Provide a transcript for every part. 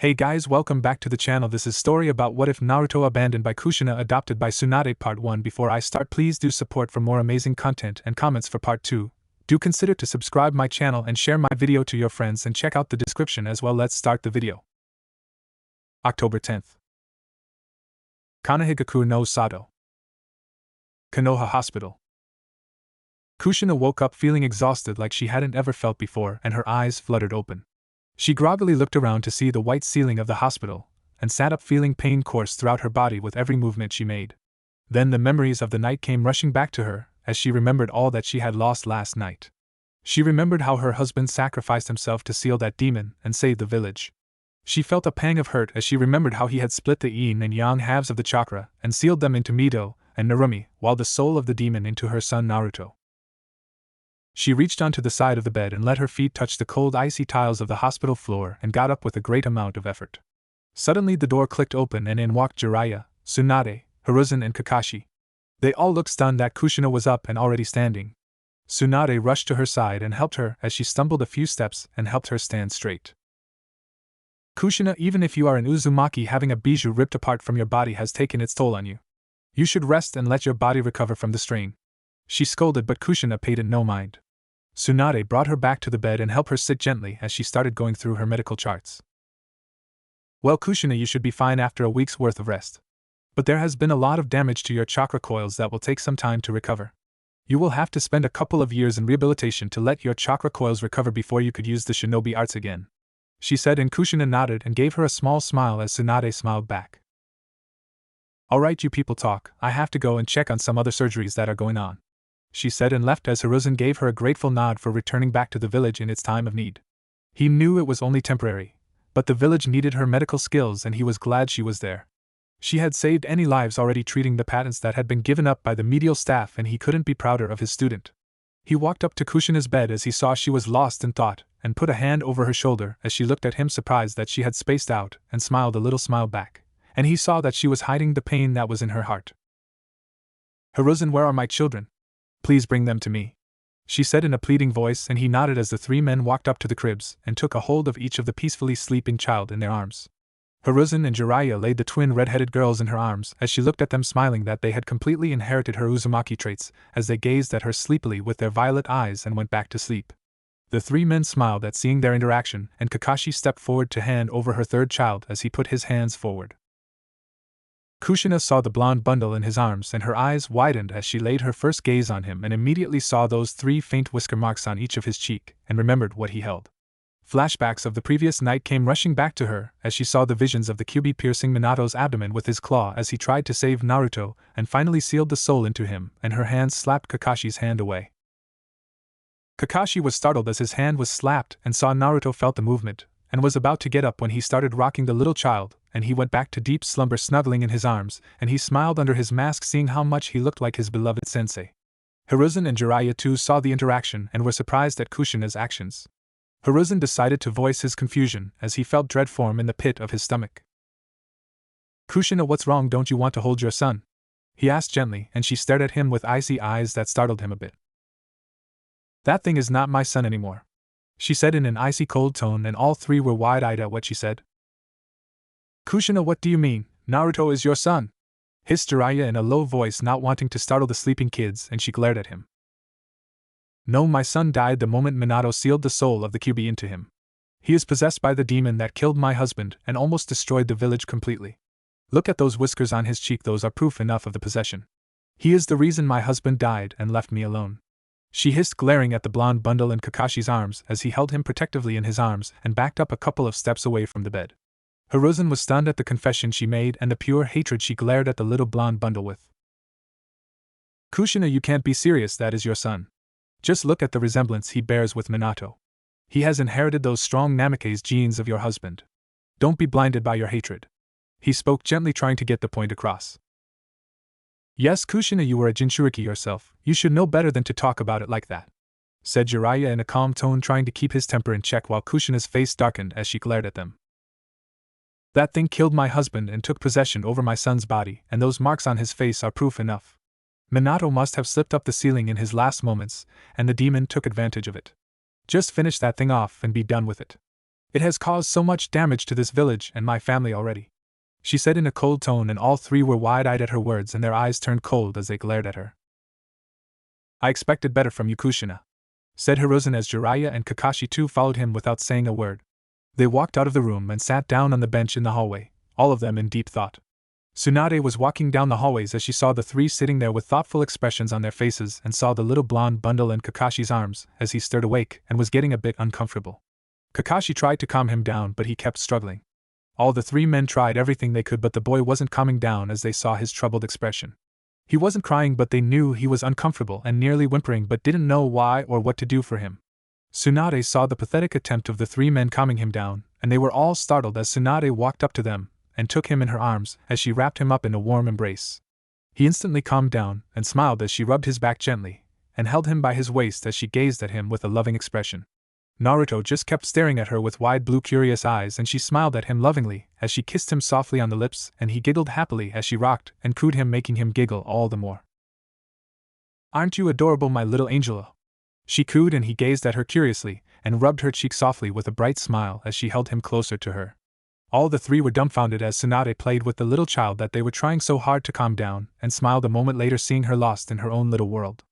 Hey guys, welcome back to the channel. This is story about what if Naruto abandoned by Kushina adopted by Tsunade part 1. Before I start, please do support for more amazing content and comments for part 2. Do consider to subscribe my channel and share my video to your friends and check out the description as well. Let's start the video. October 10th. Kanahigaku no Sado. Konoha Hospital. Kushina woke up feeling exhausted like she hadn't ever felt before, and her eyes fluttered open. She groggily looked around to see the white ceiling of the hospital, and sat up feeling pain course throughout her body with every movement she made. Then the memories of the night came rushing back to her, as she remembered all that she had lost last night. She remembered how her husband sacrificed himself to seal that demon and save the village. She felt a pang of hurt as she remembered how he had split the yin and yang halves of the chakra and sealed them into Mito and Narumi, while the soul of the demon into her son Naruto. She reached onto the side of the bed and let her feet touch the cold icy tiles of the hospital floor and got up with a great amount of effort. Suddenly the door clicked open and in walked Jiraiya, Tsunade, Hiruzen and Kakashi. They all looked stunned that Kushina was up and already standing. Tsunade rushed to her side and helped her as she stumbled a few steps and helped her stand straight. Kushina, even if you are an Uzumaki, having a bijou ripped apart from your body has taken its toll on you. You should rest and let your body recover from the strain. She scolded, but Kushina paid it no mind. Tsunade brought her back to the bed and helped her sit gently as she started going through her medical charts. Well, Kushina, you should be fine after a week's worth of rest. But there has been a lot of damage to your chakra coils that will take some time to recover. You will have to spend a couple of years in rehabilitation to let your chakra coils recover before you could use the shinobi arts again, she said, and Kushina nodded and gave her a small smile as Tsunade smiled back. Alright, you people talk, I have to go and check on some other surgeries that are going on, she said, and left as Hiruzen gave her a grateful nod for returning back to the village in its time of need. He knew it was only temporary, but the village needed her medical skills and he was glad she was there. She had saved any lives already treating the patents that had been given up by the medial staff, and he couldn't be prouder of his student. He walked up to Kushina's bed as he saw she was lost in thought, and put a hand over her shoulder as she looked at him, surprised that she had spaced out, and smiled a little smile back, and he saw that she was hiding the pain that was in her heart. Hiruzen, where are my children? Please bring them to me, she said in a pleading voice, and he nodded as the three men walked up to the cribs and took a hold of each of the peacefully sleeping child in their arms. Hiruzen and Jiraiya laid the twin red-headed girls in her arms as she looked at them, smiling that they had completely inherited her Uzumaki traits as they gazed at her sleepily with their violet eyes and went back to sleep. The three men smiled at seeing their interaction, and Kakashi stepped forward to hand over her third child as he put his hands forward. Kushina saw the blonde bundle in his arms and her eyes widened as she laid her first gaze on him and immediately saw those three faint whisker marks on each of his cheek and remembered what he held. Flashbacks of the previous night came rushing back to her as she saw the visions of the Kyuubi piercing Minato's abdomen with his claw as he tried to save Naruto and finally sealed the soul into him, and her hand slapped Kakashi's hand away. Kakashi was startled as his hand was slapped and saw Naruto felt the movement, and was about to get up when he started rocking the little child, and he went back to deep slumber snuggling in his arms, and he smiled under his mask seeing how much he looked like his beloved sensei. Hiruzen and Jiraiya too saw the interaction and were surprised at Kushina's actions. Hiruzen decided to voice his confusion as he felt dread form in the pit of his stomach. Kushina, what's wrong? Don't you want to hold your son? He asked gently, and she stared at him with icy eyes that startled him a bit. That thing is not my son anymore, she said in an icy cold tone, and all three were wide-eyed at what she said. Kushina, what do you mean? Naruto is your son? Hissed Jiraiya in a low voice, not wanting to startle the sleeping kids, and she glared at him. No, my son died the moment Minato sealed the soul of the Kyuubi into him. He is possessed by the demon that killed my husband and almost destroyed the village completely. Look at those whiskers on his cheek, those are proof enough of the possession. He is the reason my husband died and left me alone, she hissed, glaring at the blonde bundle in Kakashi's arms as he held him protectively in his arms and backed up a couple of steps away from the bed. Hiruzen was stunned at the confession she made and the pure hatred she glared at the little blonde bundle with. Kushina, you can't be serious, that is your son. Just look at the resemblance he bears with Minato. He has inherited those strong Namikaze genes of your husband. Don't be blinded by your hatred. He spoke gently, trying to get the point across. Yes, Kushina, you were a Jinchuriki yourself, you should know better than to talk about it like that, said Jiraiya in a calm tone, trying to keep his temper in check while Kushina's face darkened as she glared at them. That thing killed my husband and took possession over my son's body, and those marks on his face are proof enough. Minato must have slipped up the ceiling in his last moments, and the demon took advantage of it. Just finish that thing off and be done with it. It has caused so much damage to this village and my family already," she said in a cold tone, and all three were wide-eyed at her words and their eyes turned cold as they glared at her. "I expected better from you, Kushina," said Hiruzen as Jiraiya and Kakashi too followed him without saying a word. They walked out of the room and sat down on the bench in the hallway, all of them in deep thought. Tsunade was walking down the hallways as she saw the three sitting there with thoughtful expressions on their faces and saw the little blonde bundle in Kakashi's arms as he stirred awake and was getting a bit uncomfortable. Kakashi tried to calm him down, but he kept struggling. All the three men tried everything they could, but the boy wasn't calming down as they saw his troubled expression. He wasn't crying, but they knew he was uncomfortable and nearly whimpering, but didn't know why or what to do for him. Tsunade saw the pathetic attempt of the three men calming him down, and they were all startled as Tsunade walked up to them and took him in her arms as she wrapped him up in a warm embrace. He instantly calmed down and smiled as she rubbed his back gently and held him by his waist as she gazed at him with a loving expression. Naruto just kept staring at her with wide blue curious eyes, and she smiled at him lovingly as she kissed him softly on the lips, and he giggled happily as she rocked and cooed him, making him giggle all the more. "Aren't you adorable, my little angel?" she cooed, and he gazed at her curiously and rubbed her cheek softly with a bright smile as she held him closer to her. All the three were dumbfounded as Tsunade played with the little child that they were trying so hard to calm down, and smiled a moment later seeing her lost in her own little world.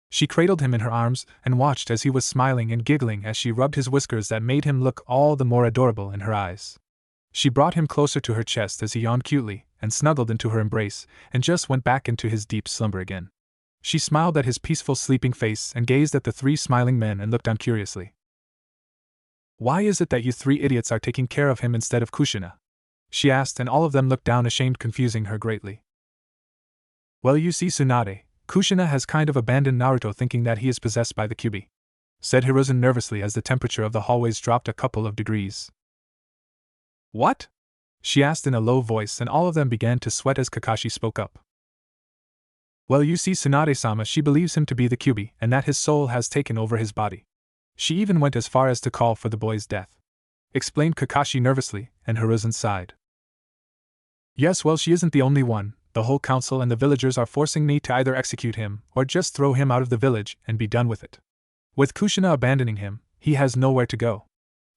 She cradled him in her arms and watched as he was smiling and giggling as she rubbed his whiskers that made him look all the more adorable in her eyes. She brought him closer to her chest as he yawned cutely and snuggled into her embrace and just went back into his deep slumber again. She smiled at his peaceful sleeping face and gazed at the three smiling men and looked on curiously. "Why is it that you three idiots are taking care of him instead of Kushina?" she asked, and all of them looked down ashamed, confusing her greatly. "Well, you see, Tsunade, Kushina has kind of abandoned Naruto, thinking that he is possessed by the Kyuubi," said Hiruzen nervously as the temperature of the hallways dropped a couple of degrees. "What?" she asked in a low voice, and all of them began to sweat as Kakashi spoke up. "Well, you see, Tsunade-sama, she believes him to be the Kyuubi and that his soul has taken over his body. She even went as far as to call for the boy's death," explained Kakashi nervously, and Hiruzen sighed. "Yes, well, she isn't the only one. The whole council and the villagers are forcing me to either execute him or just throw him out of the village and be done with it. With Kushina abandoning him, he has nowhere to go.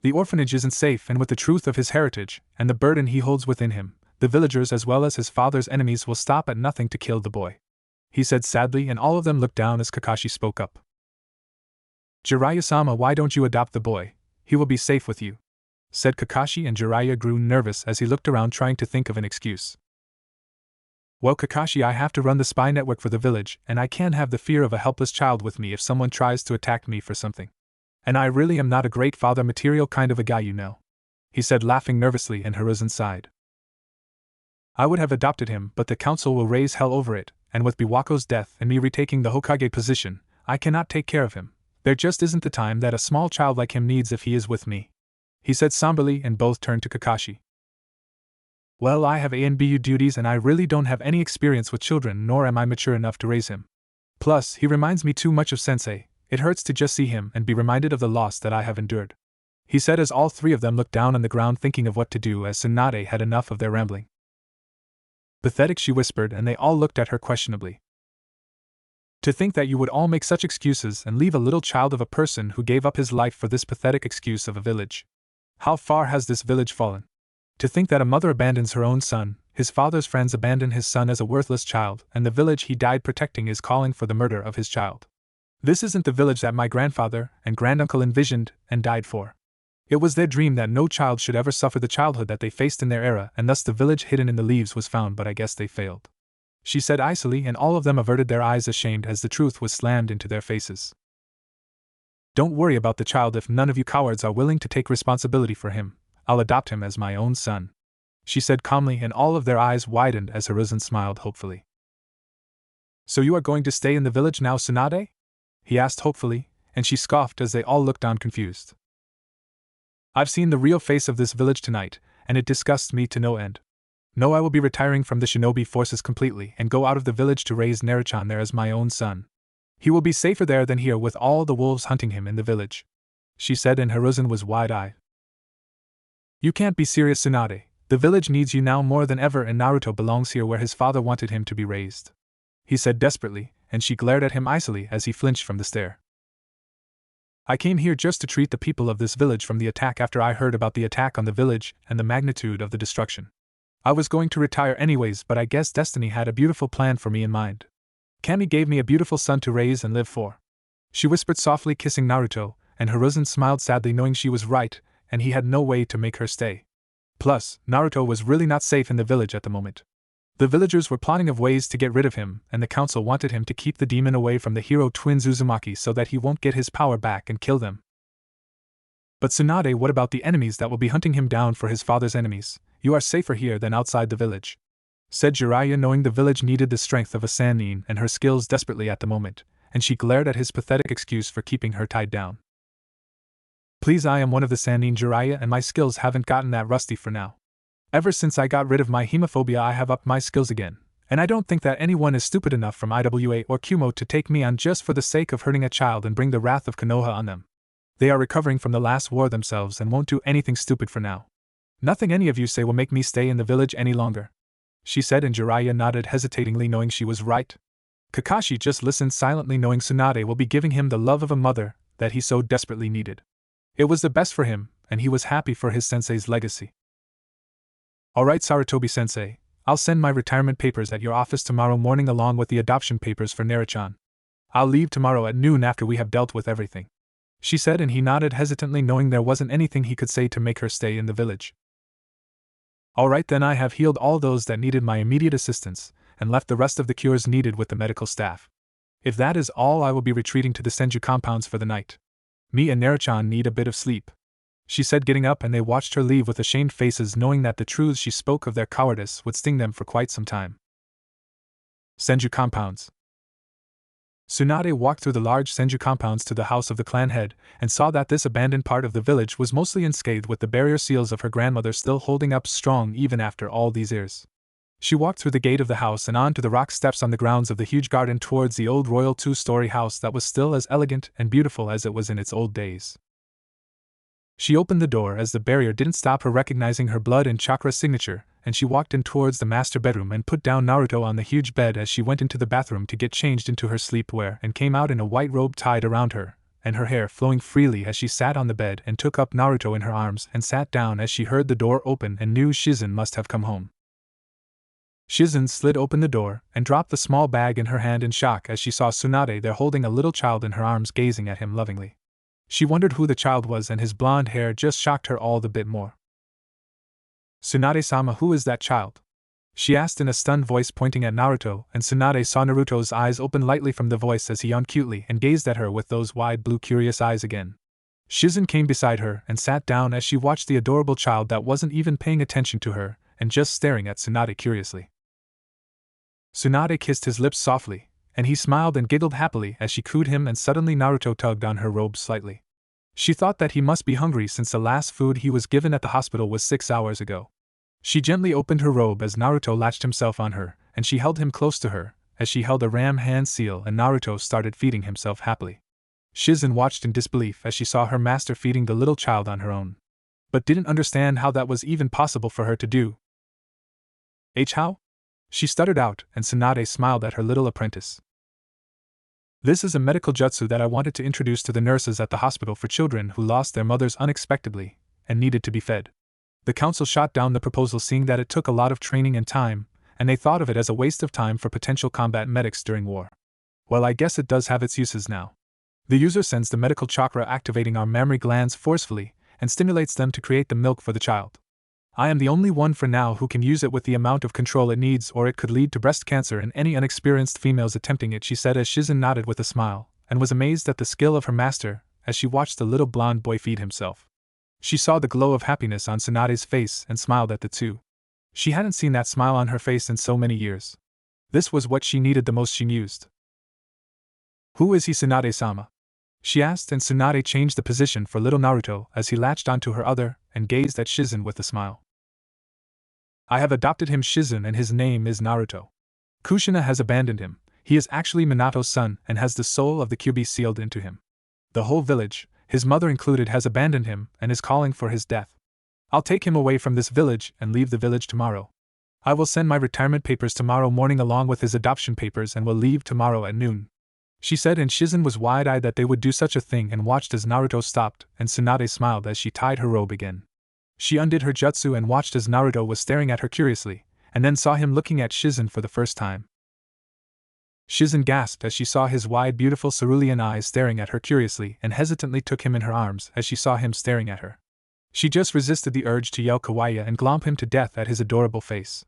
The orphanage isn't safe, and with the truth of his heritage and the burden he holds within him, the villagers as well as his father's enemies will stop at nothing to kill the boy," he said sadly, and all of them looked down as Kakashi spoke up. "Jiraiya-sama, why don't you adopt the boy? He will be safe with you," said Kakashi, and Jiraiya grew nervous as he looked around trying to think of an excuse. "Well, Kakashi, I have to run the spy network for the village, and I can't have the fear of a helpless child with me if someone tries to attack me for something. And I really am not a great father material kind of a guy, you know," he said, laughing nervously, and Hiruzen sighed. "I would have adopted him, but the council will raise hell over it, and with Biwako's death and me retaking the Hokage position, I cannot take care of him. There just isn't the time that a small child like him needs if he is with me," he said somberly, and both turned to Kakashi. "Well, I have A and BU duties, and I really don't have any experience with children, nor am I mature enough to raise him. Plus, he reminds me too much of Sensei. It hurts to just see him and be reminded of the loss that I have endured," he said as all three of them looked down on the ground thinking of what to do, as Tsunade had enough of their rambling. "Pathetic," she whispered, and they all looked at her questionably. "To think that you would all make such excuses and leave a little child of a person who gave up his life for this pathetic excuse of a village. How far has this village fallen? To think that a mother abandons her own son, his father's friends abandon his son as a worthless child, and the village he died protecting is calling for the murder of his child. This isn't the village that my grandfather and granduncle envisioned and died for. It was their dream that no child should ever suffer the childhood that they faced in their era, and thus the village hidden in the leaves was found, but I guess they failed," she said icily, and all of them averted their eyes ashamed as the truth was slammed into their faces. "Don't worry about the child if none of you cowards are willing to take responsibility for him. I'll adopt him as my own son," she said calmly, and all of their eyes widened as Hiruzen smiled hopefully. "So you are going to stay in the village now, Tsunade?" he asked hopefully, and she scoffed as they all looked on confused. "I've seen the real face of this village tonight, and it disgusts me to no end. No, I will be retiring from the shinobi forces completely and go out of the village to raise Naruto there as my own son. He will be safer there than here with all the wolves hunting him in the village," she said, and Hiruzen was wide-eyed. "You can't be serious, Tsunade. The village needs you now more than ever, and Naruto belongs here where his father wanted him to be raised," he said desperately, and she glared at him icily as he flinched from the stare. I came here just to treat the people of this village from the attack after I heard about the attack on the village and the magnitude of the destruction. I was going to retire anyways, but I guess destiny had a beautiful plan for me in mind. Kami gave me a beautiful son to raise and live for. She whispered softly, kissing Naruto, and Hiruzen smiled sadly knowing she was right, and he had no way to make her stay. Plus, Naruto was really not safe in the village at the moment. The villagers were plotting of ways to get rid of him, and the council wanted him to keep the demon away from the hero twins Uzumaki so that he won't get his power back and kill them. But Tsunade, what about the enemies that will be hunting him down for his father's enemies? You are safer here than outside the village, said Jiraiya, knowing the village needed the strength of a Sannin and her skills desperately at the moment, and she glared at his pathetic excuse for keeping her tied down. Please, I am one of the Sannin, Jiraiya, and my skills haven't gotten that rusty for now. Ever since I got rid of my hemophobia, I have upped my skills again, and I don't think that anyone is stupid enough from IWA or Kumo to take me on just for the sake of hurting a child and bring the wrath of Konoha on them. They are recovering from the last war themselves and won't do anything stupid for now. Nothing any of you say will make me stay in the village any longer, she said, and Jiraiya nodded hesitatingly knowing she was right. Kakashi just listened silently knowing Tsunade will be giving him the love of a mother that he so desperately needed. It was the best for him, and he was happy for his sensei's legacy. Alright, Sarutobi-sensei, I'll send my retirement papers at your office tomorrow morning along with the adoption papers for Naruto. I'll leave tomorrow at noon after we have dealt with everything, she said, and he nodded hesitantly knowing there wasn't anything he could say to make her stay in the village. Alright then, I have healed all those that needed my immediate assistance, and left the rest of the cures needed with the medical staff. If that is all, I will be retreating to the Senju compounds for the night. Me and Naruto need a bit of sleep, she said, getting up, and they watched her leave with ashamed faces knowing that the truths she spoke of their cowardice would sting them for quite some time. Senju compounds. Tsunade walked through the large Senju compounds to the house of the clan head, and saw that this abandoned part of the village was mostly unscathed with the barrier seals of her grandmother still holding up strong even after all these years. She walked through the gate of the house and on to the rock steps on the grounds of the huge garden towards the old royal two-story house that was still as elegant and beautiful as it was in its old days. She opened the door as the barrier didn't stop her recognizing her blood and chakra signature, and she walked in towards the master bedroom and put down Naruto on the huge bed as she went into the bathroom to get changed into her sleepwear and came out in a white robe tied around her, and her hair flowing freely as she sat on the bed and took up Naruto in her arms and sat down as she heard the door open and knew Shizen must have come home. Shizen slid open the door and dropped the small bag in her hand in shock as she saw Tsunade there holding a little child in her arms gazing at him lovingly. She wondered who the child was, and his blonde hair just shocked her all the bit more. Tsunade-sama, who is that child? She asked in a stunned voice, pointing at Naruto, and Tsunade saw Naruto's eyes open lightly from the voice as he yawned cutely and gazed at her with those wide blue curious eyes again. Shizen came beside her and sat down as she watched the adorable child that wasn't even paying attention to her and just staring at Tsunade curiously. Tsunade kissed his lips softly, and he smiled and giggled happily as she cooed him, and suddenly Naruto tugged on her robe slightly. She thought that he must be hungry since the last food he was given at the hospital was 6 hours ago. She gently opened her robe as Naruto latched himself on her, and she held him close to her, as she held a ram hand seal, and Naruto started feeding himself happily. Shizen watched in disbelief as she saw her master feeding the little child on her own, but didn't understand how that was even possible for her to do. How? She stuttered out, and Tsunade smiled at her little apprentice. This is a medical jutsu that I wanted to introduce to the nurses at the hospital for children who lost their mothers unexpectedly and needed to be fed. The council shot down the proposal, seeing that it took a lot of training and time, and they thought of it as a waste of time for potential combat medics during war. Well, I guess it does have its uses now. The user sends the medical chakra, activating our mammary glands forcefully, and stimulates them to create the milk for the child. I am the only one for now who can use it with the amount of control it needs, or it could lead to breast cancer in any unexperienced females attempting it, she said as Shizen nodded with a smile, and was amazed at the skill of her master as she watched the little blonde boy feed himself. She saw the glow of happiness on Tsunade's face and smiled at the two. She hadn't seen that smile on her face in so many years. This was what she needed the most. She mused. Who is he, Tsunade-sama? She asked, and Tsunade changed the position for little Naruto as he latched onto her other and gazed at Shizen with a smile. I have adopted him, Shizen, and his name is Naruto. Kushina has abandoned him. He is actually Minato's son and has the soul of the Kyuubi sealed into him. The whole village, his mother included, has abandoned him and is calling for his death. I'll take him away from this village and leave the village tomorrow. I will send my retirement papers tomorrow morning along with his adoption papers and will leave tomorrow at noon. she said, and Shizen was wide-eyed that they would do such a thing and watched as Naruto stopped, and Tsunade smiled as she tied her robe again. She undid her jutsu and watched as Naruto was staring at her curiously, and then saw him looking at Shizen for the first time. Shizen gasped as she saw his wide, beautiful cerulean eyes staring at her curiously and hesitantly took him in her arms as she saw him staring at her. She just resisted the urge to yell kawaii and glomp him to death at his adorable face.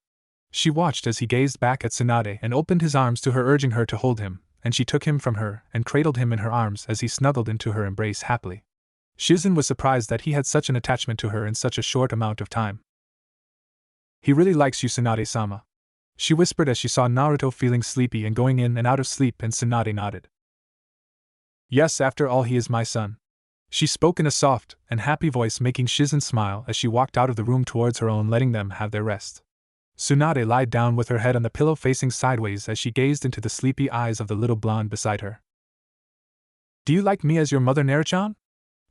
She watched as he gazed back at Tsunade and opened his arms to her, urging her to hold him, and she took him from her and cradled him in her arms as he snuggled into her embrace happily. Shizen was surprised that he had such an attachment to her in such a short amount of time. "He really likes you, Tsunade-sama," she whispered as she saw Naruto feeling sleepy and going in and out of sleep, and Tsunade nodded. "Yes, after all, he is my son," she spoke in a soft and happy voice, making Shizen smile as she walked out of the room towards her own, letting them have their rest. Tsunade lied down with her head on the pillow facing sideways as she gazed into the sleepy eyes of the little blonde beside her. "Do you like me as your mother, Naruto?"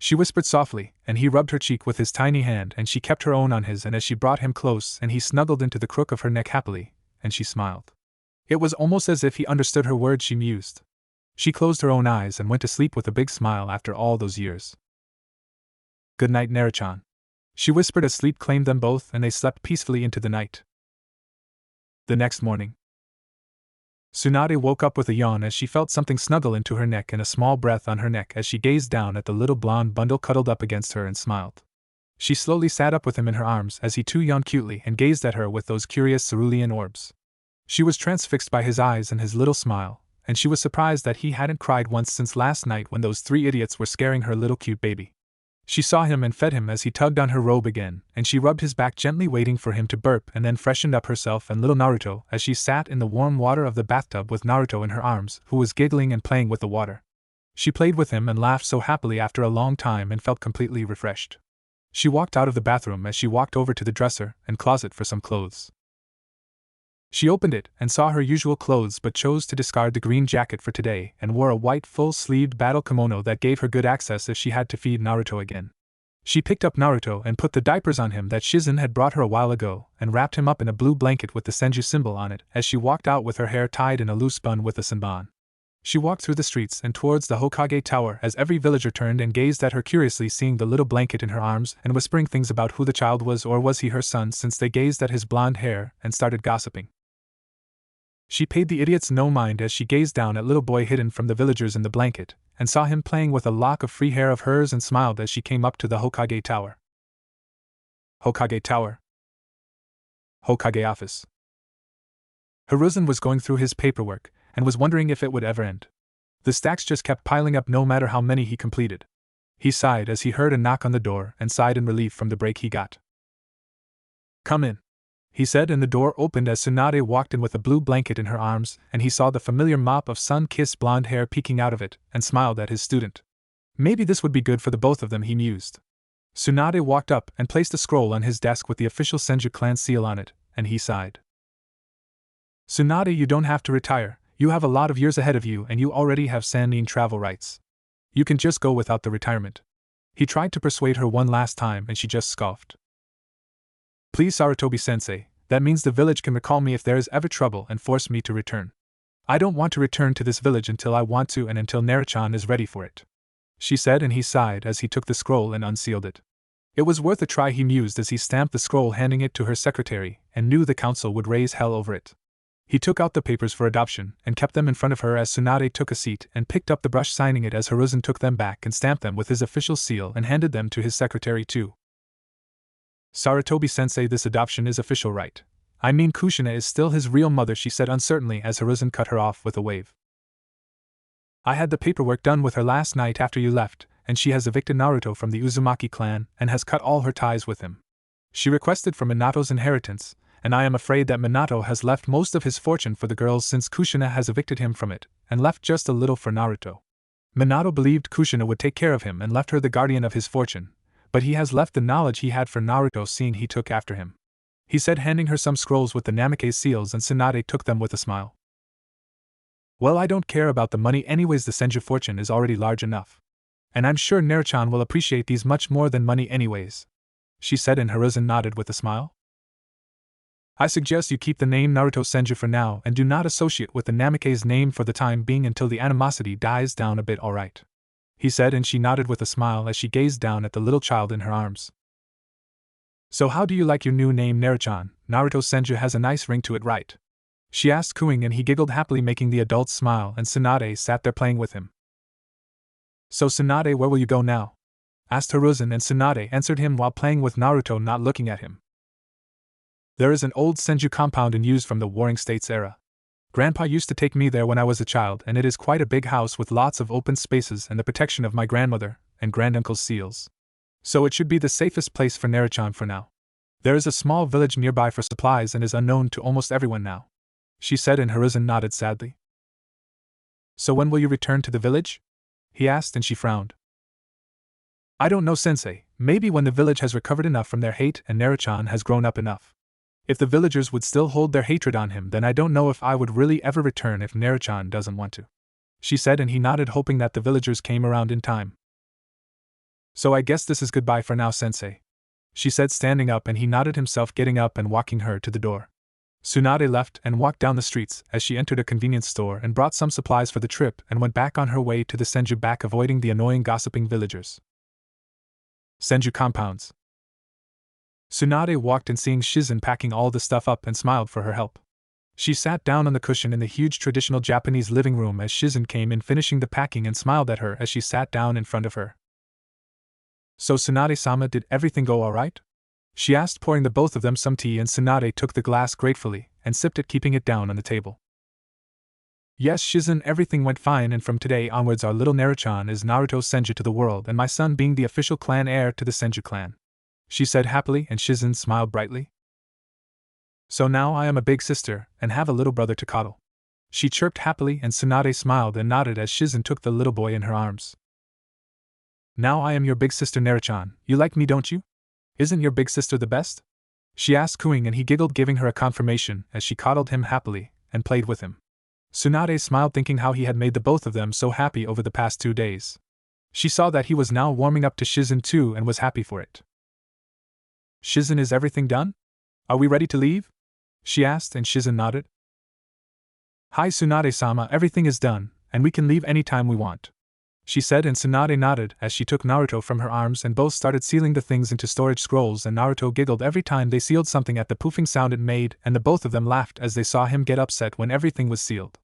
she whispered softly, and he rubbed her cheek with his tiny hand, and she kept her own on his, and as she brought him close and he snuggled into the crook of her neck happily, and she smiled. It was almost as if he understood her words, she mused. She closed her own eyes and went to sleep with a big smile after all those years. "Good night, Naruto," she whispered as sleep claimed them both, and they slept peacefully into the night. The next morning, Tsunade woke up with a yawn as she felt something snuggle into her neck and a small breath on her neck as she gazed down at the little blonde bundle cuddled up against her and smiled. She slowly sat up with him in her arms as he too yawned cutely and gazed at her with those curious cerulean orbs. She was transfixed by his eyes and his little smile, and she was surprised that he hadn't cried once since last night when those 3 idiots were scaring her little cute baby. She saw him and fed him as he tugged on her robe again, and she rubbed his back gently, waiting for him to burp, and then freshened up herself and little Naruto as she sat in the warm water of the bathtub with Naruto in her arms, who was giggling and playing with the water. She played with him and laughed so happily after a long time and felt completely refreshed. She walked out of the bathroom as she walked over to the dresser and closet for some clothes. She opened it and saw her usual clothes, but chose to discard the green jacket for today and wore a white full-sleeved battle kimono that gave her good access if she had to feed Naruto again. She picked up Naruto and put the diapers on him that Shizen had brought her a while ago and wrapped him up in a blue blanket with the Senju symbol on it as she walked out with her hair tied in a loose bun with a sanban. She walked through the streets and towards the Hokage Tower as every villager turned and gazed at her curiously, seeing the little blanket in her arms and whispering things about who the child was, or was he her son, since they gazed at his blonde hair and started gossiping. She paid the idiots no mind as she gazed down at little boy hidden from the villagers in the blanket, and saw him playing with a lock of free hair of hers, and smiled as she came up to the Hokage Tower. Hokage Tower. Hokage Office. Hiruzen was going through his paperwork, and was wondering if it would ever end. The stacks just kept piling up no matter how many he completed. He sighed as he heard a knock on the door and sighed in relief from the break he got. "Come in," he said, and the door opened as Tsunade walked in with a blue blanket in her arms, and he saw the familiar mop of sun-kissed blonde hair peeking out of it, and smiled at his student. Maybe this would be good for the both of them, he mused. Tsunade walked up and placed a scroll on his desk with the official Senju clan seal on it, and he sighed. "Tsunade, you don't have to retire. You have a lot of years ahead of you and you already have Sannin travel rights. You can just go without the retirement." He tried to persuade her one last time and she just scoffed. "Please, Sarutobi-sensei, that means the village can recall me if there is ever trouble and force me to return. I don't want to return to this village until I want to and until Naruto is ready for it," she said, and he sighed as he took the scroll and unsealed it. It was worth a try, he mused as he stamped the scroll, handing it to her secretary, and knew the council would raise hell over it. He took out the papers for adoption and kept them in front of her as Tsunade took a seat and picked up the brush, signing it as Hiruzen took them back and stamped them with his official seal and handed them to his secretary too. "Sarutobi-sensei, this adoption is official, right? I mean, Kushina is still his real mother," she said uncertainly as Hiruzen cut her off with a wave. "I had the paperwork done with her last night after you left, and she has evicted Naruto from the Uzumaki clan and has cut all her ties with him. She requested for Minato's inheritance, and I am afraid that Minato has left most of his fortune for the girls since Kushina has evicted him from it, and left just a little for Naruto. Minato believed Kushina would take care of him and left her the guardian of his fortune, but he has left the knowledge he had for Naruto, seeing he took after him," he said, handing her some scrolls with the Namikaze seals, and Tsunade took them with a smile. "Well, I don't care about the money anyways, the Senju fortune is already large enough. And I'm sure Naruto will appreciate these much more than money anyways," she said, and Hiruzen nodded with a smile. I suggest you keep the name Naruto Senju for now and do not associate with the Namikaze name for the time being until the animosity dies down a bit, alright? He said, and she nodded with a smile as she gazed down at the little child in her arms. So how do you like your new name, Naruto-chan? Naruto Senju has a nice ring to it, right? She asked, cooing, and he giggled happily, making the adults smile, and Tsunade sat there playing with him. So Tsunade, where will you go now? Asked Hiruzen, and Tsunade answered him while playing with Naruto, not looking at him. There is an old Senju compound in use from the Warring States era. Grandpa used to take me there when I was a child, and it is quite a big house with lots of open spaces and the protection of my grandmother and granduncle's seals. So it should be the safest place for Naruto-chan for now. There is a small village nearby for supplies and is unknown to almost everyone now, she said, and Hiruzen nodded sadly. So when will you return to the village? He asked, and she frowned. I don't know, sensei, maybe when the village has recovered enough from their hate and Naruto-chan has grown up enough. If the villagers would still hold their hatred on him, then I don't know if I would really ever return if Naruto-chan doesn't want to, she said, and he nodded, hoping that the villagers came around in time. So I guess this is goodbye for now, sensei, she said, standing up, and he nodded himself, getting up and walking her to the door. Tsunade left and walked down the streets as she entered a convenience store and brought some supplies for the trip and went back on her way to the Senju, back avoiding the annoying gossiping villagers. Senju compounds. Tsunade walked in, seeing Shizen packing all the stuff up, and smiled for her help. She sat down on the cushion in the huge traditional Japanese living room as Shizen came in, finishing the packing, and smiled at her as she sat down in front of her. So Tsunade-sama, did everything go alright? She asked, pouring the both of them some tea, and Tsunade took the glass gratefully and sipped it, keeping it down on the table. Yes, Shizen, everything went fine, and from today onwards our little Naruto-chan is Naruto Senju to the world, and my son being the official clan heir to the Senju clan, she said happily, and Shizen smiled brightly. So now I am a big sister and have a little brother to coddle, she chirped happily, and Tsunade smiled and nodded as Shizen took the little boy in her arms. Now I am your big sister, Naruto-chan. You like me, don't you? Isn't your big sister the best? She asked, cooing, and he giggled, giving her a confirmation as she coddled him happily and played with him. Tsunade smiled, thinking how he had made the both of them so happy over the past 2 days. She saw that he was now warming up to Shizen too and was happy for it. Shizen, is everything done? Are we ready to leave? She asked, and Shizen nodded. Hi Tsunade-sama, everything is done, and we can leave anytime we want, she said, and Tsunade nodded as she took Naruto from her arms and both started sealing the things into storage scrolls, and Naruto giggled every time they sealed something at the poofing sound it made, and the both of them laughed as they saw him get upset when everything was sealed.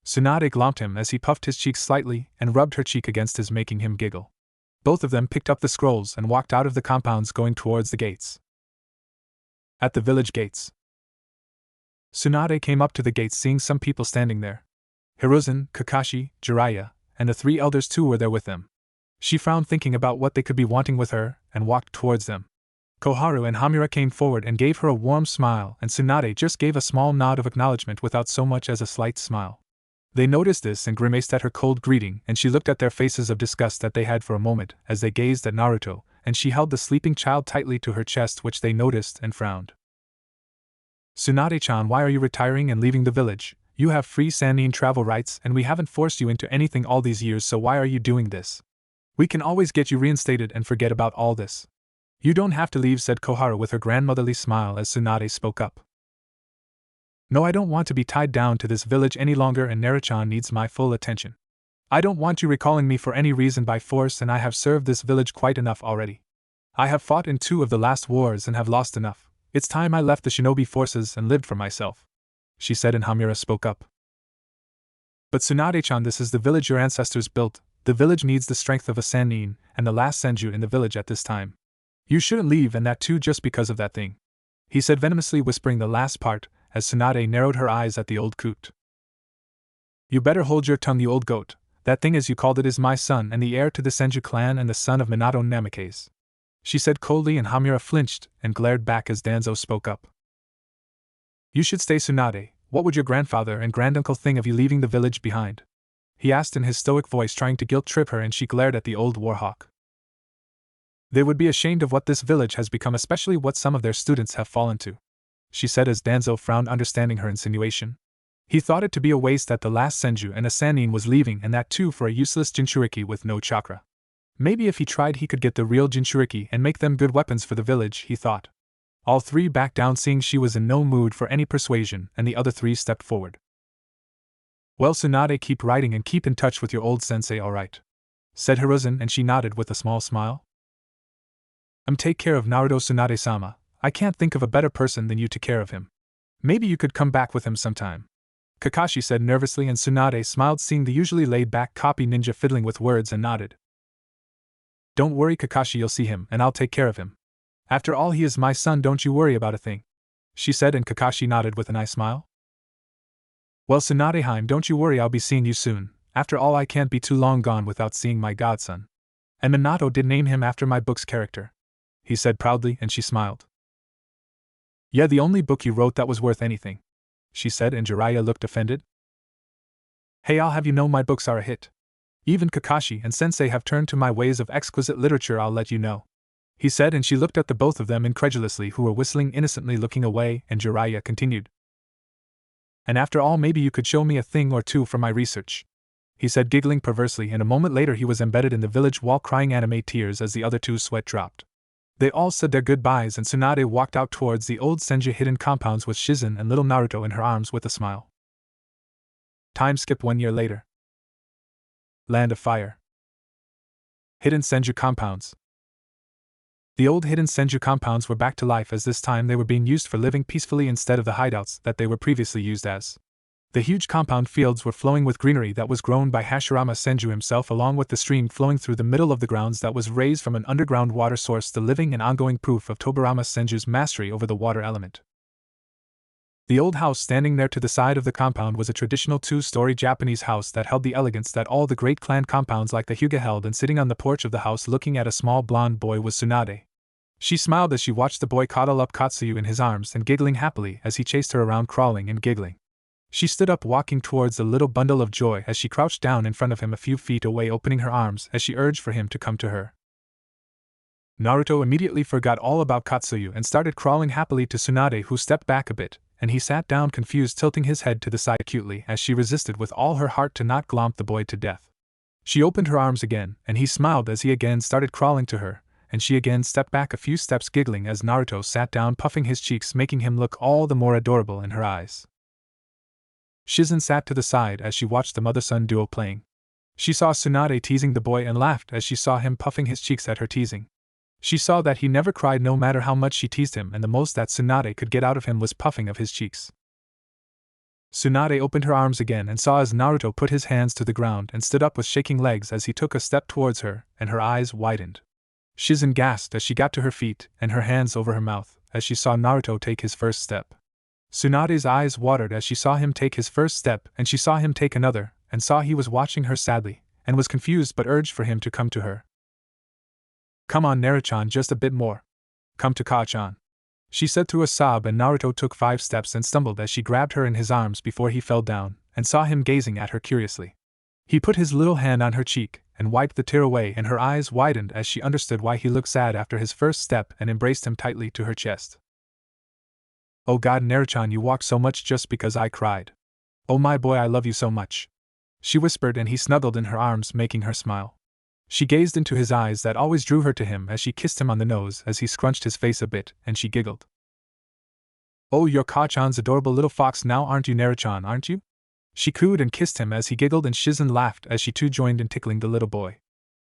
Tsunade glomped him as he puffed his cheeks slightly and rubbed her cheek against his, making him giggle. Both of them picked up the scrolls and walked out of the compounds, going towards the gates. At the village gates, Tsunade came up to the gates, seeing some people standing there. Hiruzen, Kakashi, Jiraiya, and the 3 elders too were there with them. She frowned, thinking about what they could be wanting with her, and walked towards them. Koharu and Hamura came forward and gave her a warm smile, and Tsunade just gave a small nod of acknowledgement without so much as a slight smile. They noticed this and grimaced at her cold greeting, and she looked at their faces of disgust that they had for a moment as they gazed at Naruto, and she held the sleeping child tightly to her chest, which they noticed and frowned. Tsunade-chan, why are you retiring and leaving the village? You have free Sannin travel rights and we haven't forced you into anything all these years, so why are you doing this? We can always get you reinstated and forget about all this. You don't have to leave, said Koharu with her grandmotherly smile as Tsunade spoke up. No, I don't want to be tied down to this village any longer, and Naruto-chan needs my full attention. I don't want you recalling me for any reason by force, and I have served this village quite enough already. I have fought in 2 of the last wars and have lost enough. It's time I left the shinobi forces and lived for myself, she said, and Hamura spoke up. But Tsunade-chan, this is the village your ancestors built. The village needs the strength of a Sannin and the last Senju in the village at this time. You shouldn't leave, and that too just because of that thing, he said, venomously whispering the last part as Tsunade narrowed her eyes at the old coot. You better hold your tongue, you old goat. That thing, as you called it, is my son and the heir to the Senju clan and the son of Minato Namikaze, she said coldly, and Hamura flinched and glared back as Danzo spoke up. You should stay, Tsunade. What would your grandfather and granduncle think of you leaving the village behind? He asked in his stoic voice, trying to guilt-trip her, and she glared at the old warhawk. They would be ashamed of what this village has become, especially what some of their students have fallen to, she said as Danzo frowned, understanding her insinuation. He thought it to be a waste that the last Senju and a Sannin was leaving, and that too for a useless Jinchuriki with no chakra. Maybe if he tried he could get the real Jinchuriki and make them good weapons for the village, he thought. All three backed down, seeing she was in no mood for any persuasion, and the other three stepped forward. Well, Tsunade, keep writing and keep in touch with your old sensei, alright? Said Hiruzen, and she nodded with a small smile. Take care of Naruto, Tsunade-sama. I can't think of a better person than you to care of him. Maybe you could come back with him sometime. Kakashi said nervously, and Tsunade smiled, seeing the usually laid-back copy ninja fiddling with words, and nodded. Don't worry, Kakashi, you'll see him, and I'll take care of him. After all, he is my son, don't you worry about a thing. She said, and Kakashi nodded with a nice smile. Well, Tsunade-heim, don't you worry, I'll be seeing you soon. After all, I can't be too long gone without seeing my godson. And Minato did name him after my book's character, he said proudly, and she smiled. Yeah, the only book you wrote that was worth anything, she said, and Jiraiya looked offended. Hey, I'll have you know my books are a hit. Even Kakashi and Sensei have turned to my ways of exquisite literature, I'll let you know, he said, and she looked at the both of them incredulously, who were whistling innocently, looking away, and Jiraiya continued. And after all, maybe you could show me a thing or two for my research, he said, giggling perversely, and a moment later he was embedded in the village wall, crying anime tears as the other two's sweat dropped. They all said their goodbyes, and Tsunade walked out towards the old Senju hidden compounds with Shizen and little Naruto in her arms with a smile. Time skip 1 year later. Land of Fire. Hidden Senju compounds. The old hidden Senju compounds were back to life, as this time they were being used for living peacefully instead of the hideouts that they were previously used as. The huge compound fields were flowing with greenery that was grown by Hashirama Senju himself, along with the stream flowing through the middle of the grounds that was raised from an underground water source, the living and ongoing proof of Tobirama Senju's mastery over the water element. The old house standing there to the side of the compound was a traditional 2-story Japanese house that held the elegance that all the great clan compounds like the Hyuga held, and sitting on the porch of the house looking at a small blonde boy was Tsunade. She smiled as she watched the boy cuddle up Katsuyu in his arms and giggling happily as he chased her around, crawling and giggling. She stood up, walking towards the little bundle of joy as she crouched down in front of him a few feet away, opening her arms as she urged for him to come to her. Naruto immediately forgot all about Katsuyu and started crawling happily to Tsunade, who stepped back a bit, and he sat down confused, tilting his head to the side acutely as she resisted with all her heart to not glomp the boy to death. She opened her arms again, and he smiled as he again started crawling to her, and she again stepped back a few steps, giggling as Naruto sat down, puffing his cheeks, making him look all the more adorable in her eyes. Shizen sat to the side as she watched the mother-son duo playing. She saw Tsunade teasing the boy and laughed as she saw him puffing his cheeks at her teasing. She saw that he never cried no matter how much she teased him, and the most that Tsunade could get out of him was puffing of his cheeks. Tsunade opened her arms again and saw as Naruto put his hands to the ground and stood up with shaking legs as he took a step towards her, and her eyes widened. Shizen gasped as she got to her feet and her hands over her mouth as she saw Naruto take his first step. Tsunade's eyes watered as she saw him take his first step, and she saw him take another, and saw he was watching her sadly, and was confused but urged for him to come to her. Come on, Naruto-chan, just a bit more. Come to Ka-chan, she said through a sob, and Naruto took 5 steps and stumbled as she grabbed her in his arms before he fell down, and saw him gazing at her curiously. He put his little hand on her cheek and wiped the tear away, and her eyes widened as she understood why he looked sad after his first step, and embraced him tightly to her chest. Oh God, Naruto-chan, you walked so much just because I cried. Oh my boy, I love you so much, she whispered, and he snuggled in her arms, making her smile. She gazed into his eyes that always drew her to him as she kissed him on the nose as he scrunched his face a bit, and she giggled. Oh, you're Ka-chan's adorable little fox now, aren't you, Naruto-chan, aren't you? She cooed and kissed him as he giggled, and Shizen laughed as she too joined in tickling the little boy.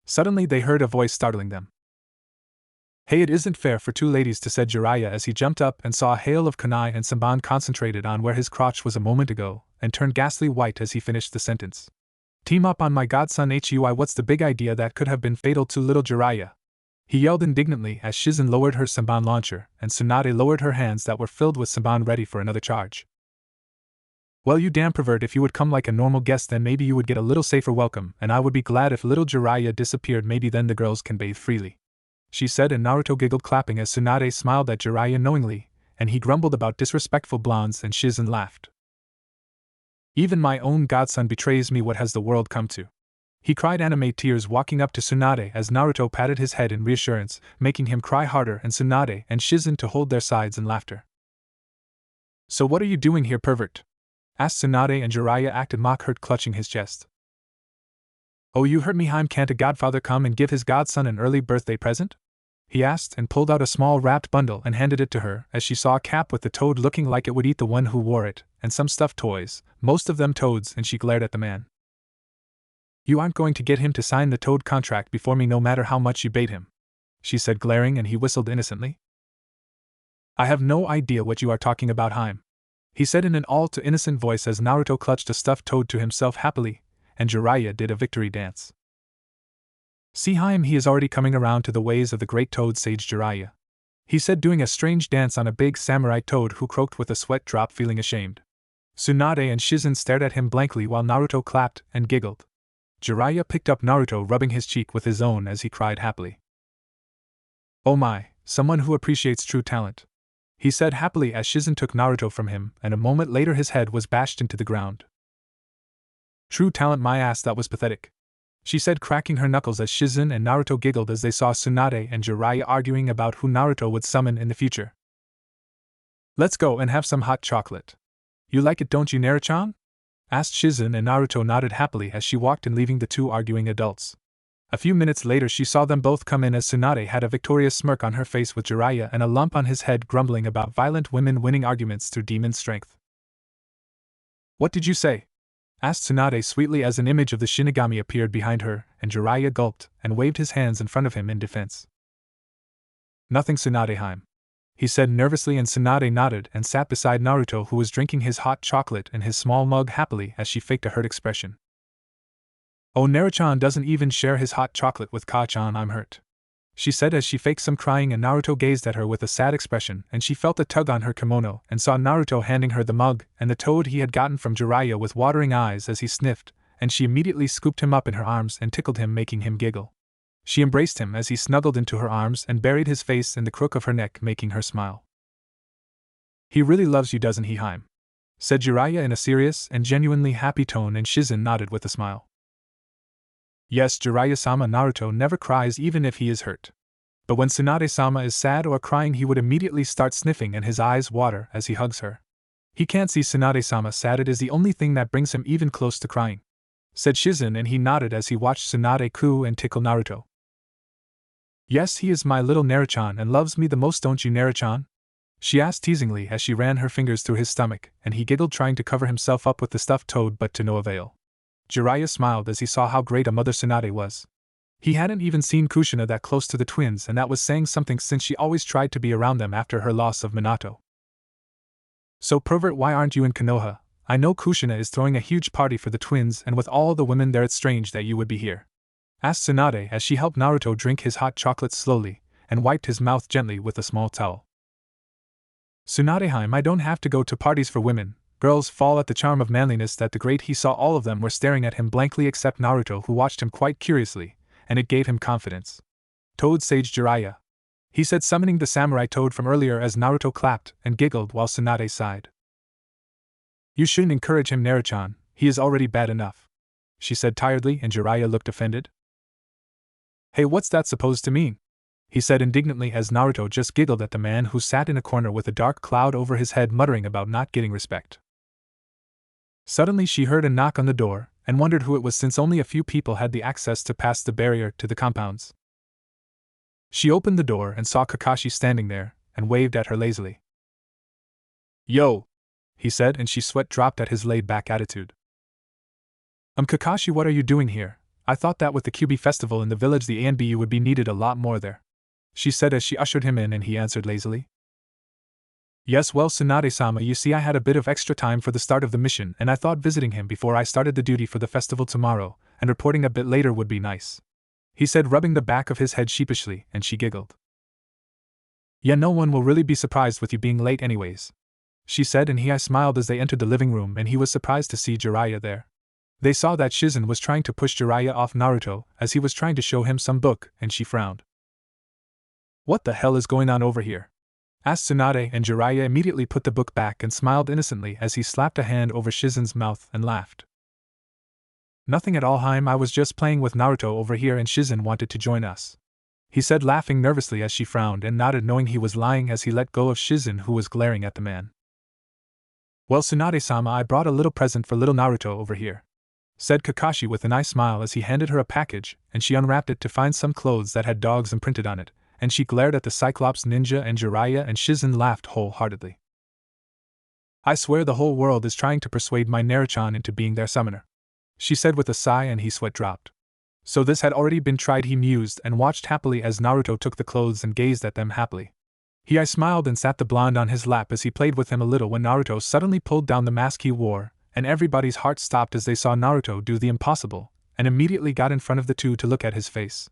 Suddenly they heard a voice startling them. Hey, it isn't fair for 2 ladies to, said Jiraiya as he jumped up and saw a hail of kunai and samban concentrated on where his crotch was a moment ago, and turned ghastly white as he finished the sentence. Team up on my godson Hui, what's the big idea that could have been fatal to little Jiraiya? He yelled indignantly as Shizen lowered her samban launcher, and Tsunade lowered her hands that were filled with samban ready for another charge. Well, you damn pervert, if you would come like a normal guest, then maybe you would get a little safer welcome, and I would be glad if little Jiraiya disappeared, maybe then the girls can bathe freely, she said, and Naruto giggled, clapping as Tsunade smiled at Jiraiya knowingly, and he grumbled about disrespectful blondes, and Shizen laughed. Even my own godson betrays me, what has the world come to? He cried, anime tears walking up to Tsunade as Naruto patted his head in reassurance, making him cry harder, and Tsunade and Shizen to hold their sides in laughter. So what are you doing here, pervert? Asked Tsunade, and Jiraiya acted mock hurt, clutching his chest. Oh, you hurt me, Heim, can't a godfather come and give his godson an early birthday present? he asked and pulled out a small wrapped bundle and handed it to her as she saw a cap with the toad looking like it would eat the one who wore it, and some stuffed toys, most of them toads, and she glared at the man. You aren't going to get him to sign the toad contract before me no matter how much you bait him, she said glaring, and he whistled innocently. I have no idea what you are talking about, Haim, he said in an all-too-innocent voice as Naruto clutched a stuffed toad to himself happily, and Jiraiya did a victory dance. See, Haim, he is already coming around to the ways of the great toad sage Jiraiya, he said, doing a strange dance on a big samurai toad who croaked with a sweat drop, feeling ashamed. Tsunade and Shizen stared at him blankly while Naruto clapped and giggled. Jiraiya picked up Naruto, rubbing his cheek with his own as he cried happily. Oh my, someone who appreciates true talent, he said happily as Shizen took Naruto from him, and a moment later his head was bashed into the ground. True talent, my ass, that was pathetic, she said, cracking her knuckles as Shizen and Naruto giggled as they saw Tsunade and Jiraiya arguing about who Naruto would summon in the future. Let's go and have some hot chocolate. You like it, don't you, Naruto-chan? Asked Shizen, and Naruto nodded happily as she walked in, leaving the two arguing adults. A few minutes later she saw them both come in as Tsunade had a victorious smirk on her face with Jiraiya and a lump on his head, grumbling about violent women winning arguments through demon strength. What did you say? Asked Tsunade sweetly as an image of the Shinigami appeared behind her, and Jiraiya gulped and waved his hands in front of him in defense. Nothing, Tsunade-heim, he said nervously, and Tsunade nodded and sat beside Naruto, who was drinking his hot chocolate in his small mug happily as she faked a hurt expression. Oh, Naruto-chan doesn't even share his hot chocolate with Ka-chan, I'm hurt, she said as she faked some crying, and Naruto gazed at her with a sad expression, and she felt a tug on her kimono and saw Naruto handing her the mug and the toad he had gotten from Jiraiya with watering eyes as he sniffed, and she immediately scooped him up in her arms and tickled him, making him giggle. She embraced him as he snuggled into her arms and buried his face in the crook of her neck, making her smile. He really loves you, doesn't he, Haim? Said Jiraiya in a serious and genuinely happy tone, and Shizen nodded with a smile. Yes, Jiraiya-sama, Naruto never cries even if he is hurt. But when Tsunade-sama is sad or crying, he would immediately start sniffing and his eyes water as he hugs her. He can't see Tsunade-sama sad, it is the only thing that brings him even close to crying, said Shizen, and he nodded as he watched Tsunade coo and tickle Naruto. Yes, he is my little Naruto-chan and loves me the most, don't you, Naruto-chan? She asked teasingly as she ran her fingers through his stomach, and he giggled, trying to cover himself up with the stuffed toad, but to no avail. Jiraiya smiled as he saw how great a mother Tsunade was. He hadn't even seen Kushina that close to the twins, and that was saying something since she always tried to be around them after her loss of Minato. So, pervert, why aren't you in Konoha? I know Kushina is throwing a huge party for the twins, and with all the women there it's strange that you would be here, asked Tsunade as she helped Naruto drink his hot chocolate slowly and wiped his mouth gently with a small towel. Tsunade-heim, I don't have to go to parties for women. Girls fall at the charm of manliness that the great. He saw all of them were staring at him blankly except Naruto, who watched him quite curiously, and it gave him confidence. Toad Sage Jiraiya, he said, summoning the samurai toad from earlier as Naruto clapped and giggled while Tsunade sighed. You shouldn't encourage him, Naruto-chan, he is already bad enough, she said tiredly, and Jiraiya looked offended. Hey, what's that supposed to mean? He said indignantly as Naruto just giggled at the man who sat in a corner with a dark cloud over his head, muttering about not getting respect. Suddenly she heard a knock on the door, and wondered who it was since only a few people had the access to pass the barrier to the compounds. She opened the door and saw Kakashi standing there, and waved at her lazily. Yo! He said, and she sweat dropped at his laid-back attitude. Kakashi, what are you doing here? I thought that with the QB festival in the village the ANBU would be needed a lot more there, she said as she ushered him in, and he answered lazily. Yes, well, Tsunade-sama, you see, I had a bit of extra time for the start of the mission, and I thought visiting him before I started the duty for the festival tomorrow, and reporting a bit later would be nice, he said, rubbing the back of his head sheepishly, and she giggled. Yeah, no one will really be surprised with you being late anyways, she said, and he smiled as they entered the living room, and he was surprised to see Jiraiya there. They saw that Shizen was trying to push Jiraiya off Naruto as he was trying to show him some book, and she frowned. What the hell is going on over here? Asked Tsunade, and Jiraiya immediately put the book back and smiled innocently as he slapped a hand over Shizen's mouth and laughed. Nothing at all, Haim, I was just playing with Naruto over here and Shizen wanted to join us, he said, laughing nervously as she frowned and nodded, knowing he was lying as he let go of Shizen, who was glaring at the man. Well, Tsunade-sama, I brought a little present for little Naruto over here, said Kakashi with a nice smile as he handed her a package, and she unwrapped it to find some clothes that had dogs imprinted on it, and she glared at the Cyclops ninja, and Jiraiya and Shizen laughed wholeheartedly. I swear the whole world is trying to persuade my Naruto into being their summoner, she said with a sigh, and his sweat dropped. So this had already been tried, he mused, and watched happily as Naruto took the clothes and gazed at them happily. I smiled and sat the blonde on his lap as he played with him a little when Naruto suddenly pulled down the mask he wore, and everybody's heart stopped as they saw Naruto do the impossible, and immediately got in front of the two to look at his face.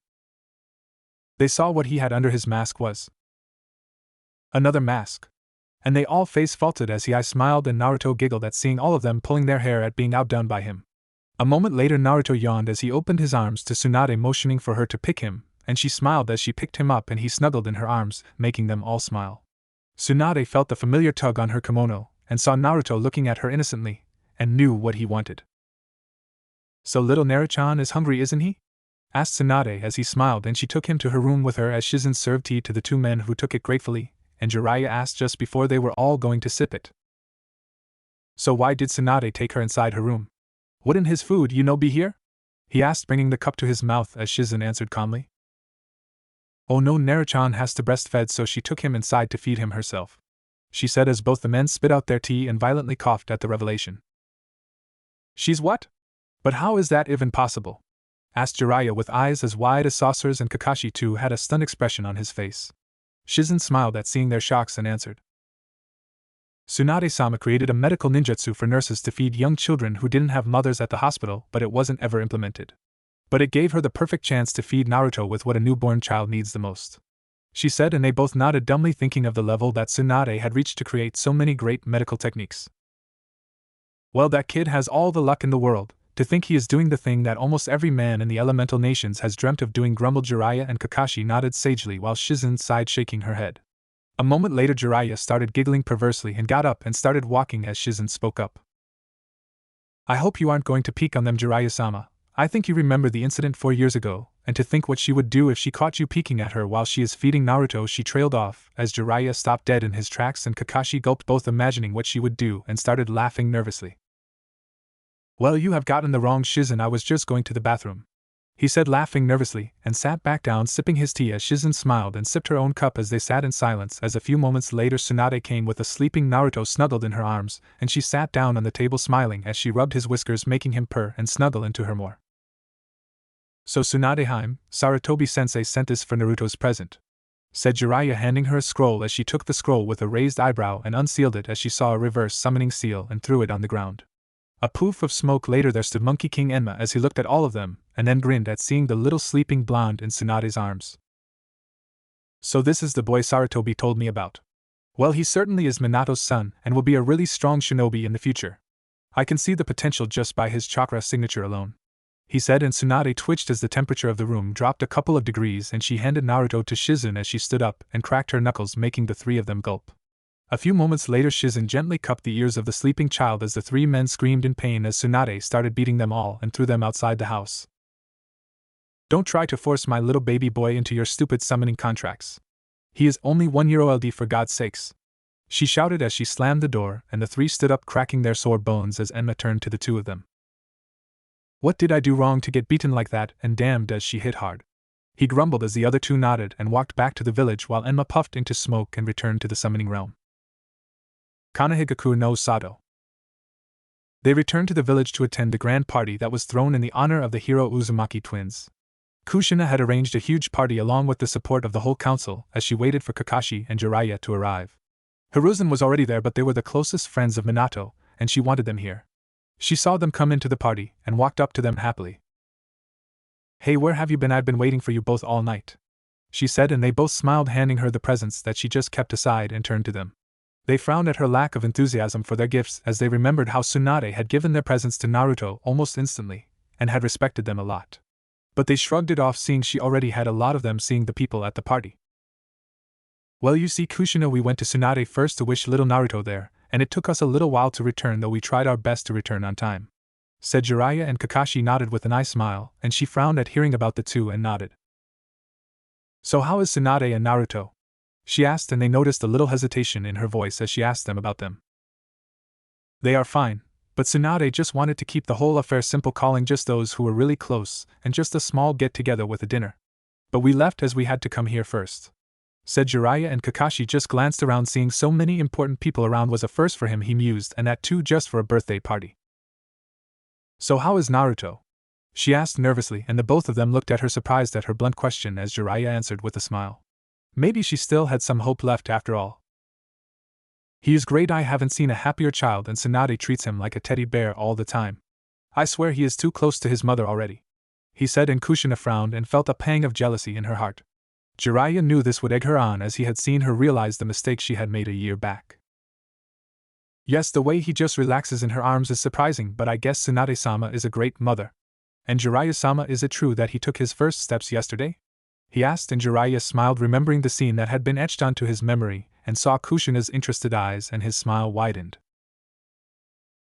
They saw what he had under his mask was another mask. And they all face-faulted as I smiled, and Naruto giggled at seeing all of them pulling their hair at being outdone by him. A moment later Naruto yawned as he opened his arms to Tsunade, motioning for her to pick him, and she smiled as she picked him up and he snuggled in her arms, making them all smile. Tsunade felt the familiar tug on her kimono, and saw Naruto looking at her innocently, and knew what he wanted. So little Naruto is hungry, isn't he? Asked Tsunade as he smiled, and she took him to her room with her as Shizen served tea to the two men, who took it gratefully, and Jiraiya asked just before they were all going to sip it. So why did Tsunade take her inside her room? Wouldn't his food, be here? He asked, bringing the cup to his mouth as Shizen answered calmly. Oh no, Naruto has to breastfeed, so she took him inside to feed him herself, she said as both the men spit out their tea and violently coughed at the revelation. She's what? But how is that even possible? Asked Jiraiya with eyes as wide as saucers, and Kakashi too had a stunned expression on his face. Shizen smiled at seeing their shocks and answered. Tsunade-sama created a medical ninjutsu for nurses to feed young children who didn't have mothers at the hospital, but it wasn't ever implemented. But it gave her the perfect chance to feed Naruto with what a newborn child needs the most, she said, and they both nodded dumbly, thinking of the level that Tsunade had reached to create so many great medical techniques. Well, that kid has all the luck in the world. To think he is doing the thing that almost every man in the elemental nations has dreamt of doing, grumbled Jiraiya, and Kakashi nodded sagely while Shizen sighed, shaking her head. A moment later Jiraiya started giggling perversely and got up and started walking as Shizen spoke up. I hope you aren't going to peek on them, Jiraiya-sama. I think you remember the incident 4 years ago, and to think what she would do if she caught you peeking at her while she is feeding Naruto. She trailed off as Jiraiya stopped dead in his tracks, and Kakashi gulped, both imagining what she would do, and started laughing nervously. Well, you have gotten the wrong Shizen, I was just going to the bathroom, he said, laughing nervously, and sat back down sipping his tea as Shizen smiled and sipped her own cup as they sat in silence. As a few moments later Tsunade came with a sleeping Naruto snuggled in her arms, and she sat down on the table smiling as she rubbed his whiskers, making him purr and snuggle into her more. So Tsunade-heim, Sarutobi-sensei sent this for Naruto's present, said Jiraiya, handing her a scroll as she took the scroll with a raised eyebrow and unsealed it as she saw a reverse summoning seal and threw it on the ground. A poof of smoke. Later there stood Monkey King Enma as he looked at all of them, and then grinned at seeing the little sleeping blonde in Tsunade's arms. So this is the boy Sarutobi told me about. Well, he certainly is Minato's son, and will be a really strong shinobi in the future. I can see the potential just by his chakra signature alone, he said, and Tsunade twitched as the temperature of the room dropped a couple of degrees, and she handed Naruto to Shizen as she stood up and cracked her knuckles, making the three of them gulp. A few moments later Shizen gently cupped the ears of the sleeping child as the three men screamed in pain as Tsunade started beating them all and threw them outside the house. Don't try to force my little baby boy into your stupid summoning contracts. He is only 1 year old, for God's sakes, she shouted as she slammed the door, and the three stood up, cracking their sore bones as Enma turned to the two of them. What did I do wrong to get beaten like that, and damned as she hit hard? He grumbled as the other two nodded and walked back to the village while Enma puffed into smoke and returned to the summoning realm. Kanahigaku no Sato. They returned to the village to attend the grand party that was thrown in the honor of the hero Uzumaki twins. Kushina had arranged a huge party along with the support of the whole council as she waited for Kakashi and Jiraiya to arrive. Hiruzen was already there, but they were the closest friends of Minato, and she wanted them here. She saw them come into the party and walked up to them happily. Hey, where have you been? I've been waiting for you both all night, she said, and they both smiled, handing her the presents that she just kept aside, and turned to them. They frowned at her lack of enthusiasm for their gifts as they remembered how Tsunade had given their presents to Naruto almost instantly, and had respected them a lot. But they shrugged it off, seeing she already had a lot of them, seeing the people at the party. Well, you see, Kushina, we went to Tsunade first to wish little Naruto there, and it took us a little while to return, though we tried our best to return on time, said Jiraiya, and Kakashi nodded with an eye smile, and she frowned at hearing about the two and nodded. So how is Tsunade and Naruto? She asked, and they noticed a little hesitation in her voice as she asked them about them. They are fine, but Tsunade just wanted to keep the whole affair simple, calling just those who were really close, and just a small get-together with a dinner. But we left as we had to come here first. said Jiraiya, and Kakashi just glanced around, seeing so many important people around was a first for him, he mused, and that too just for a birthday party. So how is Naruto? She asked nervously, and the both of them looked at her, surprised at her blunt question, as Jiraiya answered with a smile. Maybe she still had some hope left after all. He is great. I haven't seen a happier child, and Tsunade treats him like a teddy bear all the time. I swear he is too close to his mother already, he said, and Kushina frowned and felt a pang of jealousy in her heart. Jiraiya knew this would egg her on, as he had seen her realize the mistake she had made a year back. Yes, the way he just relaxes in her arms is surprising, but I guess Tsunade-sama is a great mother. And Jiraiya-sama, is it true that he took his first steps yesterday? He asked, and Jiraiya smiled, remembering the scene that had been etched onto his memory, and saw Kushina's interested eyes, and his smile widened.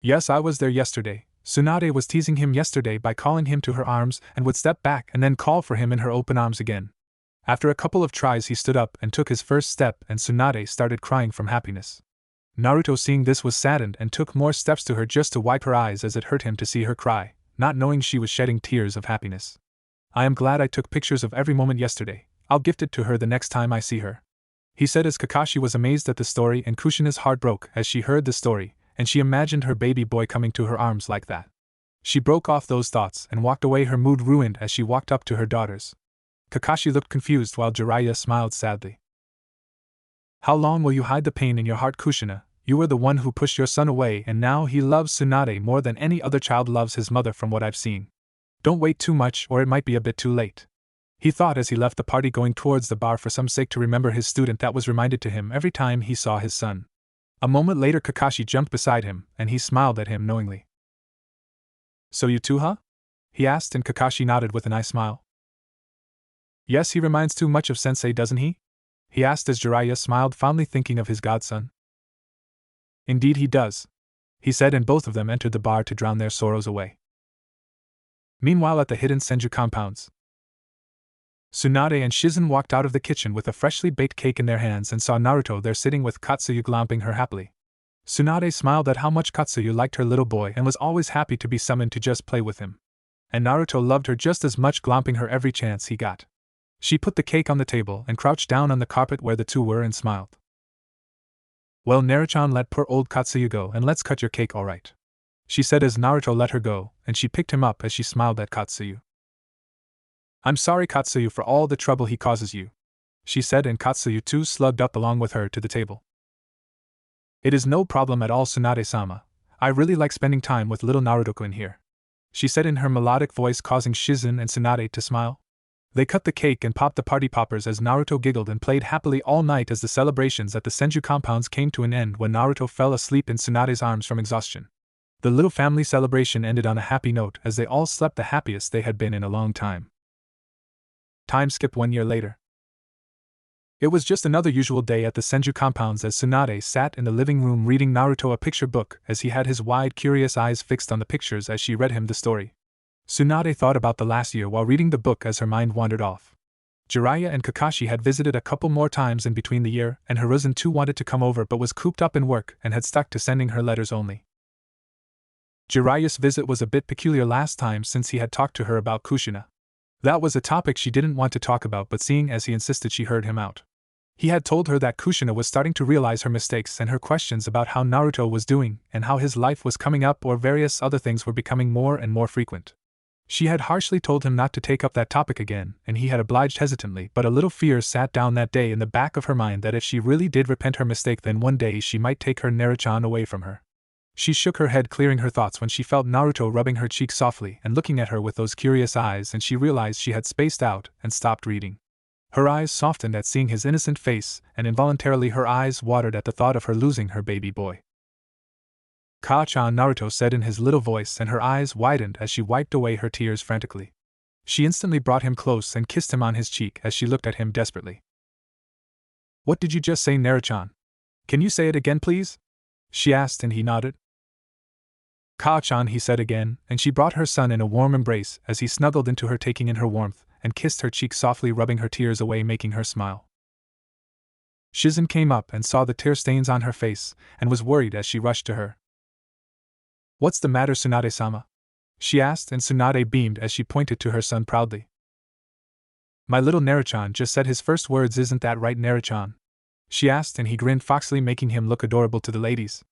Yes, I was there yesterday. Tsunade was teasing him yesterday by calling him to her arms and would step back and then call for him in her open arms again. After a couple of tries, he stood up and took his first step, and Tsunade started crying from happiness. Naruto, seeing this, was saddened and took more steps to her just to wipe her eyes, as it hurt him to see her cry, not knowing she was shedding tears of happiness. I am glad I took pictures of every moment yesterday. I'll gift it to her the next time I see her, he said, as Kakashi was amazed at the story, and Kushina's heart broke as she heard the story, and she imagined her baby boy coming to her arms like that. She broke off those thoughts and walked away, her mood ruined, as she walked up to her daughters. Kakashi looked confused while Jiraiya smiled sadly. How long will you hide the pain in your heart, Kushina? You were the one who pushed your son away, and now he loves Tsunade more than any other child loves his mother, from what I've seen. Don't wait too much, or it might be a bit too late, he thought as he left the party, going towards the bar for some sake to remember his student that was reminded to him every time he saw his son. A moment later, Kakashi jumped beside him, and he smiled at him knowingly. So you too, huh? He asked, and Kakashi nodded with an eye smile. Yes, he reminds too much of Sensei, doesn't he? He asked as Jiraiya smiled, fondly thinking of his godson. Indeed he does, he said, and both of them entered the bar to drown their sorrows away. Meanwhile, at the hidden Senju compounds, Tsunade and Shizen walked out of the kitchen with a freshly baked cake in their hands and saw Naruto there sitting with Katsuyu glomping her happily. Tsunade smiled at how much Katsuyu liked her little boy and was always happy to be summoned to just play with him. And Naruto loved her just as much, glomping her every chance he got. She put the cake on the table and crouched down on the carpet where the two were and smiled. Well, Naruto, let poor old Katsuyu go, and let's cut your cake, alright, she said as Naruto let her go, and she picked him up as she smiled at Katsuyu. I'm sorry, Katsuyu, for all the trouble he causes you, she said, and Katsuyu too slugged up along with her to the table. It is no problem at all, Tsunade-sama. I really like spending time with little Naruto-kun here, she said in her melodic voice, causing Shizen and Tsunade to smile. They cut the cake and popped the party poppers as Naruto giggled and played happily all night, as the celebrations at the Senju compounds came to an end when Naruto fell asleep in Tsunade's arms from exhaustion. The little family celebration ended on a happy note as they all slept the happiest they had been in a long time. Time skipped 1 year later. It was just another usual day at the Senju compounds as Tsunade sat in the living room reading Naruto a picture book, as he had his wide, curious eyes fixed on the pictures as she read him the story. Tsunade thought about the last year while reading the book as her mind wandered off. Jiraiya and Kakashi had visited a couple more times in between the year, and Hiruzen too wanted to come over but was cooped up in work and had stuck to sending her letters only. Jiraiya's visit was a bit peculiar last time, since he had talked to her about Kushina. That was a topic she didn't want to talk about, but seeing as he insisted, she heard him out. He had told her that Kushina was starting to realize her mistakes, and her questions about how Naruto was doing and how his life was coming up, or various other things, were becoming more and more frequent. She had harshly told him not to take up that topic again, and he had obliged hesitantly, but a little fear sat down that day in the back of her mind that if she really did repent her mistake, then one day she might take her Naruto away from her. She shook her head, clearing her thoughts, when she felt Naruto rubbing her cheek softly and looking at her with those curious eyes, and she realized she had spaced out and stopped reading. Her eyes softened at seeing his innocent face, and involuntarily her eyes watered at the thought of her losing her baby boy. Ka-chan, Naruto said in his little voice, and her eyes widened as she wiped away her tears frantically. She instantly brought him close and kissed him on his cheek as she looked at him desperately. What did you just say, Naruto? Can you say it again, please? She asked, and he nodded. Ka-chan, he said again, and she brought her son in a warm embrace as he snuggled into her, taking in her warmth, and kissed her cheek softly, rubbing her tears away, making her smile. Shizen came up and saw the tear stains on her face, and was worried as she rushed to her. What's the matter, Tsunade-sama? She asked, and Tsunade beamed as she pointed to her son proudly. My little Naruto just said his first words, isn't that right, Naruto? She asked, and he grinned foxily, making him look adorable to the ladies.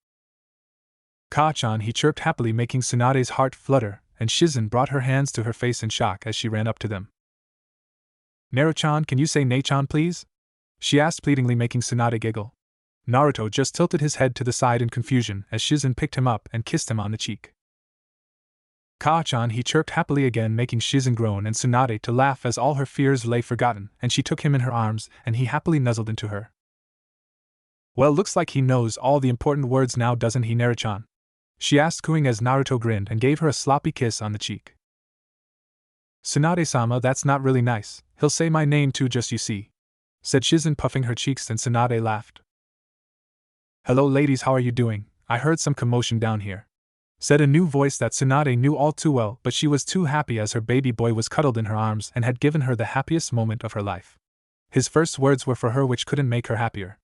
Ka-chan, he chirped happily, making Tsunade's heart flutter, and Shizen brought her hands to her face in shock as she ran up to them. Naruto-chan, can you say Nei-chan please? She asked pleadingly, making Tsunade giggle. Naruto just tilted his head to the side in confusion as Shizen picked him up and kissed him on the cheek. Ka-chan, he chirped happily again, making Shizen groan and Tsunade to laugh as all her fears lay forgotten, and she took him in her arms and he happily nuzzled into her. Well, looks like he knows all the important words now, doesn't he, Naruto-chan? She asked, cooing as Naruto grinned and gave her a sloppy kiss on the cheek. Tsunade-sama, that's not really nice, he'll say my name too, just you see, said Shizen, puffing her cheeks, and Tsunade laughed. Hello ladies, how are you doing? I heard some commotion down here, said a new voice that Tsunade knew all too well, but she was too happy as her baby boy was cuddled in her arms and had given her the happiest moment of her life. His first words were for her, which couldn't make her happier.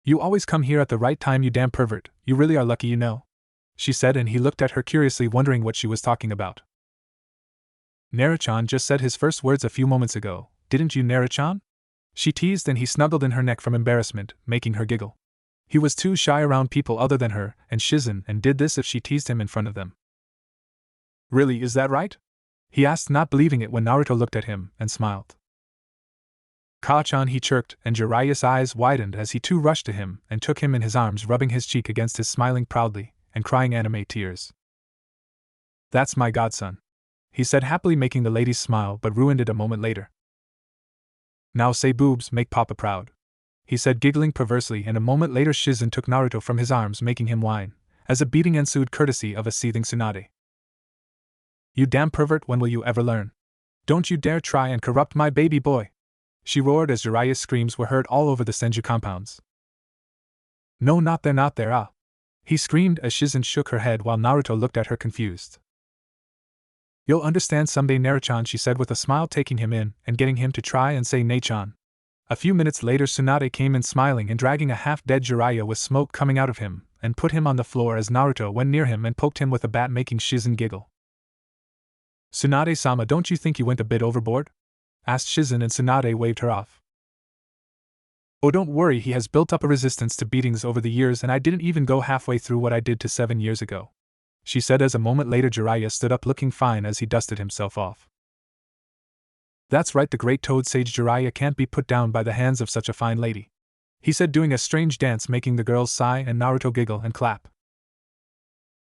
You always come here at the right time, you damn pervert, you really are lucky, you know, she said, and he looked at her curiously, wondering what she was talking about. Naruto-chan just said his first words a few moments ago, didn't you, Naruto-chan? She teased, and he snuggled in her neck from embarrassment, making her giggle. He was too shy around people other than her and Shizen, and did this if she teased him in front of them. Really, is that right? He asked, not believing it when Naruto looked at him and smiled. Ka-chan, he chirped, and Jiraiya's eyes widened as he too rushed to him and took him in his arms, rubbing his cheek against his, smiling proudly and crying anime tears. That's my godson, he said happily, making the ladies smile, but ruined it a moment later. Now say boobs, make papa proud, he said, giggling perversely, and a moment later Shizen took Naruto from his arms, making him whine, as a beating ensued courtesy of a seething Tsunade. You damn pervert, when will you ever learn? Don't you dare try and corrupt my baby boy, she roared as Jiraiya's screams were heard all over the Senju compounds. No, not there, ah, he screamed as Shizen shook her head while Naruto looked at her confused. You'll understand someday, Naruto-chan, she said with a smile, taking him in and getting him to try and say Nei-chan. A few minutes later Tsunade came in smiling and dragging a half-dead Jiraiya with smoke coming out of him, and put him on the floor as Naruto went near him and poked him with a bat, making Shizen giggle. Tsunade-sama, don't you think you went a bit overboard? Asked Shizen, and Tsunade waved her off. Oh, don't worry, he has built up a resistance to beatings over the years, and I didn't even go halfway through what I did to 7 years ago, she said as a moment later Jiraiya stood up looking fine as he dusted himself off. That's right, the great toad sage Jiraiya can't be put down by the hands of such a fine lady, he said, doing a strange dance, making the girls sigh and Naruto giggle and clap.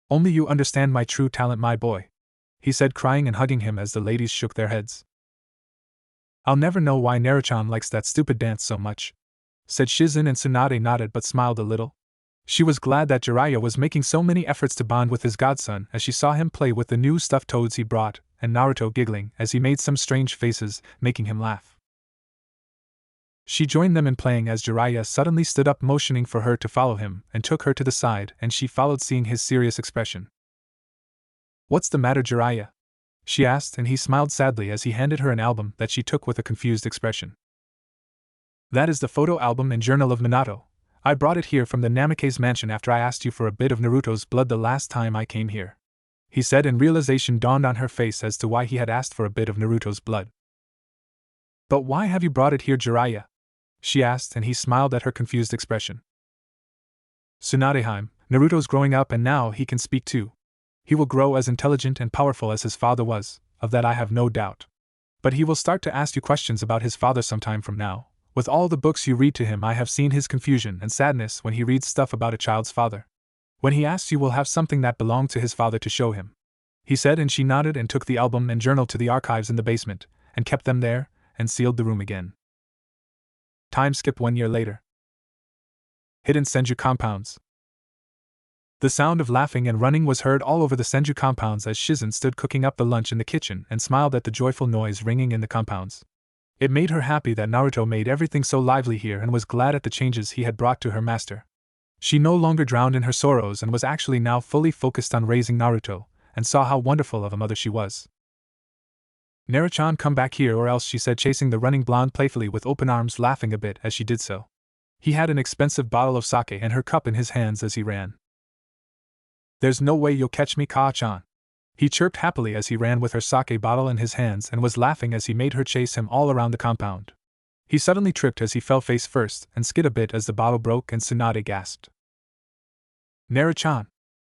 Only you understand my true talent, my boy, he said, crying and hugging him as the ladies shook their heads. I'll never know why Naruto-chan likes that stupid dance so much, said Shizen, and Tsunade nodded but smiled a little. She was glad that Jiraiya was making so many efforts to bond with his godson as she saw him play with the new stuffed toads he brought, and Naruto giggling as he made some strange faces, making him laugh. She joined them in playing as Jiraiya suddenly stood up, motioning for her to follow him, and took her to the side, and she followed, seeing his serious expression. What's the matter, Jiraiya? She asked, and he smiled sadly as he handed her an album that she took with a confused expression. That is the photo album and journal of Minato. I brought it here from the Namikaze mansion after I asked you for a bit of Naruto's blood the last time I came here, he said, and realization dawned on her face as to why he had asked for a bit of Naruto's blood. But why have you brought it here, Jiraiya? She asked, and he smiled at her confused expression. Tsunadeheim, Naruto's growing up and now he can speak too. He will grow as intelligent and powerful as his father was, of that I have no doubt. But he will start to ask you questions about his father sometime from now. With all the books you read to him, I have seen his confusion and sadness when he reads stuff about a child's father. When he asks, you will have something that belonged to his father to show him, he said, and she nodded and took the album and journal to the archives in the basement, and kept them there, and sealed the room again. Time skip 1 year later. Hidden Senju compounds. The sound of laughing and running was heard all over the Senju compounds as Shizen stood cooking up the lunch in the kitchen and smiled at the joyful noise ringing in the compounds. It made her happy that Naruto made everything so lively here and was glad at the changes he had brought to her master. She no longer drowned in her sorrows and was actually now fully focused on raising Naruto, and saw how wonderful of a mother she was. Naruto-chan, come back here or else, she said, chasing the running blonde playfully with open arms, laughing a bit as she did so. He had an expensive bottle of sake and her cup in his hands as he ran. There's no way you'll catch me, Ka-chan, He chirped happily as he ran with her sake bottle in his hands and was laughing as he made her chase him all around the compound. He suddenly tripped as he fell face first and skid a bit as the bottle broke and Tsunade gasped. "Naru-chan!"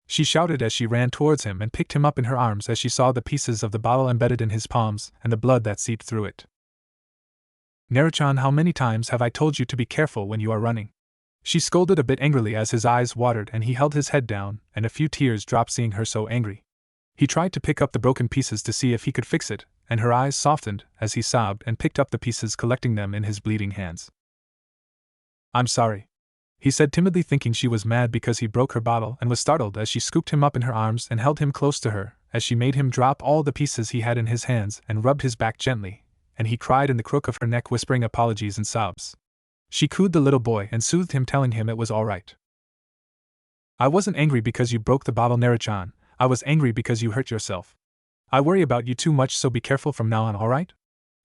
She shouted as she ran towards him and picked him up in her arms as she saw the pieces of the bottle embedded in his palms and the blood that seeped through it. "Naru-chan, how many times have I told you to be careful when you are running?" She scolded a bit angrily as his eyes watered and he held his head down, and a few tears dropped seeing her so angry. He tried to pick up the broken pieces to see if he could fix it, and her eyes softened as he sobbed and picked up the pieces, collecting them in his bleeding hands. "I'm sorry," he said timidly, thinking she was mad because he broke her bottle, and was startled as she scooped him up in her arms and held him close to her, as she made him drop all the pieces he had in his hands and rubbed his back gently, and he cried in the crook of her neck, whispering apologies and sobs. She cooed the little boy and soothed him, telling him it was all right. "I wasn't angry because you broke the bottle, Naru-chan. I was angry because you hurt yourself. I worry about you too much, so be careful from now on, alright?"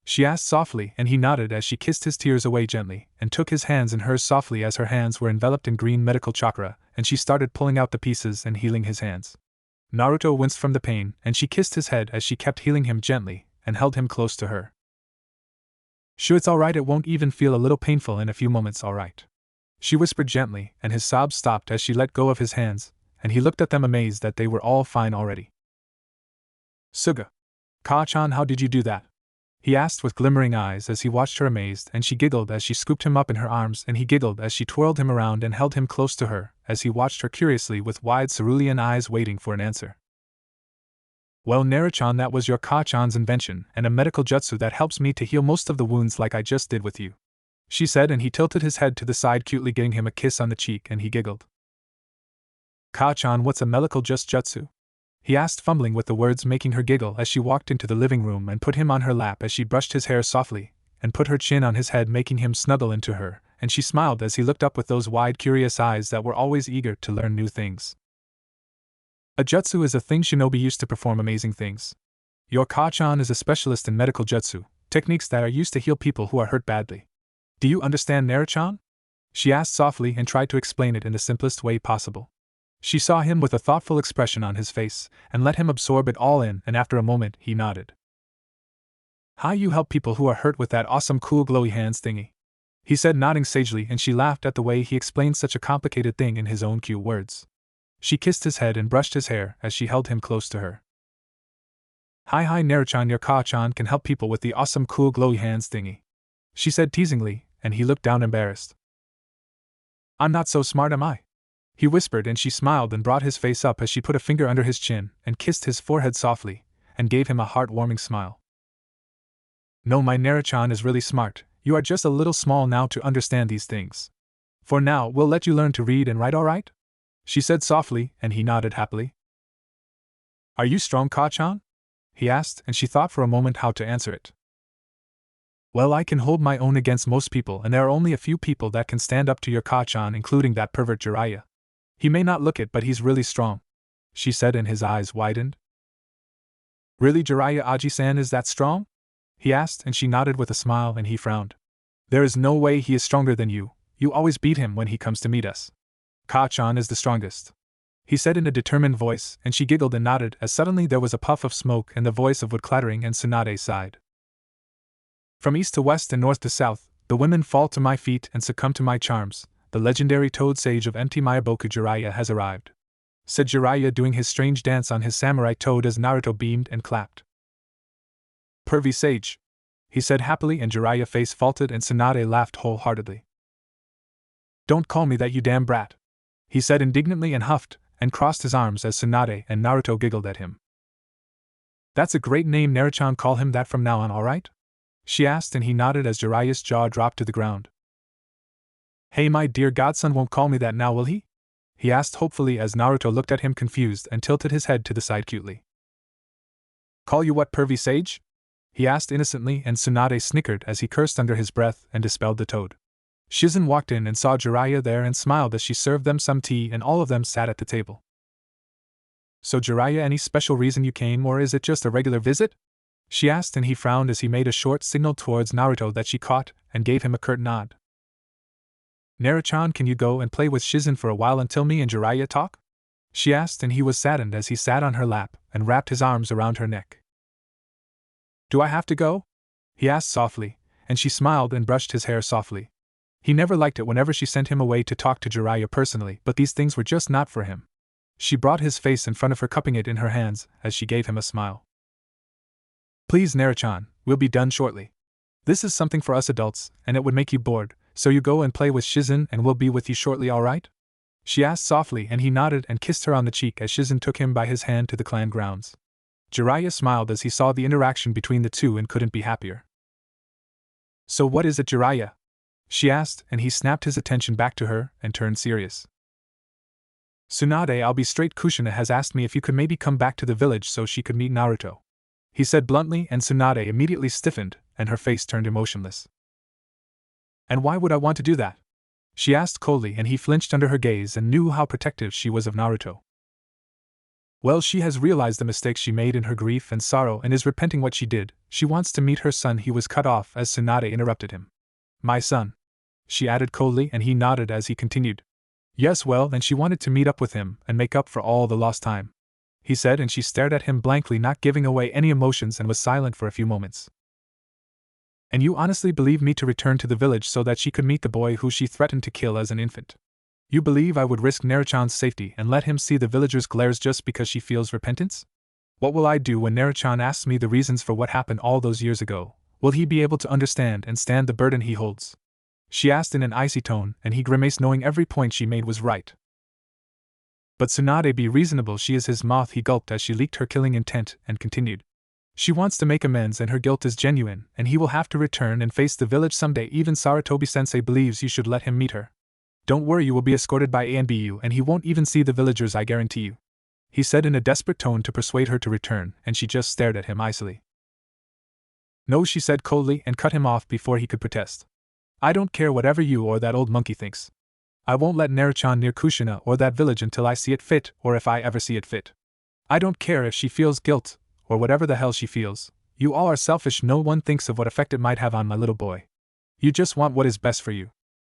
She asked softly, and he nodded as she kissed his tears away gently, and took his hands in hers softly as her hands were enveloped in green medical chakra, and she started pulling out the pieces and healing his hands. Naruto winced from the pain, and she kissed his head as she kept healing him gently, and held him close to her. "Sure, it's alright, it won't even feel a little painful in a few moments, alright?" She whispered gently, and his sobs stopped as she let go of his hands, and he looked at them amazed that they were all fine already. "Suga. Ka-chan, how did you do that?" he asked with glimmering eyes as he watched her amazed, and she giggled as she scooped him up in her arms, and he giggled as she twirled him around and held him close to her, as he watched her curiously with wide cerulean eyes waiting for an answer. "Well, Naru-chan, that was your Ka-chan's invention, and a medical jutsu that helps me to heal most of the wounds like I just did with you," she said, and he tilted his head to the side, cutely giving him a kiss on the cheek, and he giggled. "Ka-chan, what's a medical jutsu?" he asked, fumbling with the words, making her giggle as she walked into the living room and put him on her lap as she brushed his hair softly, and put her chin on his head, making him snuggle into her, and she smiled as he looked up with those wide, curious eyes that were always eager to learn new things. "A jutsu is a thing shinobi used to perform amazing things. Your Ka-chan is a specialist in medical jutsu, techniques that are used to heal people who are hurt badly. Do you understand, Naru-chan?" she asked softly and tried to explain it in the simplest way possible. She saw him with a thoughtful expression on his face, and let him absorb it all in, and after a moment he nodded. "How you help people who are hurt with that awesome cool glowy hands thingy?" he said, nodding sagely, and she laughed at the way he explained such a complicated thing in his own cute words. She kissed his head and brushed his hair as she held him close to her. Hi Naru-chan, your Ka-chan can help people with the awesome cool glowy hands thingy," she said teasingly, and he looked down embarrassed. "I'm not so smart, am I?" he whispered, and she smiled and brought his face up as she put a finger under his chin and kissed his forehead softly, and gave him a heart-warming smile. "No, my Naru-chan is really smart, you are just a little small now to understand these things. For now, we'll let you learn to read and write, alright?" she said softly, and he nodded happily. "Are you strong, Ka-chan?" he asked, and she thought for a moment how to answer it. "Well, I can hold my own against most people, and there are only a few people that can stand up to your Ka-chan, including that pervert Jiraiya. He may not look it, but he's really strong," she said, and his eyes widened. "Really, Jiraiya Aji-san is that strong?" he asked, and she nodded with a smile, and he frowned. "There is no way he is stronger than you. You always beat him when he comes to meet us. Ka-chan is the strongest," he said in a determined voice, and she giggled and nodded as suddenly there was a puff of smoke and the voice of wood clattering, and Tsunade sighed. "From east to west and north to south, the women fall to my feet and succumb to my charms. The legendary toad sage of empty Mayaboku Jiraiya has arrived," said Jiraiya, doing his strange dance on his samurai toad as Naruto beamed and clapped. "Pervy sage," he said happily, and Jiraiya's face faltered, and Tsunade laughed wholeheartedly. "Don't call me that, you damn brat," he said indignantly, and huffed, and crossed his arms as Tsunade and Naruto giggled at him. "That's a great name, Naru-chan, call him that from now on, alright?" she asked, and he nodded as Jiraiya's jaw dropped to the ground. "Hey, my dear godson won't call me that now, will he?" he asked hopefully as Naruto looked at him confused and tilted his head to the side cutely. "Call you what, pervy sage?" he asked innocently, and Tsunade snickered as he cursed under his breath and dispelled the toad. Shizen walked in and saw Jiraiya there and smiled as she served them some tea, and all of them sat at the table. "So Jiraiya, any special reason you came, or is it just a regular visit?" she asked, and he frowned as he made a short signal towards Naruto that she caught, and gave him a curt nod. "Naru-chan, can you go and play with Shizen for a while until me and Jiraiya talk?" she asked, and he was saddened as he sat on her lap and wrapped his arms around her neck. Do I have to go? He asked softly, and she smiled and brushed his hair softly. He never liked it whenever she sent him away to talk to Jiraiya personally, but these things were just not for him. She brought his face in front of her, cupping it in her hands as she gave him a smile. Please, Naruto, we'll be done shortly. This is something for us adults, and it would make you bored, so you go and play with Shizen and we'll be with you shortly, alright? She asked softly, and he nodded and kissed her on the cheek as Shizen took him by his hand to the clan grounds. Jiraiya smiled as he saw the interaction between the two and couldn't be happier. So what is it, Jiraiya? She asked, and he snapped his attention back to her and turned serious. Tsunade, I'll be straight, Kushina has asked me if you could maybe come back to the village so she could meet Naruto. He said bluntly, and Tsunade immediately stiffened, and her face turned emotionless. And why would I want to do that? She asked coldly, and he flinched under her gaze and knew how protective she was of Naruto. Well, she has realized the mistakes she made in her grief and sorrow and is repenting what she did. She wants to meet her son. He was cut off as Tsunade interrupted him. My son, she added coldly, and he nodded as he continued. Yes, well, and she wanted to meet up with him and make up for all the lost time, he said, and she stared at him blankly, not giving away any emotions, and was silent for a few moments. And you honestly believe me to return to the village so that she could meet the boy who she threatened to kill as an infant? You believe I would risk Naruto's safety and let him see the villagers' glares just because she feels repentance? What will I do when Naruto asks me the reasons for what happened all those years ago? Will he be able to understand and stand the burden he holds? She asked in an icy tone, and he grimaced, knowing every point she made was right. But Tsunade, be reasonable, she is his moth, he gulped as she leaked her killing intent, and continued. She wants to make amends and her guilt is genuine, and he will have to return and face the village someday. Even Sarutobi-sensei believes you should let him meet her. Don't worry, you will be escorted by Anbu, and he won't even see the villagers, I guarantee you, he said in a desperate tone to persuade her to return, and she just stared at him icily. No, she said coldly, and cut him off before he could protest. I don't care whatever you or that old monkey thinks. I won't let Naruto near Kushina or that village until I see it fit, or if I ever see it fit. I don't care if she feels guilt, or whatever the hell she feels. You all are selfish. No one thinks of what effect it might have on my little boy. You just want what is best for you.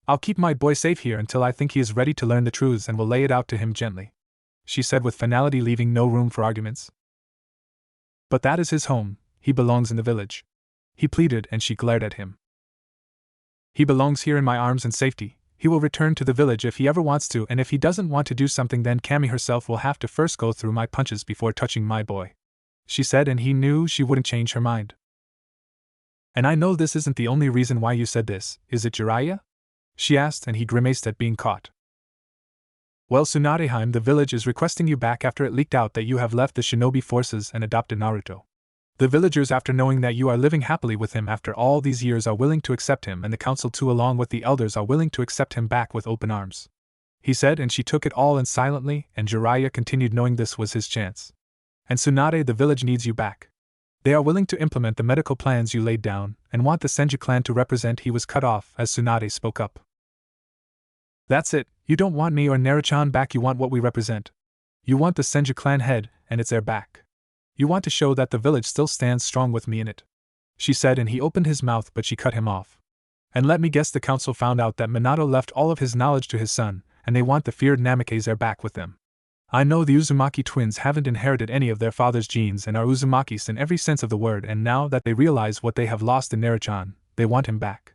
I'll keep my boy safe here until I think he is ready to learn the truths, and will lay it out to him gently, she said with finality, leaving no room for arguments. But that is his home. He belongs in the village, he pleaded, and she glared at him. He belongs here in my arms and safety. He will return to the village if he ever wants to, and if he doesn't want to do something, then Kami herself will have to first go through my punches before touching my boy, she said, and he knew she wouldn't change her mind. And I know this isn't the only reason why you said this, is it, Jiraiya? She asked, and he grimaced at being caught. Well, Tsunadeheim, the village is requesting you back after it leaked out that you have left the shinobi forces and adopted Naruto. The villagers, after knowing that you are living happily with him after all these years, are willing to accept him, and the council too, along with the elders, are willing to accept him back with open arms, he said, and she took it all in silently, and Jiraiya continued, knowing this was his chance. And Tsunade, the village needs you back. They are willing to implement the medical plans you laid down, and want the Senju clan to represent. He was cut off as Tsunade spoke up. That's it, you don't want me or Naruto back, you want what we represent. You want the Senju clan head, and it's their back. You want to show that the village still stands strong with me in it, she said, and he opened his mouth, but she cut him off. And let me guess, the council found out that Minato left all of his knowledge to his son, and they want the feared Namikaze back with them. I know the Uzumaki twins haven't inherited any of their father's genes and are Uzumakis in every sense of the word, and now that they realize what they have lost in Naruto, they want him back.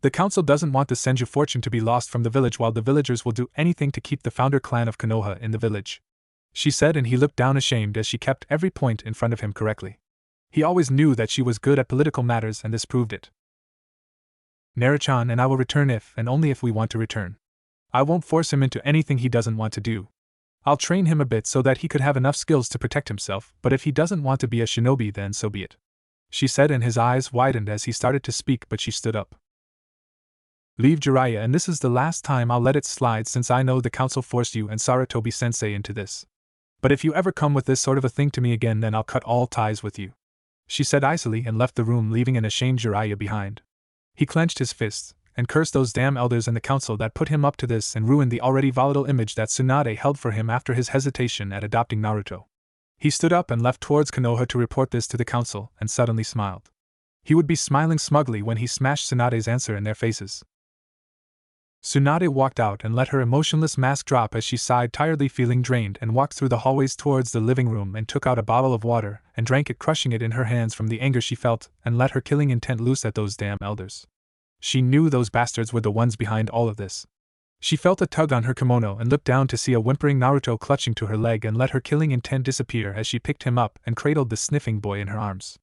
The council doesn't want the Senju fortune to be lost from the village, while the villagers will do anything to keep the founder clan of Konoha in the village, she said, and he looked down ashamed as she kept every point in front of him correctly. He always knew that she was good at political matters, and this proved it. Naruto and I will return if and only if we want to return. I won't force him into anything he doesn't want to do. I'll train him a bit so that he could have enough skills to protect himself, but if he doesn't want to be a shinobi, then so be it, she said, and his eyes widened as he started to speak, but she stood up. Leave, Jiraiya, and this is the last time I'll let it slide, since I know the council forced you and Sarutobi-sensei into this. But if you ever come with this sort of a thing to me again, then I'll cut all ties with you, she said icily, and left the room, leaving an ashamed Jiraiya behind. He clenched his fists and cursed those damn elders and the council that put him up to this and ruined the already volatile image that Tsunade held for him after his hesitation at adopting Naruto. He stood up and left towards Konoha to report this to the council, and suddenly smiled. He would be smiling smugly when he smashed Tsunade's answer in their faces. Tsunade walked out and let her emotionless mask drop as she sighed tiredly, feeling drained, and walked through the hallways towards the living room and took out a bottle of water and drank it, crushing it in her hands from the anger she felt, and let her killing intent loose at those damn elders. She knew those bastards were the ones behind all of this. She felt a tug on her kimono and looked down to see a whimpering Naruto clutching to her leg and let her killing intent disappear as she picked him up and cradled the sniffing boy in her arms.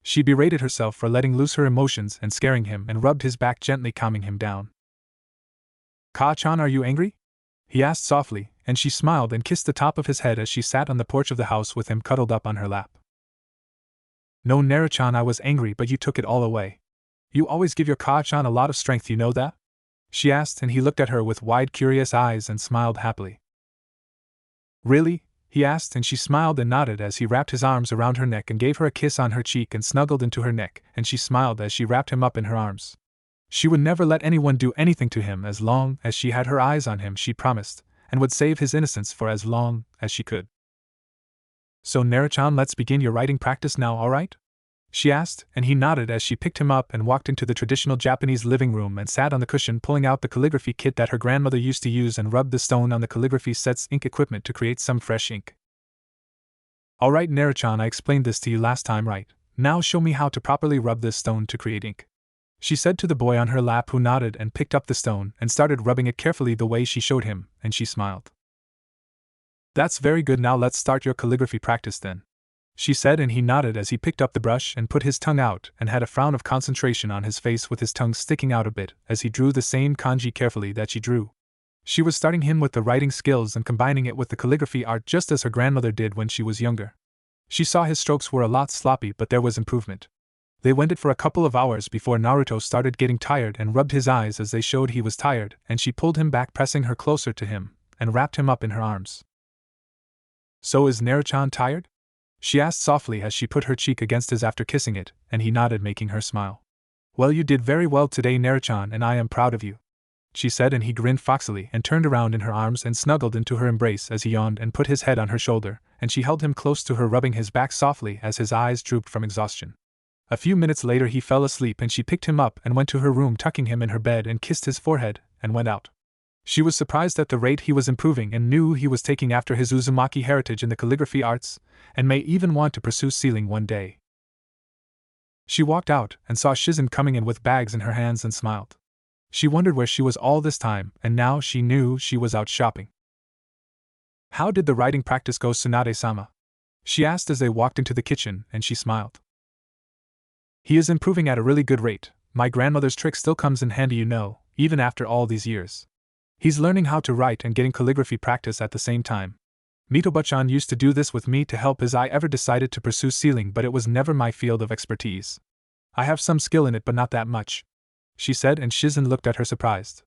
She berated herself for letting loose her emotions and scaring him and rubbed his back gently, calming him down. "Ka-chan, are you angry?" he asked softly, and she smiled and kissed the top of his head as she sat on the porch of the house with him cuddled up on her lap. "No, Naruto-chan, I was angry, but you took it all away. You always give your Ka-chan a lot of strength, you know that?" she asked, and he looked at her with wide, curious eyes and smiled happily. "Really?" he asked, and she smiled and nodded as he wrapped his arms around her neck and gave her a kiss on her cheek and snuggled into her neck, and she smiled as she wrapped him up in her arms. She would never let anyone do anything to him as long as she had her eyes on him, she promised, and would save his innocence for as long as she could. "So Naruto-chan, let's begin your writing practice now, alright?" she asked, and he nodded as she picked him up and walked into the traditional Japanese living room and sat on the cushion, pulling out the calligraphy kit that her grandmother used to use and rubbed the stone on the calligraphy set's ink equipment to create some fresh ink. "Alright Naruto-chan, I explained this to you last time, right? Now show me how to properly rub this stone to create ink," she said to the boy on her lap, who nodded and picked up the stone and started rubbing it carefully the way she showed him, and she smiled. "That's very good, now let's start your calligraphy practice then," she said, and he nodded as he picked up the brush and put his tongue out and had a frown of concentration on his face with his tongue sticking out a bit as he drew the same kanji carefully that she drew. She was starting him with the writing skills and combining it with the calligraphy art just as her grandmother did when she was younger. She saw his strokes were a lot sloppy, but there was improvement. They went for a couple of hours before Naruto started getting tired and rubbed his eyes as they showed he was tired, and she pulled him back, pressing her closer to him, and wrapped him up in her arms. "So is Naruto-chan tired?" she asked softly as she put her cheek against his after kissing it, and he nodded, making her smile. "Well, you did very well today, Naruto-chan, and I am proud of you," she said, and he grinned foxily and turned around in her arms and snuggled into her embrace as he yawned and put his head on her shoulder, and she held him close to her, rubbing his back softly as his eyes drooped from exhaustion. A few minutes later he fell asleep and she picked him up and went to her room, tucking him in her bed, and kissed his forehead, and went out. She was surprised at the rate he was improving and knew he was taking after his Uzumaki heritage in the calligraphy arts, and may even want to pursue sealing one day. She walked out and saw Shizen coming in with bags in her hands and smiled. She wondered where she was all this time, and now she knew she was out shopping. "How did the writing practice go, Tsunade-sama?" she asked as they walked into the kitchen, and she smiled. "He is improving at a really good rate. My grandmother's trick still comes in handy, you know, even after all these years. He's learning how to write and getting calligraphy practice at the same time. Mitoba-chan used to do this with me to help as I ever decided to pursue sealing, but it was never my field of expertise. I have some skill in it, but not that much," she said, and Shizen looked at her surprised.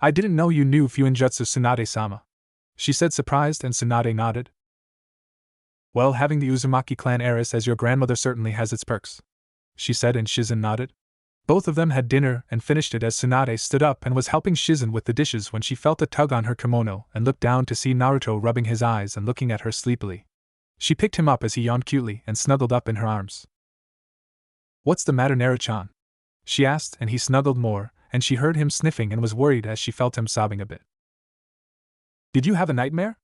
"I didn't know you knew Fuinjutsu, Tsunade-sama," she said, surprised, and Tsunade nodded. "Well, having the Uzumaki clan heiress as your grandmother certainly has its perks," she said, and Shizen nodded. Both of them had dinner and finished it as Tsunade stood up and was helping Shizen with the dishes when she felt a tug on her kimono and looked down to see Naruto rubbing his eyes and looking at her sleepily. She picked him up as he yawned cutely and snuggled up in her arms. "What's the matter, Naruto-chan?" she asked, and he snuggled more, and she heard him sniffing and was worried as she felt him sobbing a bit. "Did you have a nightmare?"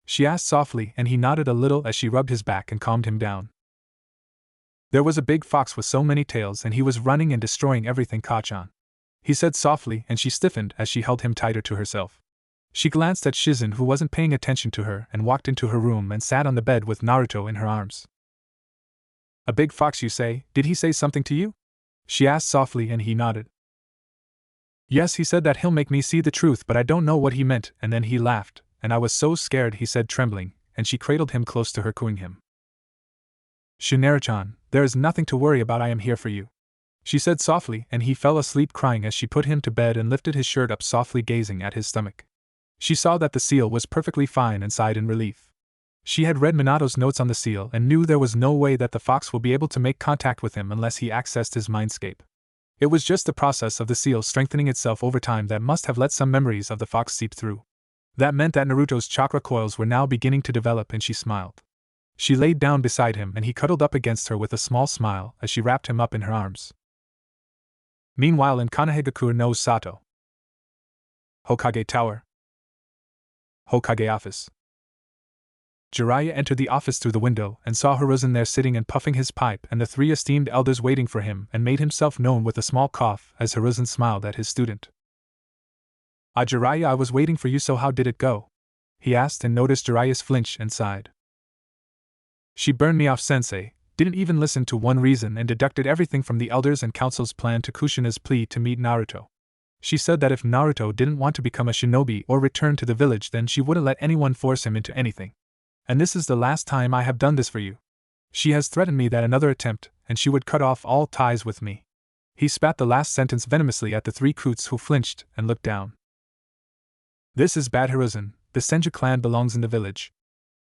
she asked softly, and he nodded a little as she rubbed his back and calmed him down. "There was a big fox with so many tails and he was running and destroying everything, Ka-chan," he said softly, and she stiffened as she held him tighter to herself. She glanced at Shizen, who wasn't paying attention to her, and walked into her room and sat on the bed with Naruto in her arms. "A big fox, you say? Did he say something to you?" she asked softly, and he nodded. "Yes, he said that he'll make me see the truth, but I don't know what he meant," and then he laughed, "and I was so scared," he said, trembling, and she cradled him close to her, cooing him. "Naruto-chan, there is nothing to worry about, I am here for you," she said softly, and he fell asleep crying as she put him to bed and lifted his shirt up softly, gazing at his stomach. She saw that the seal was perfectly fine and sighed in relief. She had read Minato's notes on the seal and knew there was no way that the fox will be able to make contact with him unless he accessed his mindscape. It was just the process of the seal strengthening itself over time that must have let some memories of the fox seep through. That meant that Naruto's chakra coils were now beginning to develop, and she smiled. She laid down beside him and he cuddled up against her with a small smile as she wrapped him up in her arms. Meanwhile, in Kanohigakure no Sato, Hokage Tower. Hokage Office. Jiraiya entered the office through the window and saw Hiruzen there sitting and puffing his pipe and the three esteemed elders waiting for him, and made himself known with a small cough as Hiruzen smiled at his student. Jiraiya, I was waiting for you, so how did it go? He asked and noticed Jiraiya's flinch and sighed. She burned me off, sensei, didn't even listen to one reason and deducted everything from the elders and council's plan to Kushina's plea to meet Naruto. She said that if Naruto didn't want to become a shinobi or return to the village, then she wouldn't let anyone force him into anything. And this is the last time I have done this for you. She has threatened me that another attempt, and she would cut off all ties with me. He spat the last sentence venomously at the three Koots, who flinched and looked down. This is bad, Hiruzen. The Senju clan belongs in the village.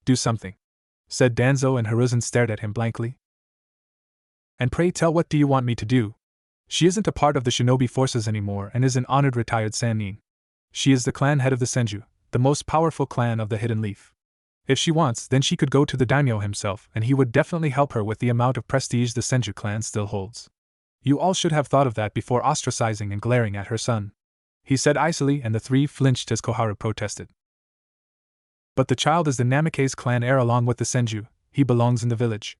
Do something, said Danzo, and Hiruzen stared at him blankly. And pray tell, what do you want me to do? She isn't a part of the shinobi forces anymore and is an honored retired Sannin. She is the clan head of the Senju, the most powerful clan of the Hidden Leaf. If she wants, then she could go to the daimyo himself, and he would definitely help her with the amount of prestige the Senju clan still holds. You all should have thought of that before ostracizing and glaring at her son, he said icily, and the three flinched as Koharu protested. But the child is the Namikaze clan heir along with the Senju. He belongs in the village.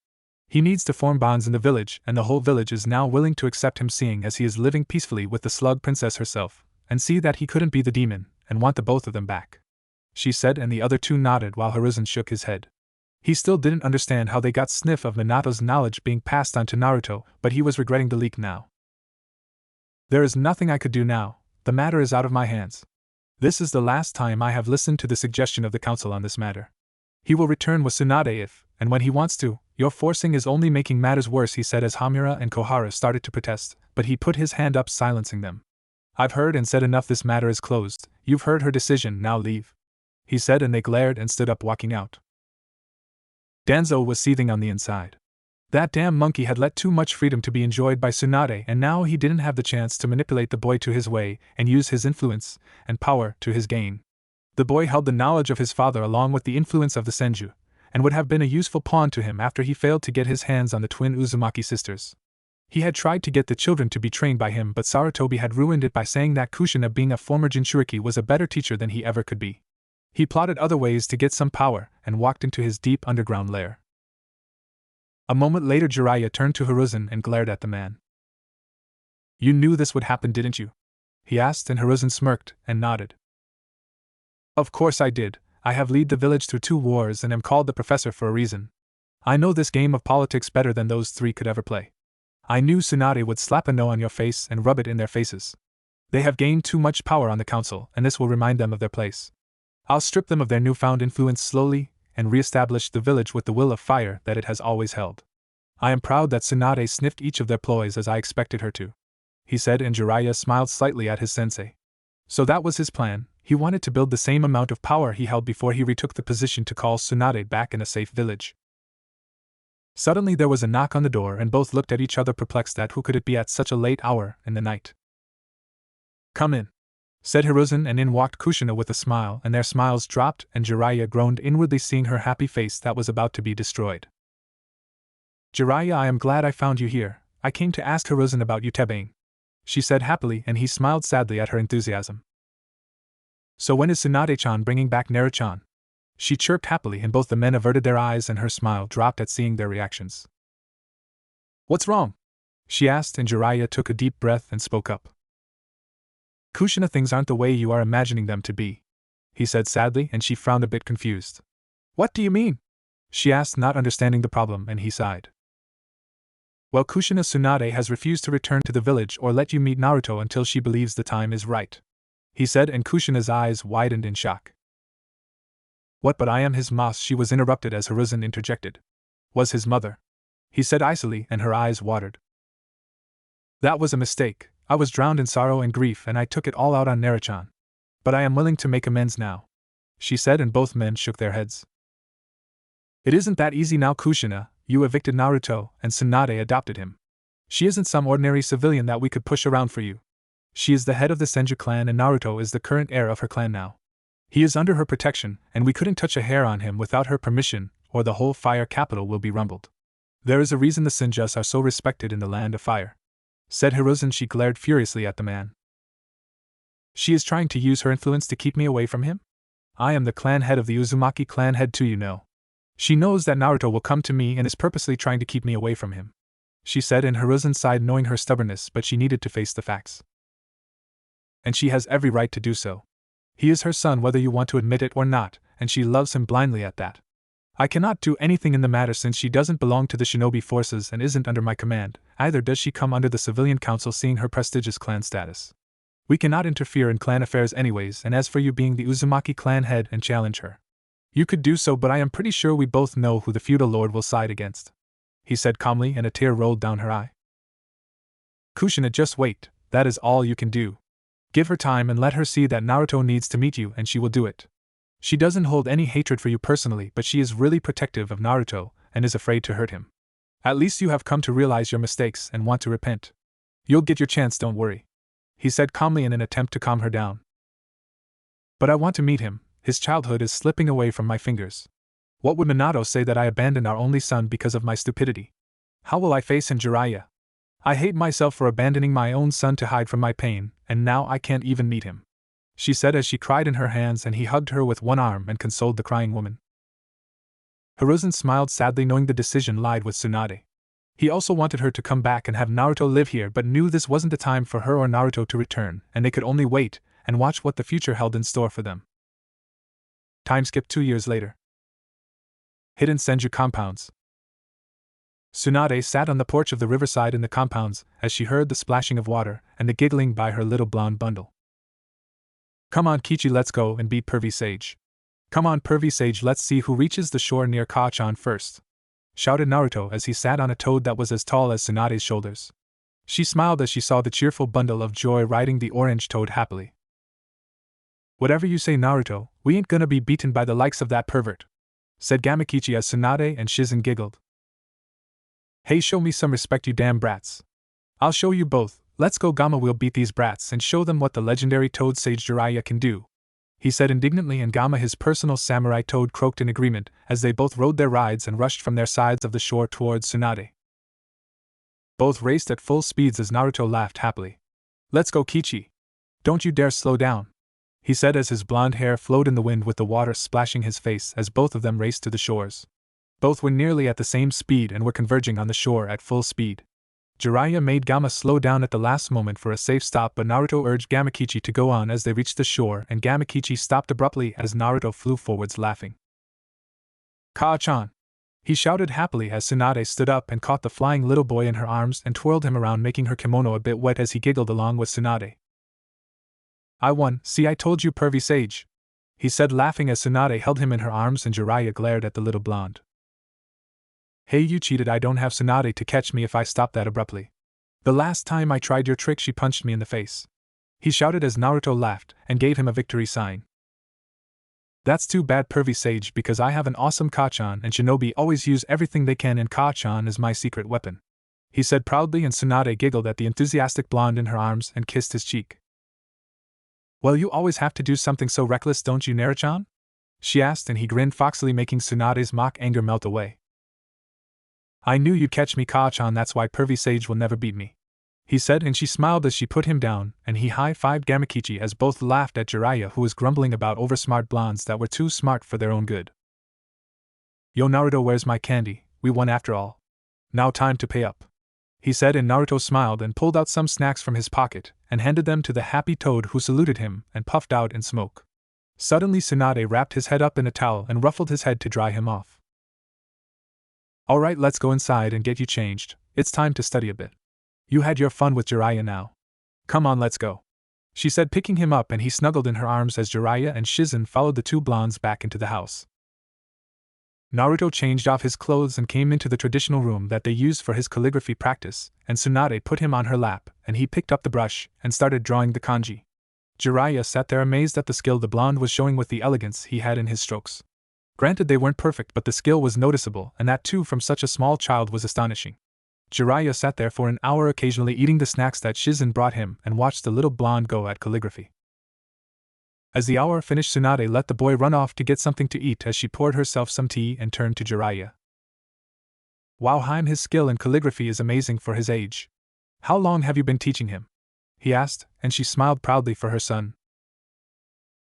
He needs to form bonds in the village, and the whole village is now willing to accept him, seeing as he is living peacefully with the slug princess herself, and see that he couldn't be the demon, and want the both of them back, she said, and the other two nodded while Hiruzen shook his head. He still didn't understand how they got sniff of Minato's knowledge being passed on to Naruto, but he was regretting the leak now. There is nothing I could do now, the matter is out of my hands. This is the last time I have listened to the suggestion of the council on this matter. He will return with Tsunade if, and when he wants to. Your forcing is only making matters worse, he said as Hamura and Koharu started to protest, but he put his hand up, silencing them. I've heard and said enough, this matter is closed. You've heard her decision, now leave, he said, and they glared and stood up, walking out. Danzo was seething on the inside. That damn monkey had let too much freedom to be enjoyed by Tsunade, and now he didn't have the chance to manipulate the boy to his way and use his influence and power to his gain. The boy held the knowledge of his father along with the influence of the Senju, and would have been a useful pawn to him after he failed to get his hands on the twin Uzumaki sisters. He had tried to get the children to be trained by him, but Sarutobi had ruined it by saying that Kushina, being a former Jinchuriki, was a better teacher than he ever could be. He plotted other ways to get some power, and walked into his deep underground lair. A moment later Jiraiya turned to Hiruzen and glared at the man. You knew this would happen, didn't you? He asked, and Hiruzen smirked and nodded. Of course I did. I have led the village through 2 wars and am called the professor for a reason. I know this game of politics better than those 3 could ever play. I knew Tsunade would slap a no on your face and rub it in their faces. They have gained too much power on the council, and this will remind them of their place. I'll strip them of their newfound influence slowly, and re-establish the village with the will of fire that it has always held. I am proud that Tsunade sniffed each of their ploys as I expected her to, he said, and Jiraiya smiled slightly at his sensei. So that was his plan. He wanted to build the same amount of power he held before he retook the position to call Tsunade back in a safe village. Suddenly there was a knock on the door, and both looked at each other, perplexed at who could it be at such a late hour in the night. Come in, said Hiruzen, and in walked Kushina with a smile, and their smiles dropped, and Jiraiya groaned inwardly, seeing her happy face that was about to be destroyed. Jiraiya, I am glad I found you here. I came to ask Hiruzen about you tebeing, she said happily, and he smiled sadly at her enthusiasm. So when is Tsunade-chan bringing back Naruto-chan? She chirped happily, and both the men averted their eyes, and her smile dropped at seeing their reactions. What's wrong? She asked, and Jiraiya took a deep breath and spoke up. Kushina, things aren't the way you are imagining them to be, he said sadly, and she frowned a bit confused. What do you mean? She asked, not understanding the problem, and he sighed. Well, Kushina Tsunade has refused to return to the village or let you meet Naruto until she believes the time is right, he said, and Kushina's eyes widened in shock. What, but I am his mas, she was interrupted as Hiruzen interjected. Was his mother, he said icily, and her eyes watered. That was a mistake. I was drowned in sorrow and grief, and I took it all out on Naruto-chan. But I am willing to make amends now, she said, and both men shook their heads. It isn't that easy now, Kushina. You evicted Naruto, and Tsunade adopted him. She isn't some ordinary civilian that we could push around for you. She is the head of the Senju clan, and Naruto is the current heir of her clan now. He is under her protection, and we couldn't touch a hair on him without her permission, or the whole fire capital will be rumbled. There is a reason the Senjus are so respected in the land of fire, said Hiruzen. She glared furiously at the man. She is trying to use her influence to keep me away from him? I am the clan head of the Uzumaki clan head too, you know. She knows that Naruto will come to me and is purposely trying to keep me away from him. She said, and Hiruzen sighed, knowing her stubbornness, but she needed to face the facts. And she has every right to do so. He is her son whether you want to admit it or not, and she loves him blindly at that. I cannot do anything in the matter since she doesn't belong to the shinobi forces and isn't under my command, either does she come under the civilian council seeing her prestigious clan status. We cannot interfere in clan affairs anyways, and as for you being the Uzumaki clan head and challenge her, you could do so, but I am pretty sure we both know who the feudal lord will side against, he said calmly, and a tear rolled down her eye. Kushina, just wait, that is all you can do. Give her time and let her see that Naruto needs to meet you and she will do it. She doesn't hold any hatred for you personally, but she is really protective of Naruto and is afraid to hurt him. At least you have come to realize your mistakes and want to repent. You'll get your chance, don't worry, he said calmly in an attempt to calm her down. But I want to meet him, his childhood is slipping away from my fingers. What would Minato say that I abandoned our only son because of my stupidity? How will I face him, Jiraiya? I hate myself for abandoning my own son to hide from my pain, and now I can't even meet him, she said as she cried in her hands, and he hugged her with one arm and consoled the crying woman. Hiruzen smiled sadly, knowing the decision lied with Tsunade. He also wanted her to come back and have Naruto live here, but knew this wasn't the time for her or Naruto to return, and they could only wait and watch what the future held in store for them. Time skip 2 years later. Hidden Senju compounds. Tsunade sat on the porch of the riverside in the compounds as she heard the splashing of water and the giggling by her little blonde bundle. Come on, Kichi, let's go and beat Pervy Sage. Come on, Pervy Sage, let's see who reaches the shore near Kachan first, shouted Naruto as he sat on a toad that was as tall as Tsunade's shoulders. She smiled as she saw the cheerful bundle of joy riding the orange toad happily. Whatever you say, Naruto, we ain't gonna be beaten by the likes of that pervert, said Gamakichi as Tsunade and Shizen giggled. Hey, show me some respect, you damn brats. I'll show you both. Let's go, Gama, we'll beat these brats and show them what the legendary toad sage Jiraiya can do, he said indignantly, and Gama, his personal samurai toad, croaked in agreement as they both rode their rides and rushed from their sides of the shore towards Tsunade. Both raced at full speeds as Naruto laughed happily. Let's go, Kichi. Don't you dare slow down, he said as his blonde hair flowed in the wind with the water splashing his face as both of them raced to the shores. Both were nearly at the same speed and were converging on the shore at full speed. Jiraiya made Gama slow down at the last moment for a safe stop, but Naruto urged Gamakichi to go on as they reached the shore, and Gamakichi stopped abruptly as Naruto flew forwards laughing. Ka-chan! He shouted happily as Tsunade stood up and caught the flying little boy in her arms and twirled him around, making her kimono a bit wet as he giggled along with Tsunade. I won, see, I told you, Pervy Sage, he said laughing as Tsunade held him in her arms, and Jiraiya glared at the little blonde. Hey, you cheated, I don't have Tsunade to catch me if I stop that abruptly. The last time I tried your trick she punched me in the face, he shouted as Naruto laughed and gave him a victory sign. That's too bad, Pervy Sage, because I have an awesome Kachan and shinobi always use everything they can, and Kachan is my secret weapon, he said proudly, and Tsunade giggled at the enthusiastic blonde in her arms and kissed his cheek. Well, you always have to do something so reckless, don't you, Naruto-chan? She asked, and he grinned foxily, making Tsunade's mock anger melt away. I knew you'd catch me, Ka-chan, that's why Pervy Sage will never beat me, he said, and she smiled as she put him down, and he high-fived Gamakichi as both laughed at Jiraiya, who was grumbling about oversmart blondes that were too smart for their own good. Yo, Naruto, where's my candy? We won after all. Now time to pay up, he said, and Naruto smiled and pulled out some snacks from his pocket and handed them to the happy toad, who saluted him and puffed out in smoke. Suddenly Tsunade wrapped his head up in a towel and ruffled his head to dry him off. Alright, let's go inside and get you changed, it's time to study a bit. You had your fun with Jiraiya now. Come on, let's go, she said, picking him up, and he snuggled in her arms as Jiraiya and Shizen followed the two blondes back into the house. Naruto changed off his clothes and came into the traditional room that they used for his calligraphy practice, and Tsunade put him on her lap, and he picked up the brush and started drawing the kanji. Jiraiya sat there amazed at the skill the blonde was showing with the elegance he had in his strokes. Granted, they weren't perfect, but the skill was noticeable, and that too from such a small child was astonishing. Jiraiya sat there for an hour, occasionally eating the snacks that Shizen brought him, and watched the little blonde go at calligraphy. As the hour finished, Tsunade let the boy run off to get something to eat as she poured herself some tea and turned to Jiraiya. Wow, Haim, his skill in calligraphy is amazing for his age. How long have you been teaching him? He asked, and she smiled proudly for her son,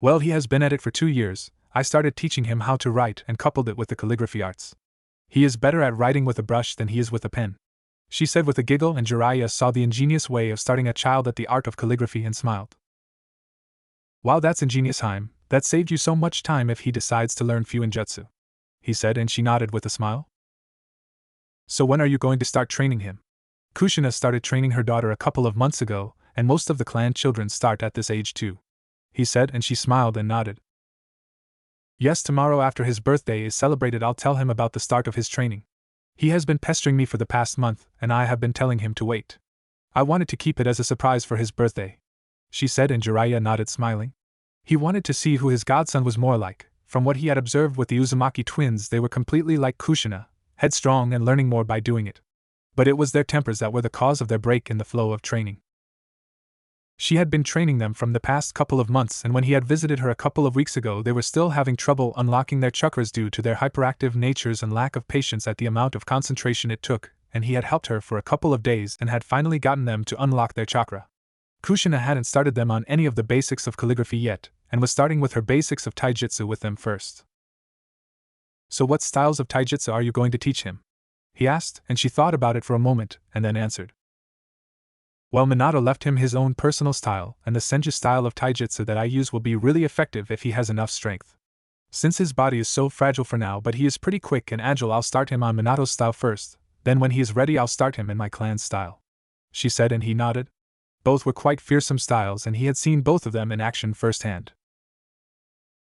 Well, he has been at it for 2 years. I started teaching him how to write and coupled it with the calligraphy arts. He is better at writing with a brush than he is with a pen," she said with a giggle, and Jiraiya saw the ingenious way of starting a child at the art of calligraphy and smiled. "Wow, that's ingenious, Haim. That saved you so much time if he decides to learn Fuinjutsu," he said, and she nodded with a smile. "So when are you going to start training him?" Kushina started training her daughter a couple of months ago, and most of the clan children start at this age too, he said, and she smiled and nodded. "Yes, tomorrow after his birthday is celebrated I'll tell him about the start of his training. He has been pestering me for the past month, and I have been telling him to wait. I wanted to keep it as a surprise for his birthday," she said, and Jiraiya nodded, smiling. He wanted to see who his godson was more like. From what he had observed with the Uzumaki twins, they were completely like Kushina, headstrong and learning more by doing it. But it was their tempers that were the cause of their break in the flow of training. She had been training them from the past couple of months, and when he had visited her a couple of weeks ago, they were still having trouble unlocking their chakras due to their hyperactive natures and lack of patience at the amount of concentration it took, and he had helped her for a couple of days and had finally gotten them to unlock their chakra. Kushina hadn't started them on any of the basics of calligraphy yet, and was starting with her basics of taijutsu with them first. "So what styles of taijutsu are you going to teach him?" he asked, and she thought about it for a moment, and then answered. "Well, Minato left him his own personal style, and the Senju style of taijutsu that I use will be really effective if he has enough strength. Since his body is so fragile for now, but he is pretty quick and agile, I'll start him on Minato's style first, then when he is ready I'll start him in my clan's style," she said, and he nodded. Both were quite fearsome styles, and he had seen both of them in action firsthand.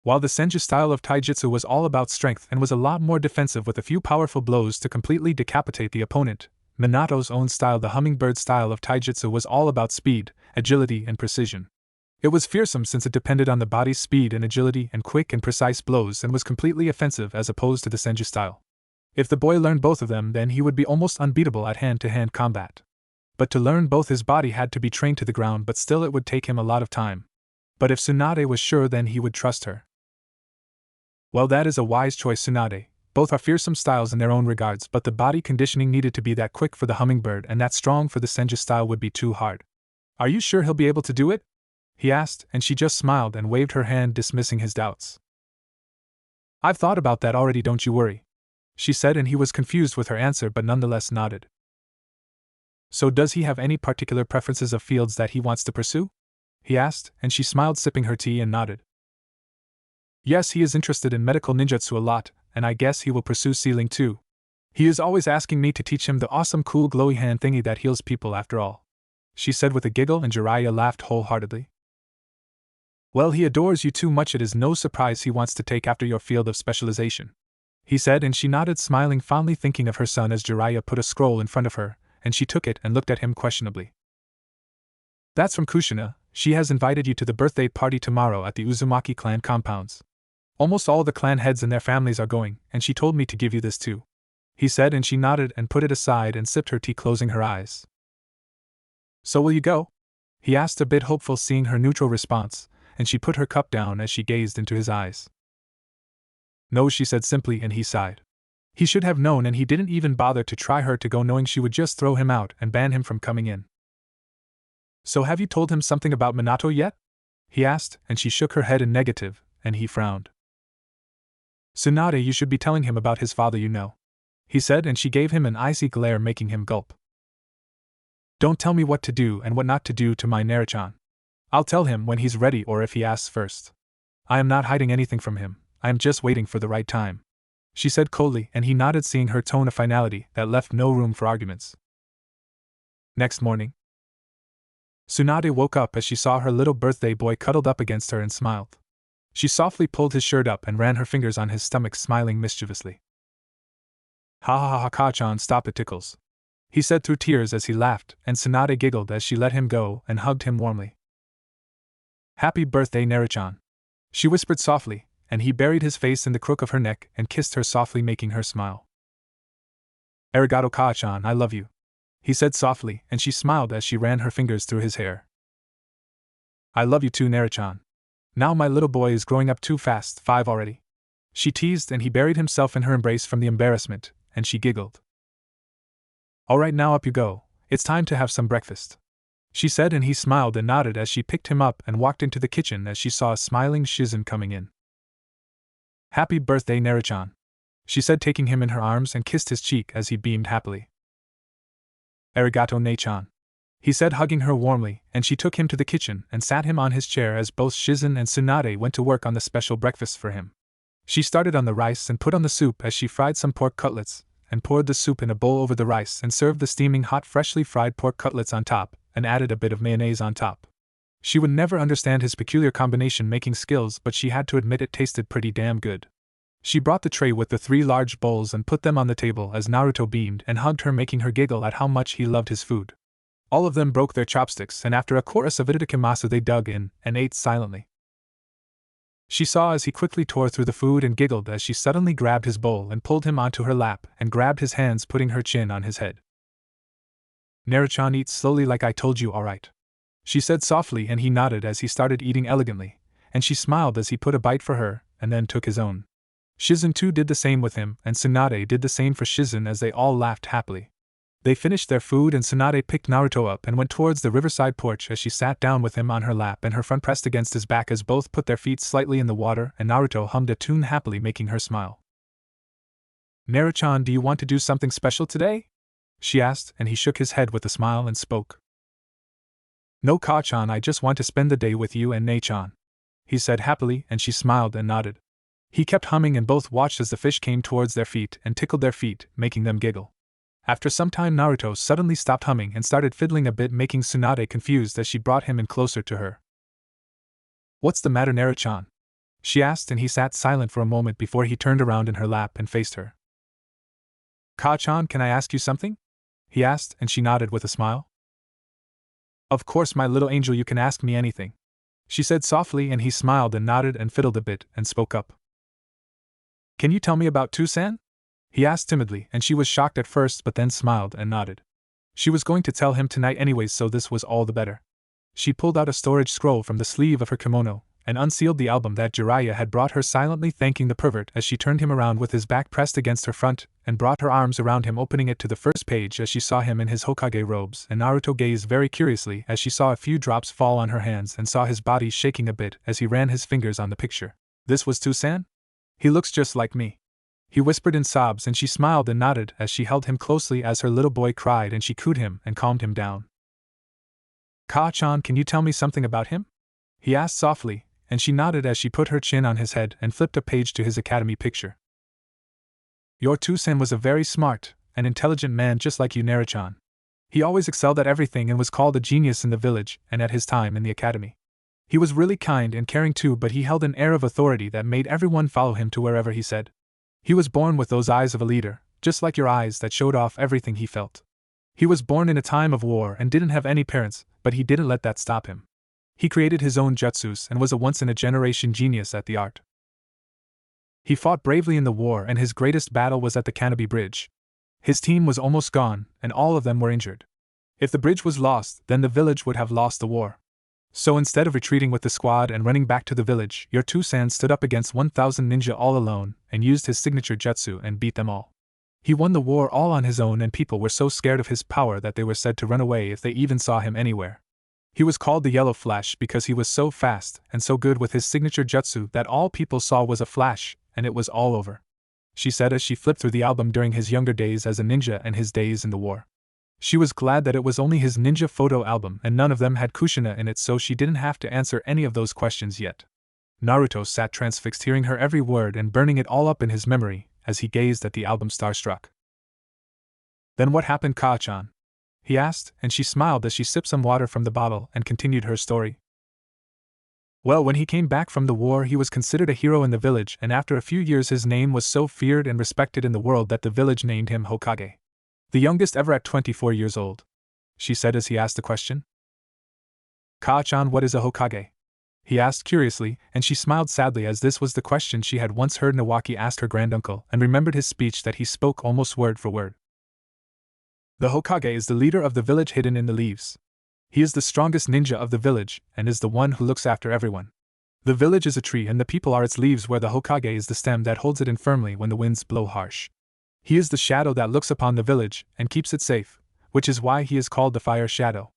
While the Senju style of taijutsu was all about strength and was a lot more defensive with a few powerful blows to completely decapitate the opponent, Minato's own style, the hummingbird style of taijutsu, was all about speed, agility, and precision. It was fearsome since it depended on the body's speed and agility and quick and precise blows, and was completely offensive as opposed to the Senju style. If the boy learned both of them, then he would be almost unbeatable at hand-to-hand combat. But to learn both, his body had to be trained to the ground, but still it would take him a lot of time. But if Tsunade was sure, then he would trust her. Well, that is a wise choice, Tsunade. Both are fearsome styles in their own regards, but the body conditioning needed to be that quick for the hummingbird and that strong for the Senju style would be too hard. "Are you sure he'll be able to do it?" he asked, and she just smiled and waved her hand, dismissing his doubts. "I've thought about that already, don't you worry," she said, and he was confused with her answer but nonetheless nodded. "So does he have any particular preferences of fields that he wants to pursue?" he asked, and she smiled, sipping her tea, and nodded. "Yes, he is interested in medical ninjutsu a lot, and I guess he will pursue sealing too. He is always asking me to teach him the awesome cool glowy hand thingy that heals people after all," she said with a giggle, and Jiraiya laughed wholeheartedly. "Well, he adores you too much. It is no surprise he wants to take after your field of specialization," he said, and she nodded, smiling fondly, thinking of her son as Jiraiya put a scroll in front of her, and she took it and looked at him questionably. "That's from Kushina. She has invited you to the birthday party tomorrow at the Uzumaki clan compounds. Almost all the clan heads and their families are going, and she told me to give you this too," he said, and she nodded and put it aside and sipped her tea, closing her eyes. "So will you go?" he asked, a bit hopeful, seeing her neutral response, and she put her cup down as she gazed into his eyes. "No," she said simply, and he sighed. He should have known, and he didn't even bother to try her to go, knowing she would just throw him out and ban him from coming in. "So have you told him something about Minato yet?" he asked, and she shook her head in negative, and he frowned. "Tsunade, you should be telling him about his father, you know," he said, and she gave him an icy glare, making him gulp. "Don't tell me what to do and what not to do to my Naruto. I'll tell him when he's ready, or if he asks first. I am not hiding anything from him, I am just waiting for the right time," she said coldly, and he nodded, seeing her tone of finality that left no room for arguments. Next morning, Tsunade woke up as she saw her little birthday boy cuddled up against her and smiled. She softly pulled his shirt up and ran her fingers on his stomach, smiling mischievously. "Ha ha ha, Ka-chan, stop, it tickles," he said through tears as he laughed, and Tsunade giggled as she let him go and hugged him warmly. "Happy birthday, Naruto," she whispered softly, and he buried his face in the crook of her neck and kissed her softly, making her smile. "Arigato, Ka-chan, I love you," he said softly, and she smiled as she ran her fingers through his hair. "I love you too, Naruto. Now my little boy is growing up too fast, 5 already," she teased, and he buried himself in her embrace from the embarrassment, and she giggled. "All right, now up you go, it's time to have some breakfast," she said, and he smiled and nodded as she picked him up and walked into the kitchen as she saw a smiling Shizen coming in. "Happy birthday, Naruto," she said, taking him in her arms, and kissed his cheek as he beamed happily. "Arigato, Ne-chan," he said, hugging her warmly, and she took him to the kitchen and sat him on his chair as both Shizen and Tsunade went to work on the special breakfast for him. She started on the rice and put on the soup as she fried some pork cutlets, and poured the soup in a bowl over the rice and served the steaming hot freshly fried pork cutlets on top, and added a bit of mayonnaise on top. She would never understand his peculiar combination-making skills, but she had to admit it tasted pretty damn good. She brought the tray with the 3 large bowls and put them on the table as Naruto beamed and hugged her, making her giggle at how much he loved his food. All of them broke their chopsticks, and after a chorus of itadakimasu they dug in and ate silently. She saw as he quickly tore through the food and giggled as she suddenly grabbed his bowl and pulled him onto her lap and grabbed his hands, putting her chin on his head. "Naruto, eat slowly like I told you, alright?" she said softly, and he nodded as he started eating elegantly, and she smiled as he put a bite for her and then took his own. Shizen too did the same with him, and Tsunade did the same for Shizen as they all laughed happily. They finished their food and Tsunade picked Naruto up and went towards the riverside porch as she sat down with him on her lap and her front pressed against his back as both put their feet slightly in the water, and Naruto hummed a tune happily, making her smile. "Naruto, do you want to do something special today?" she asked, and he shook his head with a smile and spoke. "No, Ka-chan, I just want to spend the day with you and Ne-chan," he said happily, and she smiled and nodded. He kept humming and both watched as the fish came towards their feet and tickled their feet, making them giggle. After some time Naruto suddenly stopped humming and started fiddling a bit, making Tsunade confused as she brought him in closer to her. "What's the matter, Naruto-chan?" she asked, and he sat silent for a moment before he turned around in her lap and faced her. "Ka-chan, can I ask you something?" he asked, and she nodded with a smile. "Of course, my little angel, you can ask me anything," she said softly, and he smiled and nodded and fiddled a bit and spoke up. "Can you tell me about Tsunade?" he asked timidly, and she was shocked at first but then smiled and nodded. She was going to tell him tonight anyways, so this was all the better. She pulled out a storage scroll from the sleeve of her kimono and unsealed the album that Jiraiya had brought her, silently thanking the pervert as she turned him around with his back pressed against her front, and brought her arms around him, opening it to the first page as she saw him in his Hokage robes, and Naruto gazed very curiously as she saw a few drops fall on her hands and saw his body shaking a bit as he ran his fingers on the picture. "This was Tsunade? He looks just like me," he whispered in sobs, and she smiled and nodded as she held him closely as her little boy cried, and she cooed him and calmed him down. "Ka-chan, can you tell me something about him?" he asked softly, and she nodded as she put her chin on his head and flipped a page to his academy picture. "Your Tsunade was a very smart and intelligent man, just like you, Naruto-chan. He always excelled at everything and was called a genius in the village and at his time in the academy. He was really kind and caring too, but he held an air of authority that made everyone follow him to wherever he said. He was born with those eyes of a leader, just like your eyes, that showed off everything he felt. He was born in a time of war and didn't have any parents, but he didn't let that stop him. He created his own jutsus and was a once-in-a-generation genius at the art. He fought bravely in the war, and his greatest battle was at the Canopy Bridge. His team was almost gone, and all of them were injured. If the bridge was lost, then the village would have lost the war. So instead of retreating with the squad and running back to the village, your Tsunade stood up against 1,000 ninja all alone and used his signature jutsu and beat them all. He won the war all on his own, and people were so scared of his power that they were said to run away if they even saw him anywhere. He was called the Yellow Flash because he was so fast and so good with his signature jutsu that all people saw was a flash, and it was all over," she said as she flipped through the album during his younger days as a ninja and his days in the war. She was glad that it was only his ninja photo album and none of them had Kushina in it, so she didn't have to answer any of those questions yet. Naruto sat transfixed, hearing her every word and burning it all up in his memory as he gazed at the album, starstruck. "Then what happened, Ka-chan?" he asked, and she smiled as she sipped some water from the bottle and continued her story. "Well, when he came back from the war, he was considered a hero in the village, and after a few years his name was so feared and respected in the world that the village named him Hokage. The youngest ever at 24 years old," she said as he asked the question. "Ka-chan, what is a Hokage?" he asked curiously, and she smiled sadly as this was the question she had once heard Nawaki ask her granduncle, and remembered his speech that he spoke almost word for word. "The Hokage is the leader of the village hidden in the leaves. He is the strongest ninja of the village, and is the one who looks after everyone. The village is a tree and the people are its leaves, where the Hokage is the stem that holds it in firmly when the winds blow harsh. He is the shadow that looks upon the village and keeps it safe, which is why he is called the Fire Shadow,"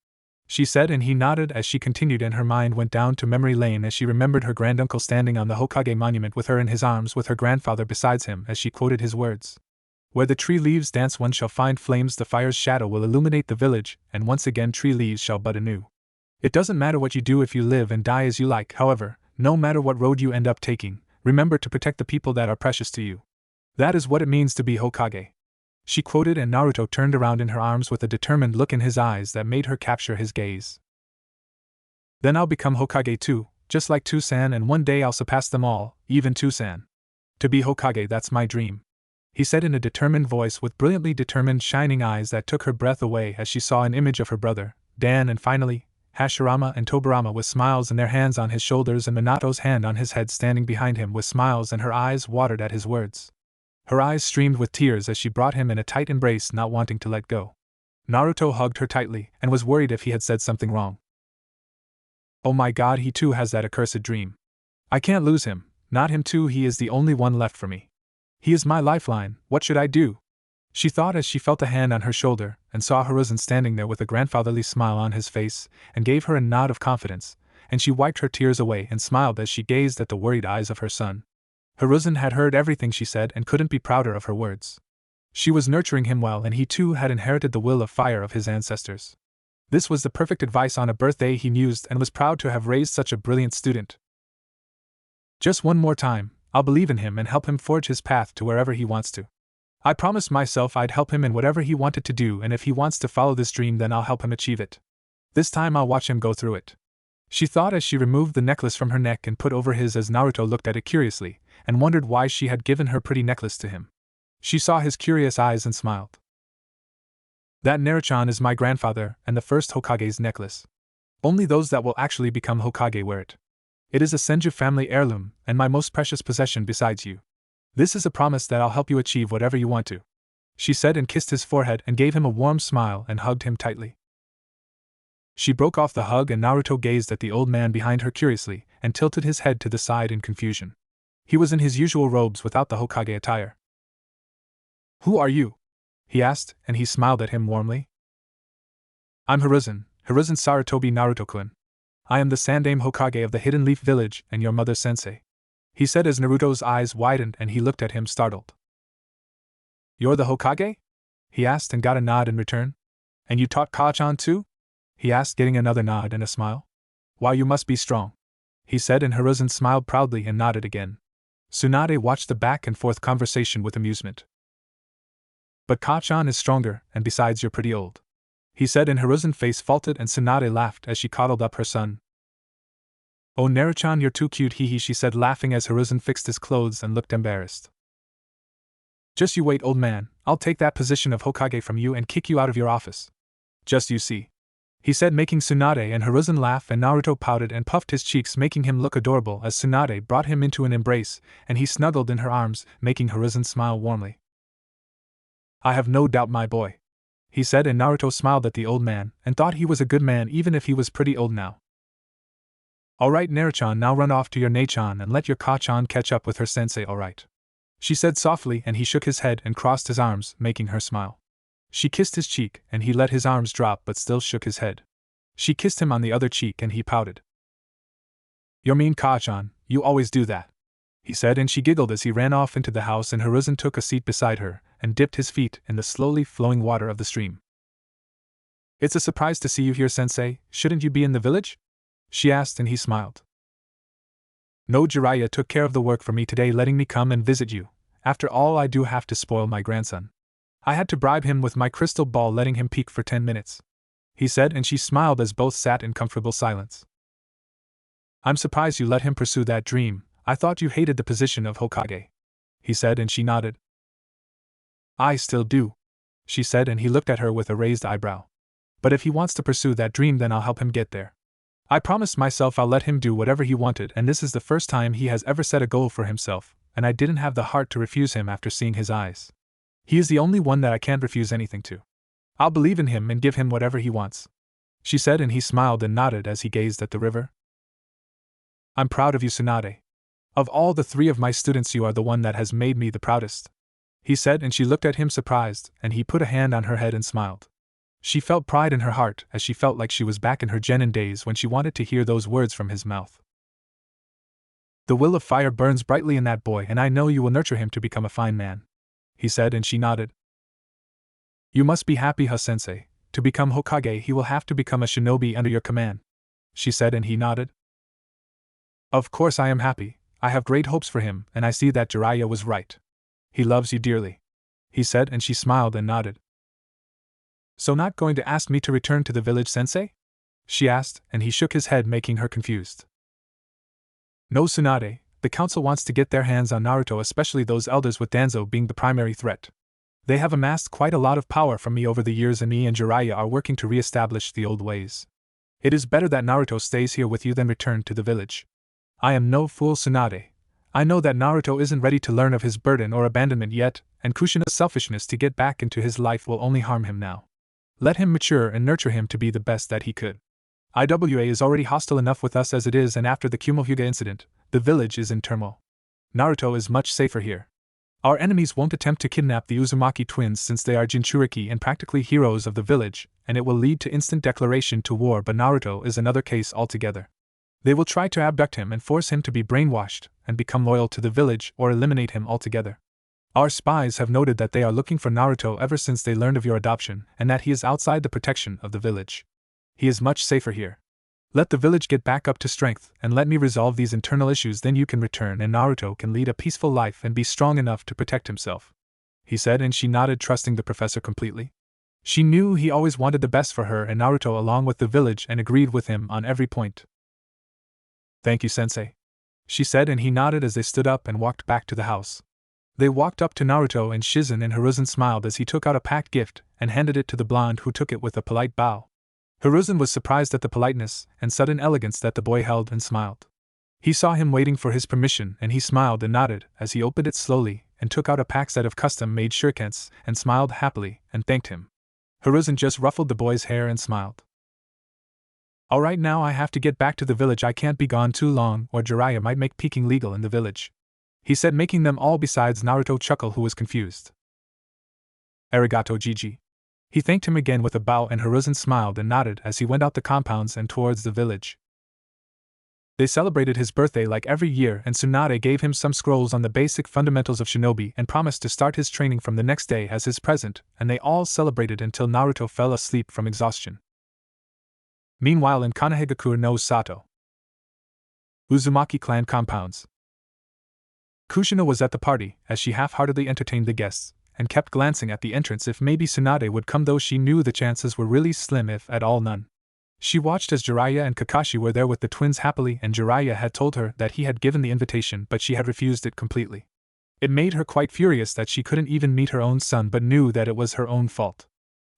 she said, and he nodded as she continued, and her mind went down to memory lane as she remembered her granduncle standing on the Hokage monument with her in his arms with her grandfather besides him as she quoted his words. Where the tree leaves dance one shall find flames, the fire's shadow will illuminate the village, and once again tree leaves shall bud anew. It doesn't matter what you do if you live and die as you like, however, no matter what road you end up taking, remember to protect the people that are precious to you. That is what it means to be Hokage. She quoted, and Naruto turned around in her arms with a determined look in his eyes that made her capture his gaze. Then I'll become Hokage too, just like Tsunade, and one day I'll surpass them all, even Tsunade. To be Hokage, that's my dream, he said in a determined voice with brilliantly determined shining eyes that took her breath away as she saw an image of her brother, Dan, and finally, Hashirama and Tobirama with smiles and their hands on his shoulders and Minato's hand on his head standing behind him with smiles, and her eyes watered at his words. Her eyes streamed with tears as she brought him in a tight embrace, not wanting to let go. Naruto hugged her tightly and was worried if he had said something wrong. Oh my god, he too has that accursed dream. I can't lose him, not him too, he is the only one left for me. He is my lifeline, what should I do? She thought as she felt a hand on her shoulder, and saw Hiruzen standing there with a grandfatherly smile on his face, and gave her a nod of confidence, and she wiped her tears away and smiled as she gazed at the worried eyes of her son. Hiruzen had heard everything she said and couldn't be prouder of her words. She was nurturing him well, and he too had inherited the will of fire of his ancestors. This was the perfect advice on a birthday, he mused, and was proud to have raised such a brilliant student. Just one more time, I'll believe in him and help him forge his path to wherever he wants to. I promised myself I'd help him in whatever he wanted to do, and if he wants to follow this dream, then I'll help him achieve it. This time I'll watch him go through it. She thought as she removed the necklace from her neck and put over his as Naruto looked at it curiously, and wondered why she had given her pretty necklace to him. She saw his curious eyes and smiled. That Naruto is my grandfather and the first Hokage's necklace. Only those that will actually become Hokage wear it. It is a Senju family heirloom, and my most precious possession besides you. This is a promise that I'll help you achieve whatever you want to, she said, and kissed his forehead and gave him a warm smile and hugged him tightly. She broke off the hug, and Naruto gazed at the old man behind her curiously and tilted his head to the side in confusion. He was in his usual robes without the Hokage attire. Who are you? He asked, and he smiled at him warmly. I'm Hiruzen Sarutobi Naruto-kun. I am the Sandaime Hokage of the Hidden Leaf Village and your mother sensei, he said as Naruto's eyes widened and he looked at him startled. You're the Hokage? He asked and got a nod in return. And you taught Kachan too? He asked, getting another nod and a smile. Wow, you must be strong, he said, and Hiruzen smiled proudly and nodded again. Tsunade watched the back and forth conversation with amusement. But Kachan is stronger, and besides you're pretty old, he said, and Hiruzen's face faltered and Tsunade laughed as she coddled up her son. Oh Naruto, you're too cute, hee hee, she said, laughing as Hiruzen fixed his clothes and looked embarrassed. Just you wait, old man, I'll take that position of Hokage from you and kick you out of your office. Just you see, he said, making Tsunade and Hiruzen laugh, and Naruto pouted and puffed his cheeks, making him look adorable as Tsunade brought him into an embrace, and he snuggled in her arms, making Hiruzen smile warmly. I have no doubt, my boy, he said, and Naruto smiled at the old man and thought he was a good man even if he was pretty old now. Alright Naruto, now run off to your Nachan and let your Kachan catch up with her sensei, alright, she said softly, and he shook his head and crossed his arms, making her smile. She kissed his cheek and he let his arms drop but still shook his head. She kissed him on the other cheek and he pouted. You're mean, Kachan, you always do that, he said, and she giggled as he ran off into the house, and Hiruzen took a seat beside her and dipped his feet in the slowly flowing water of the stream. It's a surprise to see you here, sensei, shouldn't you be in the village? She asked, and he smiled. No, Jiraiya took care of the work for me today, letting me come and visit you. After all, I do have to spoil my grandson. I had to bribe him with my crystal ball, letting him peek for 10 minutes, he said, and she smiled as both sat in comfortable silence. I'm surprised you let him pursue that dream. I thought you hated the position of Hokage, he said, and she nodded. I still do, she said, and he looked at her with a raised eyebrow. But if he wants to pursue that dream, then I'll help him get there. I promised myself I'll let him do whatever he wanted, and this is the first time he has ever set a goal for himself, and I didn't have the heart to refuse him after seeing his eyes. He is the only one that I can't refuse anything to. I'll believe in him and give him whatever he wants, she said, and he smiled and nodded as he gazed at the river. I'm proud of you, Tsunade. Of all the 3 of my students, you are the one that has made me the proudest, he said, and she looked at him surprised, and he put a hand on her head and smiled. She felt pride in her heart as she felt like she was back in her genin days when she wanted to hear those words from his mouth. The will of fire burns brightly in that boy, and I know you will nurture him to become a fine man, he said, and she nodded. You must be happy, Ha-sensei. To become Hokage, he will have to become a shinobi under your command, she said, and he nodded. Of course I am happy. I have great hopes for him, and I see that Jiraiya was right. He loves you dearly, he said, and she smiled and nodded. So not going to ask me to return to the village, sensei? She asked, and he shook his head, making her confused. No, Tsunade, the council wants to get their hands on Naruto, especially those elders, with Danzo being the primary threat. They have amassed quite a lot of power from me over the years, and me and Jiraiya are working to re-establish the old ways. It is better that Naruto stays here with you than return to the village. I am no fool, Tsunade. I know that Naruto isn't ready to learn of his burden or abandonment yet, and Kushina's selfishness to get back into his life will only harm him now. Let him mature and nurture him to be the best that he could. IWA is already hostile enough with us as it is, and after the Kumohyuga incident, the village is in turmoil. Naruto is much safer here. Our enemies won't attempt to kidnap the Uzumaki twins since they are Jinchuriki and practically heroes of the village, and it will lead to instant declaration to war, but Naruto is another case altogether. They will try to abduct him and force him to be brainwashed and become loyal to the village or eliminate him altogether. Our spies have noted that they are looking for Naruto ever since they learned of your adoption and that he is outside the protection of the village. He is much safer here. Let the village get back up to strength and let me resolve these internal issues, then you can return and Naruto can lead a peaceful life and be strong enough to protect himself, he said, and she nodded, trusting the professor completely. She knew he always wanted the best for her and Naruto along with the village and agreed with him on every point. Thank you, sensei, she said, and he nodded as they stood up and walked back to the house. They walked up to Naruto, and Shizen and Hiruzen smiled as he took out a packed gift and handed it to the blonde, who took it with a polite bow. Hiruzen was surprised at the politeness and sudden elegance that the boy held and smiled. He saw him waiting for his permission and he smiled and nodded as he opened it slowly and took out a packed set of custom-made shurikens and smiled happily and thanked him. Hiruzen just ruffled the boy's hair and smiled. Alright, now I have to get back to the village. I can't be gone too long or Jiraiya might make peeking legal in the village, he said, making them all besides Naruto chuckle, who was confused. Arigato, Gigi. He thanked him again with a bow, and Hiruzen smiled and nodded as he went out the compounds and towards the village. They celebrated his birthday like every year, and Tsunade gave him some scrolls on the basic fundamentals of shinobi and promised to start his training from the next day as his present, and they all celebrated until Naruto fell asleep from exhaustion. Meanwhile, in Konohagakure no Sato, Uzumaki clan compounds, Kushina was at the party as she half-heartedly entertained the guests and kept glancing at the entrance if maybe Tsunade would come, though she knew the chances were really slim, if at all none. She watched as Jiraiya and Kakashi were there with the twins happily, and Jiraiya had told her that he had given the invitation but she had refused it completely. It made her quite furious that she couldn't even meet her own son, but knew that it was her own fault.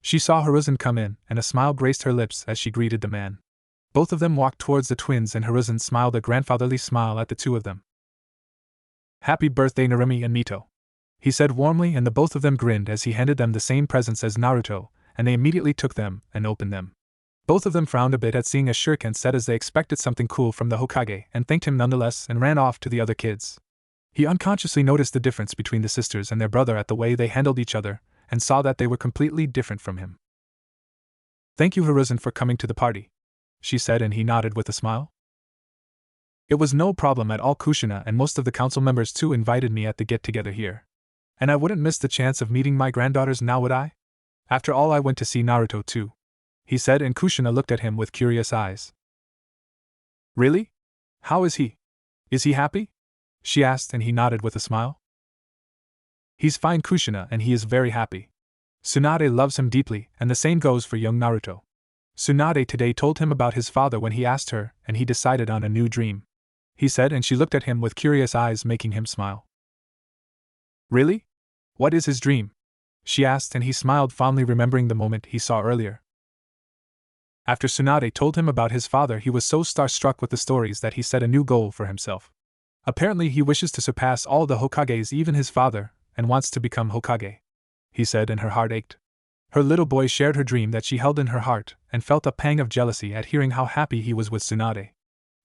She saw Hiruzen come in, and a smile graced her lips as she greeted the man. Both of them walked towards the twins, and Hiruzen smiled a grandfatherly smile at the two of them. Happy birthday, Narumi and Mito, he said warmly, and the both of them grinned as he handed them the same presents as Naruto, and they immediately took them and opened them. Both of them frowned a bit at seeing a shuriken set as they expected something cool from the Hokage, and thanked him nonetheless and ran off to the other kids. He unconsciously noticed the difference between the sisters and their brother at the way they handled each other, and saw that they were completely different from him. Thank you, Hiruzen, for coming to the party, she said, and he nodded with a smile. It was no problem at all. Kushina and most of the council members too invited me at the get-together here. And I wouldn't miss the chance of meeting my granddaughters now, would I? After all, I went to see Naruto too, he said, and Kushina looked at him with curious eyes. Really? How is he? Is he happy? She asked, and he nodded with a smile. He's fine, Kushina, and he is very happy. Tsunade loves him deeply, and the same goes for young Naruto. Tsunade today told him about his father when he asked her, and he decided on a new dream, he said, and she looked at him with curious eyes, making him smile. Really? What is his dream? She asked, and he smiled fondly, remembering the moment he saw earlier. After Tsunade told him about his father, he was so starstruck with the stories that he set a new goal for himself. Apparently he wishes to surpass all the Hokages, even his father, and wants to become Hokage, he said, and her heart ached. Her little boy shared her dream that she held in her heart, and felt a pang of jealousy at hearing how happy he was with Tsunade.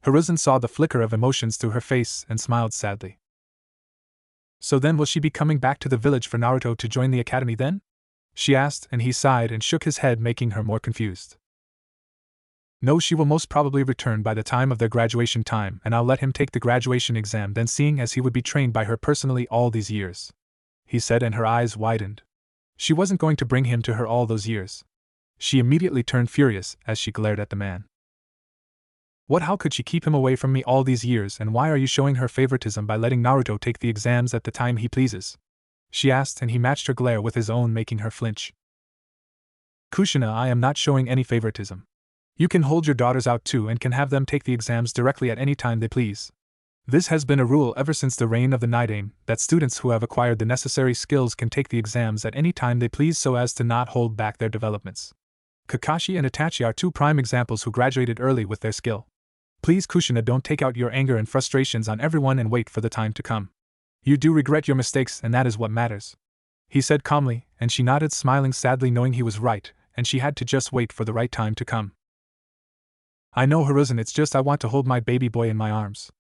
Hiruzen saw the flicker of emotions through her face and smiled sadly. So then will she be coming back to the village for Naruto to join the academy then? she asked, and he sighed and shook his head, making her more confused. No, she will most probably return by the time of their graduation time, and I'll let him take the graduation exam then, seeing as he would be trained by her personally all these years. He said, and her eyes widened. She wasn't going to bring him to her all those years. She immediately turned furious as she glared at the man. What? How could she keep him away from me all these years, and why are you showing her favoritism by letting Naruto take the exams at the time he pleases? She asked, and he matched her glare with his own, making her flinch. Kushina, I am not showing any favoritism. You can hold your daughters out too and can have them take the exams directly at any time they please. This has been a rule ever since the reign of the Nidame, that students who have acquired the necessary skills can take the exams at any time they please so as to not hold back their developments. Kakashi and Itachi are two prime examples who graduated early with their skill. Please, Kushina, don't take out your anger and frustrations on everyone and wait for the time to come. You do regret your mistakes, and that is what matters. He said calmly, and she nodded, smiling sadly, knowing he was right, and she had to just wait for the right time to come. I know, Hiruzen, it's just I want to hold my baby boy in my arms.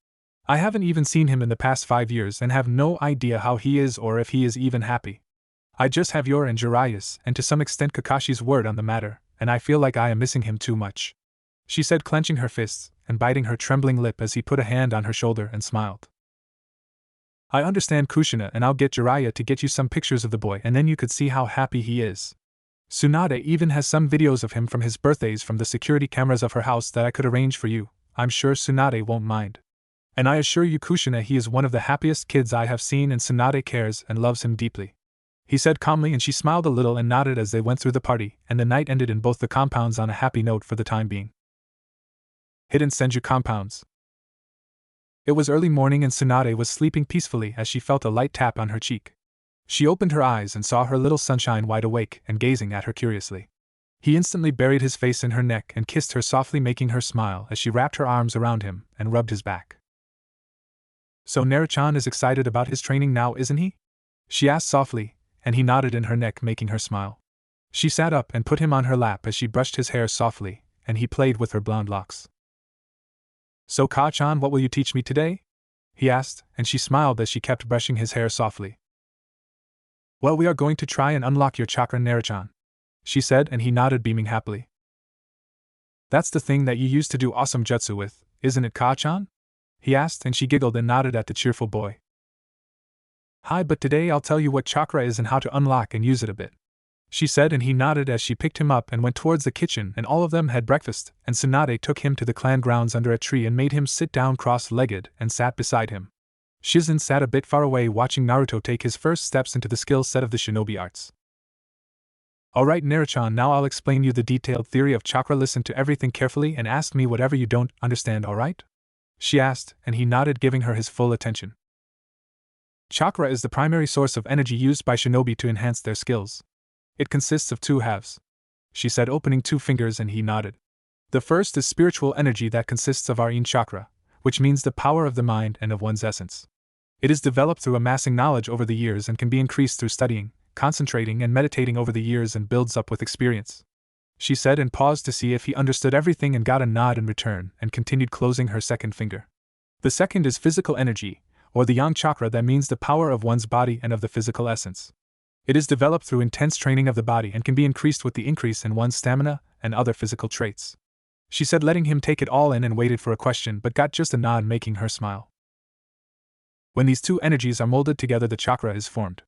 I haven't even seen him in the past 5 years and have no idea how he is or if he is even happy. I just have your and Jiraiya's, and to some extent Kakashi's word on the matter, and I feel like I am missing him too much. She said, clenching her fists and biting her trembling lip as he put a hand on her shoulder and smiled. I understand, Kushina, and I'll get Jiraiya to get you some pictures of the boy, and then you could see how happy he is. Tsunade even has some videos of him from his birthdays from the security cameras of her house that I could arrange for you. I'm sure Tsunade won't mind. And I assure you, Kushina, he is one of the happiest kids I have seen, and Tsunade cares and loves him deeply. He said calmly, and she smiled a little and nodded as they went through the party, and the night ended in both the compounds on a happy note for the time being. Hidden Senju compounds. It was early morning and Tsunade was sleeping peacefully as she felt a light tap on her cheek. She opened her eyes and saw her little sunshine wide awake and gazing at her curiously. He instantly buried his face in her neck and kissed her softly, making her smile as she wrapped her arms around him and rubbed his back. So Naruto is excited about his training now, isn't he? She asked softly, and he nodded in her neck, making her smile. She sat up and put him on her lap as she brushed his hair softly, and he played with her blonde locks. So Ka-chan, what will you teach me today? He asked, and she smiled as she kept brushing his hair softly. Well, we are going to try and unlock your chakra, Naruto, she said, and he nodded, beaming happily. That's the thing that you used to do awesome jutsu with, isn't it, Ka-chan? He asked, and she giggled and nodded at the cheerful boy. Hi, but today I'll tell you what chakra is and how to unlock and use it a bit, she said, and he nodded as she picked him up and went towards the kitchen, and all of them had breakfast, and Tsunade took him to the clan grounds under a tree and made him sit down cross-legged and sat beside him. Shizen sat a bit far away watching Naruto take his first steps into the skill set of the shinobi arts. Alright, Naruto, now I'll explain you the detailed theory of chakra. Listen to everything carefully and ask me whatever you don't understand, alright? She asked, and he nodded, giving her his full attention. Chakra is the primary source of energy used by shinobi to enhance their skills. It consists of 2 halves, she said, opening 2 fingers, and he nodded. The first is spiritual energy that consists of our yin chakra, which means the power of the mind and of one's essence. It is developed through amassing knowledge over the years and can be increased through studying, concentrating, and meditating over the years, and builds up with experience. She said, and paused to see if he understood everything, and got a nod in return, and continued, closing her second finger. The second is physical energy, or the yang chakra, that means the power of one's body and of the physical essence. It is developed through intense training of the body and can be increased with the increase in one's stamina and other physical traits. She said, letting him take it all in, and waited for a question but got just a nod, making her smile. When these 2 energies are molded together, the chakra is formed.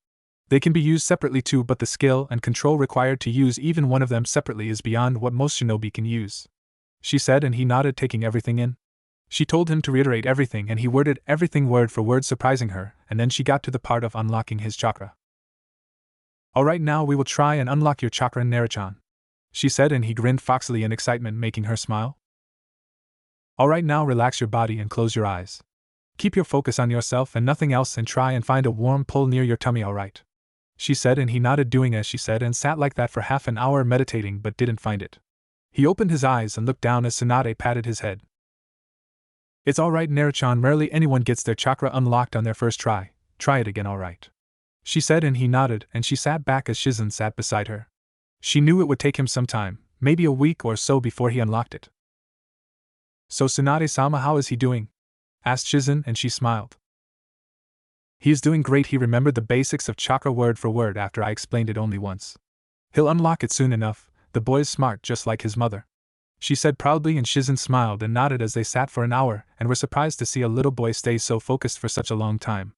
They can be used separately too, but the skill and control required to use even one of them separately is beyond what most shinobi can use, she said, and he nodded, taking everything in. She told him to reiterate everything, and he worded everything word for word, surprising her, and then she got to the part of unlocking his chakra. Alright, now we will try and unlock your chakra, Naruto, she said, and he grinned foxily in excitement, making her smile. Alright, now relax your body and close your eyes. Keep your focus on yourself and nothing else, and try and find a warm pull near your tummy, alright? She said, and he nodded, doing as she said, and sat like that for half an hour meditating but didn't find it. He opened his eyes and looked down as Tsunade patted his head. It's alright, Naruto, rarely anyone gets their chakra unlocked on their first try. Try it again, alright? She said, and he nodded, and she sat back as Shizen sat beside her. She knew it would take him some time, maybe a week or so, before he unlocked it. So Tsunade-sama, how is he doing? Asked Shizen, and she smiled. He is doing great. He remembered the basics of chakra word for word after I explained it only once. He'll unlock it soon enough, the boy's smart just like his mother, she said proudly, and Shizen smiled and nodded as they sat for an hour and were surprised to see a little boy stay so focused for such a long time.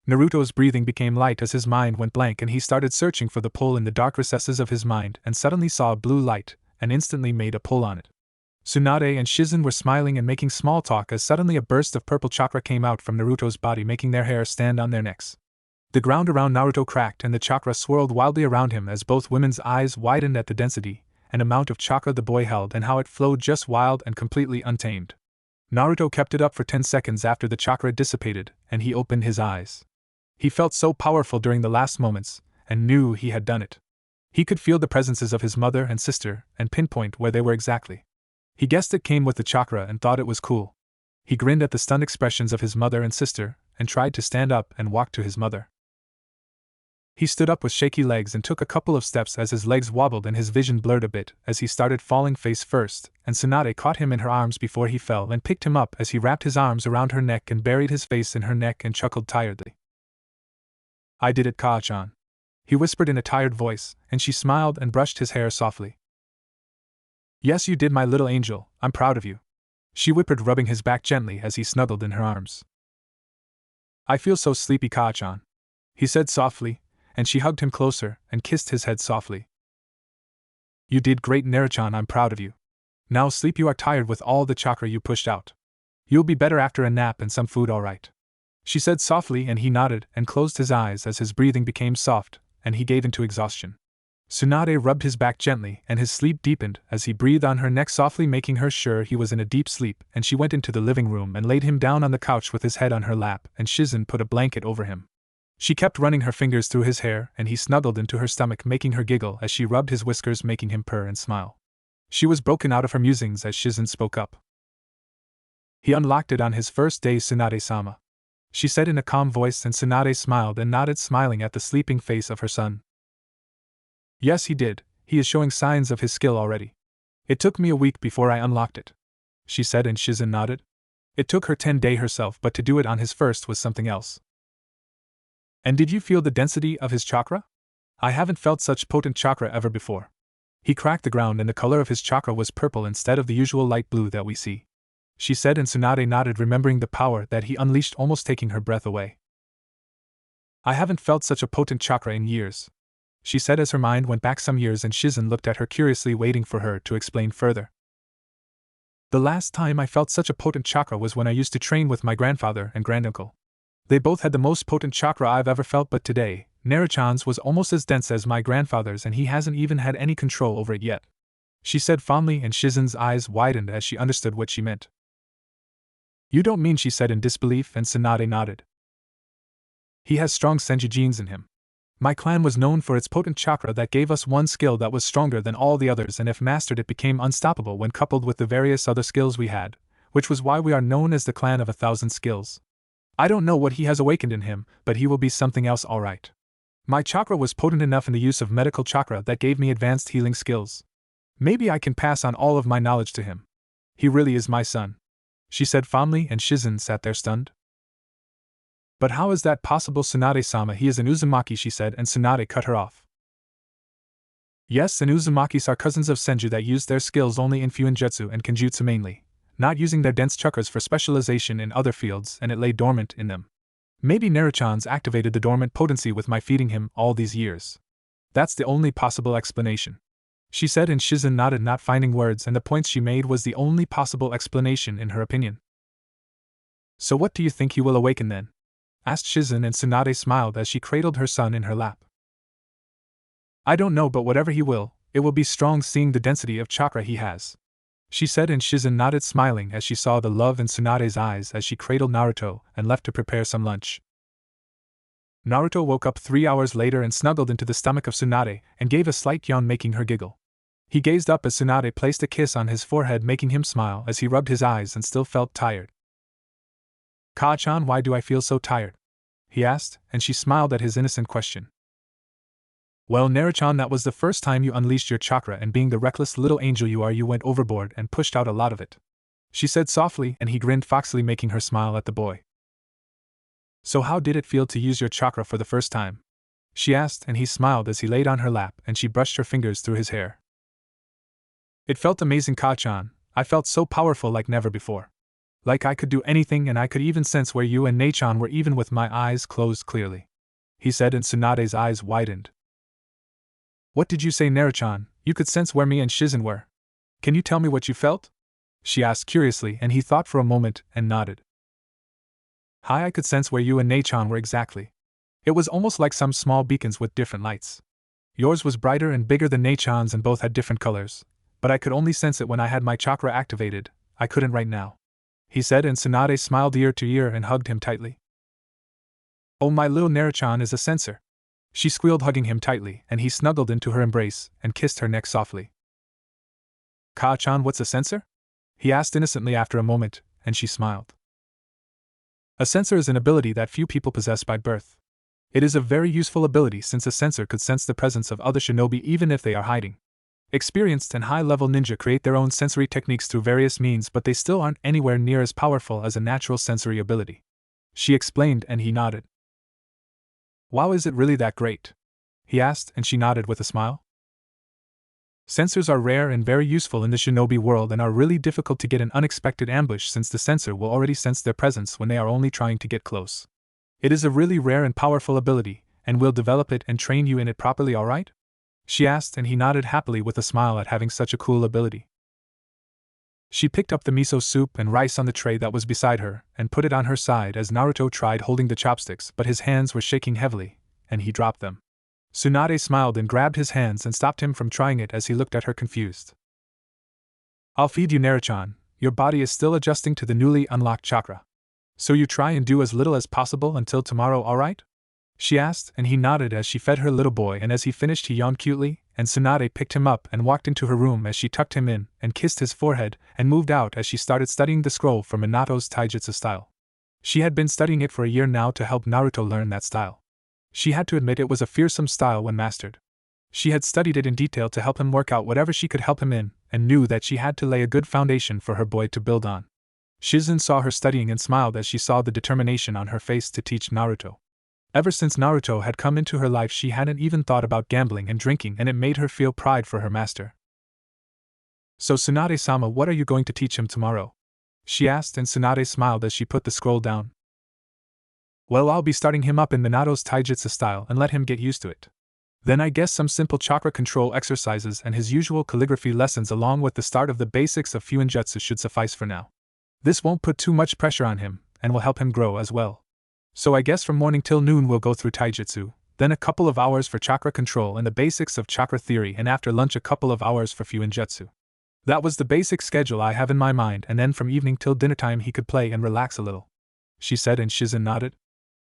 Naruto's breathing became light as his mind went blank and he started searching for the pull in the dark recesses of his mind and suddenly saw a blue light and instantly made a pull on it. Tsunade and Shizen were smiling and making small talk as suddenly a burst of purple chakra came out from Naruto's body, making their hair stand on their necks. The ground around Naruto cracked and the chakra swirled wildly around him as both women's eyes widened at the density and amount of chakra the boy held and how it flowed just wild and completely untamed. Naruto kept it up for 10 seconds after the chakra dissipated, and he opened his eyes. He felt so powerful during the last moments, and knew he had done it. He could feel the presences of his mother and sister, and pinpoint where they were exactly. He guessed it came with the chakra and thought it was cool. He grinned at the stunned expressions of his mother and sister, and tried to stand up and walk to his mother. He stood up with shaky legs and took a couple of steps as his legs wobbled and his vision blurred a bit as he started falling face first, and Tsunade caught him in her arms before he fell and picked him up as he wrapped his arms around her neck and buried his face in her neck and chuckled tiredly. "I did it, Kaa-chan," he whispered in a tired voice, and she smiled and brushed his hair softly. "Yes, you did, my little angel, I'm proud of you," she whimpered, rubbing his back gently as he snuggled in her arms. "I feel so sleepy, Kaa-chan," he said softly, and she hugged him closer and kissed his head softly. "You did great, Naruto-chan, I'm proud of you. Now sleep, you are tired with all the chakra you pushed out. You'll be better after a nap and some food, alright," she said softly, and he nodded and closed his eyes as his breathing became soft and he gave into exhaustion. Tsunade rubbed his back gently and his sleep deepened as he breathed on her neck softly, making her sure he was in a deep sleep, and she went into the living room and laid him down on the couch with his head on her lap, and Shizen put a blanket over him. She kept running her fingers through his hair and he snuggled into her stomach, making her giggle as she rubbed his whiskers, making him purr and smile. She was broken out of her musings as Shizen spoke up. "He unlocked it on his first day, Tsunade-sama," she said in a calm voice, and Tsunade smiled and nodded, smiling at the sleeping face of her son. "Yes, he did. He is showing signs of his skill already. It took me a week before I unlocked it," she said, and Shizen nodded. It took her 10 days herself, but to do it on his first was something else. "And did you feel the density of his chakra? I haven't felt such potent chakra ever before." He cracked the ground and the color of his chakra was purple instead of the usual light blue that we see, she said, and Tsunade nodded, remembering the power that he unleashed, almost taking her breath away. "I haven't felt such a potent chakra in years," she said as her mind went back some years, and Shizen looked at her curiously, waiting for her to explain further. "The last time I felt such a potent chakra was when I used to train with my grandfather and granduncle. They both had the most potent chakra I've ever felt, but today, Naruto-chan's was almost as dense as my grandfather's and he hasn't even had any control over it yet," she said fondly, and Shizen's eyes widened as she understood what she meant. "You don't mean," she said in disbelief, and Tsunade nodded. "He has strong Senju genes in him. My clan was known for its potent chakra that gave us one skill that was stronger than all the others, and if mastered it became unstoppable when coupled with the various other skills we had, which was why we are known as the clan of 1,000 skills. I don't know what he has awakened in him, but he will be something else, alright. My chakra was potent enough in the use of medical chakra that gave me advanced healing skills. Maybe I can pass on all of my knowledge to him. He really is my son," she said fondly, and Shizen sat there stunned. "But how is that possible, Tsunade-sama? He is an Uzumaki," she said, and Tsunade cut her off. "Yes, and Uzumakis are cousins of Senju that use their skills only in Fuinjutsu and Kenjutsu mainly, not using their dense chakras for specialization in other fields, and it lay dormant in them. Maybe Naruto-chan's activated the dormant potency with my feeding him all these years. That's the only possible explanation," she said, and Shizen nodded, not finding words, and the points she made was the only possible explanation in her opinion. "So what do you think he will awaken then?" asked Shizen, and Tsunade smiled as she cradled her son in her lap. "I don't know, but whatever he will, it will be strong, seeing the density of chakra he has," she said, and Shizen nodded, smiling as she saw the love in Tsunade's eyes as she cradled Naruto and left to prepare some lunch. Naruto woke up 3 hours later and snuggled into the stomach of Tsunade and gave a slight yawn, making her giggle. He gazed up as Tsunade placed a kiss on his forehead, making him smile as he rubbed his eyes and still felt tired. "Kaa-chan, why do I feel so tired?" he asked, and she smiled at his innocent question. "Well, Naruto-chan, that was the first time you unleashed your chakra, and being the reckless little angel you are, you went overboard and pushed out a lot of it," she said softly, and he grinned foxily, making her smile at the boy. "So how did it feel to use your chakra for the first time?" she asked, and he smiled as he laid on her lap and she brushed her fingers through his hair. It felt amazing, Ka-chan. I felt so powerful like never before. Like I could do anything, and I could even sense where you and Nachan were even with my eyes closed clearly. He said, and Tsunade's eyes widened. What did you say, Naruchan? You could sense where me and Shizen were. Can you tell me what you felt? She asked curiously, and he thought for a moment and nodded. Hi, I could sense where you and Nachan were exactly. It was almost like some small beacons with different lights. Yours was brighter and bigger than Nachan's and both had different colors, but I could only sense it when I had my chakra activated. I couldn't right now. He said, and Tsunade smiled ear to ear and hugged him tightly. Oh, my little Naruchan is a sensor. She squealed, hugging him tightly, and he snuggled into her embrace and kissed her neck softly. Ka-chan, what's a sensor? He asked innocently after a moment, and she smiled. A sensor is an ability that few people possess by birth. It is a very useful ability since a sensor could sense the presence of other shinobi even if they are hiding. Experienced and high-level ninja create their own sensory techniques through various means, but they still aren't anywhere near as powerful as a natural sensory ability. She explained, and he nodded. Wow, is it really that great? He asked, and she nodded with a smile. Sensors are rare and very useful in the shinobi world and are really difficult to get an unexpected ambush since the sensor will already sense their presence when they are only trying to get close. It is a really rare and powerful ability, and we'll develop it and train you in it properly, alright? She asked, and he nodded happily with a smile at having such a cool ability. She picked up the miso soup and rice on the tray that was beside her and put it on her side as Naruto tried holding the chopsticks, but his hands were shaking heavily, and he dropped them. Tsunade smiled and grabbed his hands and stopped him from trying it as he looked at her confused. I'll feed you, Naruchan. Your body is still adjusting to the newly unlocked chakra. So you try and do as little as possible until tomorrow, alright? She asked, and he nodded as she fed her little boy, and as he finished he yawned cutely, and Tsunade picked him up and walked into her room as she tucked him in and kissed his forehead and moved out as she started studying the scroll for Minato's taijutsu style. She had been studying it for a year now to help Naruto learn that style. She had to admit it was a fearsome style when mastered. She had studied it in detail to help him work out whatever she could help him in, and knew that she had to lay a good foundation for her boy to build on. Shizen saw her studying and smiled as she saw the determination on her face to teach Naruto. Ever since Naruto had come into her life, she hadn't even thought about gambling and drinking, and it made her feel pride for her master. So Tsunade-sama, what are you going to teach him tomorrow? She asked, and Tsunade smiled as she put the scroll down. Well, I'll be starting him up in Minato's taijutsu style and let him get used to it. Then I guess some simple chakra control exercises and his usual calligraphy lessons along with the start of the basics of Fuinjutsu should suffice for now. This won't put too much pressure on him, and will help him grow as well. So I guess from morning till noon we'll go through taijutsu, then a couple of hours for chakra control and the basics of chakra theory, and after lunch a couple of hours for Fuinjutsu. That was the basic schedule I have in my mind, and then from evening till dinnertime he could play and relax a little. She said, and Shizen nodded.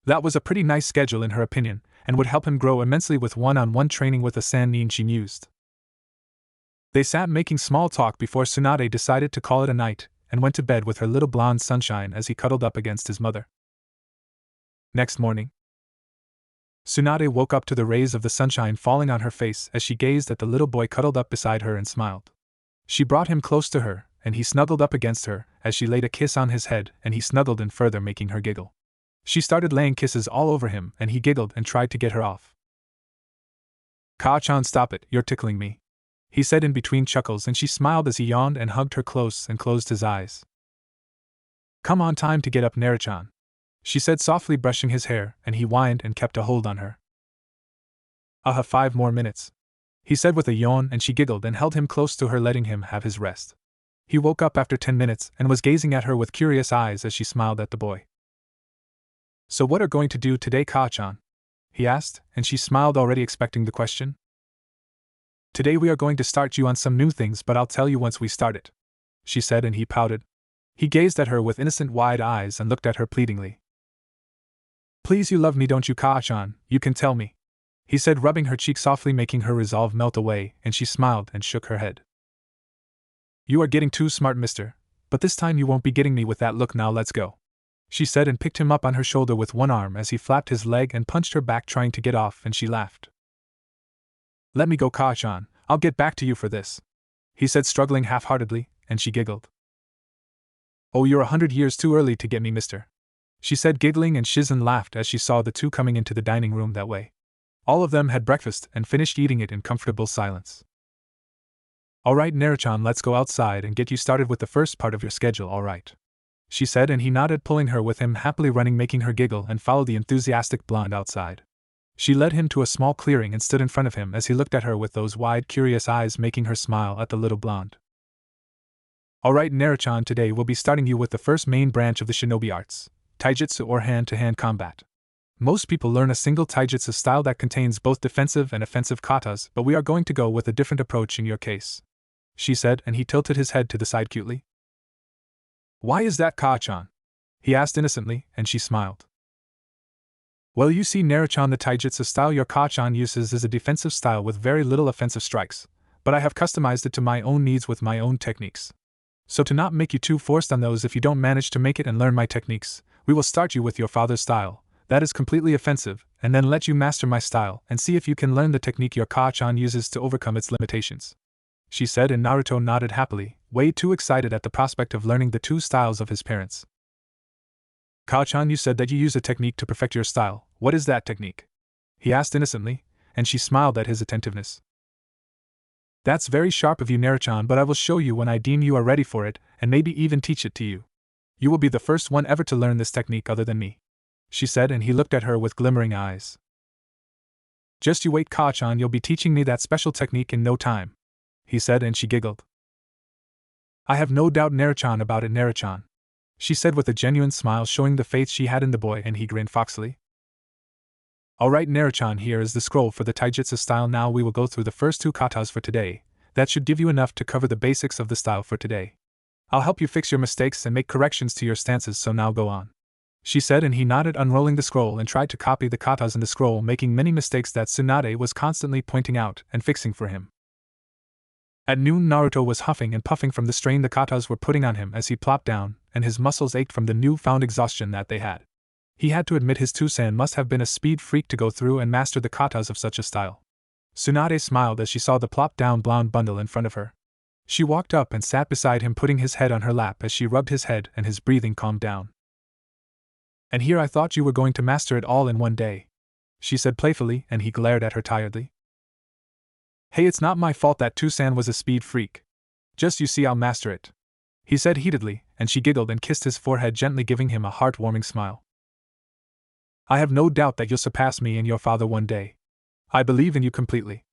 That was a pretty nice schedule in her opinion, and would help him grow immensely with one-on-one training with a Sannin, she mused. They sat making small talk before Tsunade decided to call it a night, and went to bed with her little blonde sunshine as he cuddled up against his mother. Next morning, Tsunade woke up to the rays of the sunshine falling on her face as she gazed at the little boy cuddled up beside her and smiled. She brought him close to her, and he snuggled up against her as she laid a kiss on his head, and he snuggled in further, making her giggle. She started laying kisses all over him, and he giggled and tried to get her off. Ka-chan, stop it, you're tickling me, he said in between chuckles, and she smiled as he yawned and hugged her close and closed his eyes. Come on, time to get up, Naruchan, she said softly, brushing his hair, and he whined and kept a hold on her. I'll have 5 more minutes, he said with a yawn, and she giggled and held him close to her, letting him have his rest. He woke up after 10 minutes and was gazing at her with curious eyes as she smiled at the boy. So what are going to do today, Ka-chan? He asked, and she smiled, already expecting the question. Today we are going to start you on some new things, but I'll tell you once we start it, she said, and he pouted. He gazed at her with innocent wide eyes and looked at her pleadingly. Please, you love me, don't you, Ka-chan? You can tell me, he said, rubbing her cheek softly, making her resolve melt away, and she smiled and shook her head. You are getting too smart, mister, but this time you won't be getting me with that look. Now let's go, she said, and picked him up on her shoulder with one arm as he flapped his leg and punched her back, trying to get off, and she laughed. Let me go, Ka-chan, I'll get back to you for this, he said, struggling half-heartedly, and she giggled. Oh, you're 100 years too early to get me, mister, she said, giggling, and Shizen laughed as she saw the two coming into the dining room that way. All of them had breakfast and finished eating it in comfortable silence. Alright, Naruto, let's go outside and get you started with the first part of your schedule, alright? She said, and he nodded, pulling her with him, happily running, making her giggle and follow the enthusiastic blonde outside. She led him to a small clearing and stood in front of him as he looked at her with those wide, curious eyes, making her smile at the little blonde. Alright, Naruto, today we'll be starting you with the first main branch of the shinobi arts, taijutsu or hand-to-hand combat. Most people learn a single taijutsu style that contains both defensive and offensive katas, but we are going to go with a different approach in your case, she said, and he tilted his head to the side cutely. Why is that, Ka-chan? He asked innocently, and she smiled. Well, you see, Naruto, the taijutsu style your Ka-chan uses is a defensive style with very little offensive strikes, but I have customized it to my own needs with my own techniques. So to not make you too forced on those if you don't manage to make it and learn my techniques, we will start you with your father's style, that is completely offensive, and then let you master my style and see if you can learn the technique your Ka-chan uses to overcome its limitations, she said, and Naruto nodded happily, way too excited at the prospect of learning the two styles of his parents. Ka-chan, you said that you use a technique to perfect your style. What is that technique? He asked innocently, and she smiled at his attentiveness. That's very sharp of you, Naruto, but I will show you when I deem you are ready for it, and maybe even teach it to you. You will be the first one ever to learn this technique other than me, she said, and he looked at her with glimmering eyes. Just you wait, Ka-chan, you'll be teaching me that special technique in no time, he said, and she giggled. I have no doubt, Naruto, about it, Naruto, she said with a genuine smile, showing the faith she had in the boy, and he grinned foxily. Alright, Naruto, here is the scroll for the taijutsu style. Now we will go through the first two katas for today. That should give you enough to cover the basics of the style for today. I'll help you fix your mistakes and make corrections to your stances, so now go on, she said, and he nodded, unrolling the scroll, and tried to copy the katas in the scroll, making many mistakes that Tsunade was constantly pointing out and fixing for him. At noon, Naruto was huffing and puffing from the strain the katas were putting on him as he plopped down, and his muscles ached from the newfound exhaustion that they had. He had to admit his Tsunade must have been a speed freak to go through and master the katas of such a style. Tsunade smiled as she saw the plop-down blonde bundle in front of her. She walked up and sat beside him, putting his head on her lap as she rubbed his head, and his breathing calmed down. And here I thought you were going to master it all in one day, she said playfully, and he glared at her tiredly. Hey, it's not my fault that Tsunade was a speed freak. Just you see, I'll master it, he said heatedly, and she giggled and kissed his forehead gently, giving him a heartwarming smile. I have no doubt that you'll surpass me and your father one day. I believe in you completely,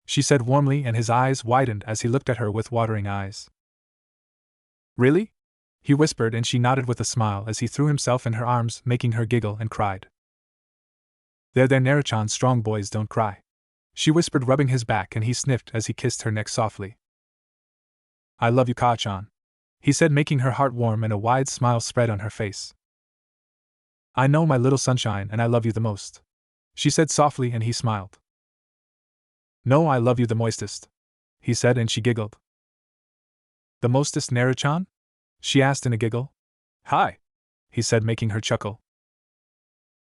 she said warmly, and his eyes widened as he looked at her with watering eyes. Really? He whispered, and she nodded with a smile as he threw himself in her arms, making her giggle and cried. There, Naruto, strong boys don't cry, she whispered, rubbing his back, and he sniffed as he kissed her neck softly. I love you, Ka-chan, he said, making her heart warm, and a wide smile spread on her face. I know, my little sunshine, and I love you the most, she said softly, and he smiled. No, I love you the moistest, he said, and she giggled. The mostest, Naruto? She asked in a giggle. Hi, he said, making her chuckle.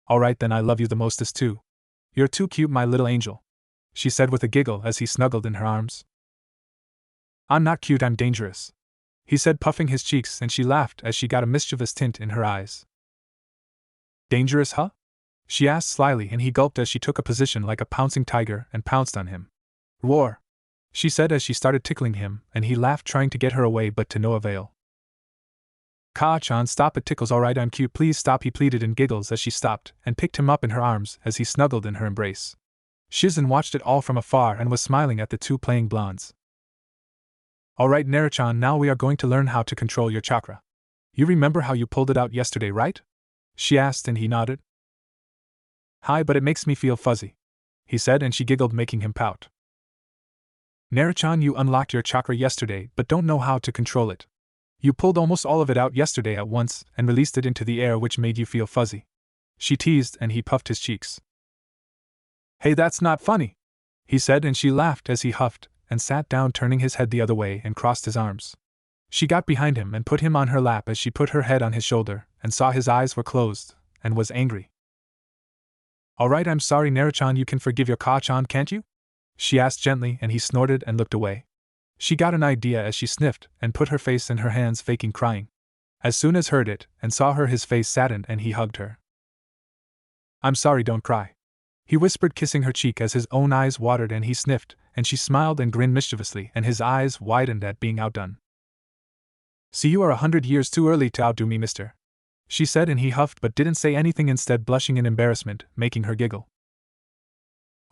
Alright then, I love you the mostest too. You're too cute, my little angel, she said with a giggle as he snuggled in her arms. I'm not cute, I'm dangerous, he said, puffing his cheeks, and she laughed as she got a mischievous tint in her eyes. Dangerous, huh? She asked slyly, and he gulped as she took a position like a pouncing tiger and pounced on him. Roar, she said as she started tickling him, and he laughed, trying to get her away, but to no avail. Ka-chan, stop, it tickles. Alright, I'm cute, please stop, he pleaded in giggles as she stopped and picked him up in her arms as he snuggled in her embrace. Shizen watched it all from afar and was smiling at the two playing blondes. Alright, Naruto, now we are going to learn how to control your chakra. You remember how you pulled it out yesterday, right? She asked, and he nodded. Hi, but it makes me feel fuzzy, he said, and she giggled, making him pout. Naruto, you unlocked your chakra yesterday but don't know how to control it. You pulled almost all of it out yesterday at once and released it into the air, which made you feel fuzzy, she teased, and he puffed his cheeks. Hey, that's not funny, he said, and she laughed as he huffed and sat down, turning his head the other way, and crossed his arms. She got behind him and put him on her lap as she put her head on his shoulder and saw his eyes were closed, and was angry. Alright, I'm sorry, Naruto, you can forgive your Ka-chan, can't you? She asked gently, and he snorted and looked away. She got an idea as she sniffed and put her face in her hands, faking crying. As soon as heard it and saw her, his face saddened, and he hugged her. I'm sorry, don't cry, he whispered, kissing her cheek as his own eyes watered and he sniffed, and she smiled and grinned mischievously and his eyes widened at being outdone. "See, you are 100 years too early to outdo me, mister," she said, and he huffed but didn't say anything, instead blushing in embarrassment, making her giggle.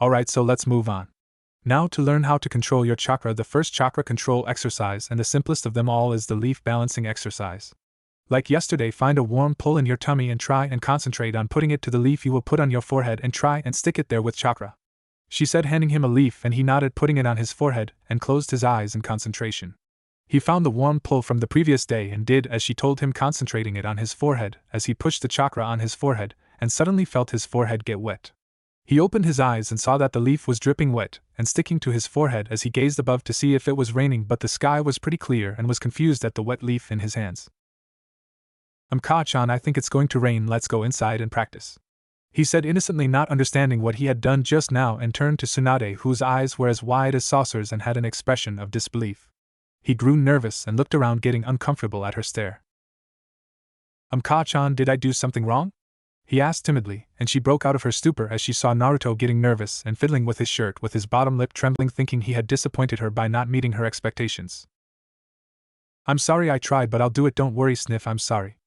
"Alright, so let's move on. Now to learn how to control your chakra, the first chakra control exercise and the simplest of them all is the leaf balancing exercise. Like yesterday, find a warm pull in your tummy and try and concentrate on putting it to the leaf you will put on your forehead and try and stick it there with chakra," she said, handing him a leaf, and he nodded, putting it on his forehead, and closed his eyes in concentration. He found the warm pull from the previous day and did as she told him, concentrating it on his forehead as he pushed the chakra on his forehead, and suddenly felt his forehead get wet. He opened his eyes and saw that the leaf was dripping wet and sticking to his forehead as he gazed above to see if it was raining, but the sky was pretty clear and was confused at the wet leaf in his hands. "Ka-chan, I think it's going to rain, let's go inside and practice," he said, innocently not understanding what he had done just now, and turned to Tsunade, whose eyes were as wide as saucers and had an expression of disbelief. He grew nervous and looked around, getting uncomfortable at her stare. "Ka-chan, did I do something wrong?" he asked timidly, and she broke out of her stupor as she saw Naruto getting nervous and fiddling with his shirt with his bottom lip trembling, thinking he had disappointed her by not meeting her expectations. "I'm sorry, I tried, but I'll do it, don't worry, Sniff, I'm sorry,"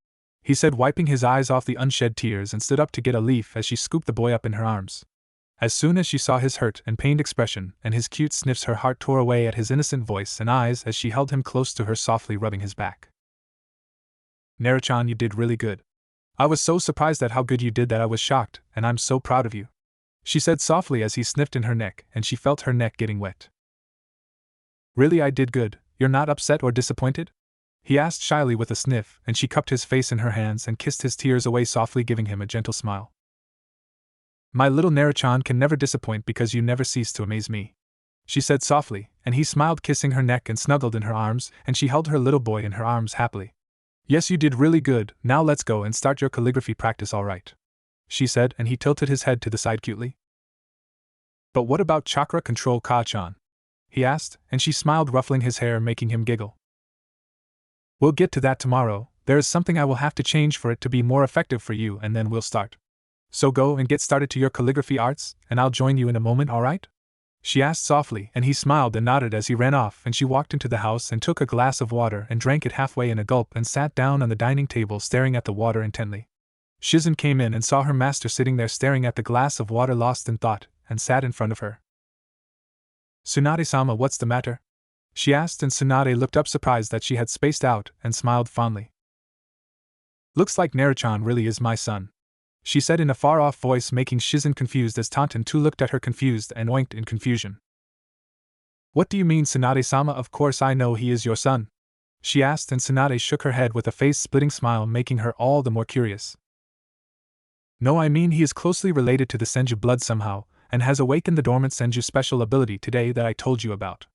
he said, wiping his eyes off the unshed tears, and stood up to get a leaf as she scooped the boy up in her arms. As soon as she saw his hurt and pained expression and his cute sniffs, her heart tore away at his innocent voice and eyes as she held him close to her, softly rubbing his back. "Naruto-chan, you did really good. I was so surprised at how good you did that I was shocked, and I'm so proud of you," she said softly as he sniffed in her neck and she felt her neck getting wet. "Really, I did good, you're not upset or disappointed?" he asked shyly with a sniff, and she cupped his face in her hands and kissed his tears away softly, giving him a gentle smile. "My little Naruto-chan can never disappoint because you never cease to amaze me," she said softly, and he smiled, kissing her neck and snuggled in her arms, and she held her little boy in her arms happily. "Yes, you did really good, now let's go and start your calligraphy practice, alright," she said, and he tilted his head to the side cutely. "But what about chakra control, Ka-chan?" he asked, and she smiled, ruffling his hair, making him giggle. "We'll get to that tomorrow, there is something I will have to change for it to be more effective for you, and then we'll start. So go and get started to your calligraphy arts, and I'll join you in a moment, alright?" she asked softly, and he smiled and nodded as he ran off, and she walked into the house and took a glass of water and drank it halfway in a gulp and sat down on the dining table staring at the water intently. Shizen came in and saw her master sitting there staring at the glass of water, lost in thought, and sat in front of her. "Tsunade-sama, what's the matter?" she asked, and Tsunade looked up surprised that she had spaced out and smiled fondly. "Looks like Naruto-chan really is my son," she said in a far-off voice, making Shizen confused as Tonton too looked at her confused and oinked in confusion. "What do you mean, Tsunade-sama? Of course I know he is your son," she asked, and Tsunade shook her head with a face-splitting smile, making her all the more curious. "No, I mean he is closely related to the Senju blood somehow, and has awakened the dormant Senju special ability today that I told you about.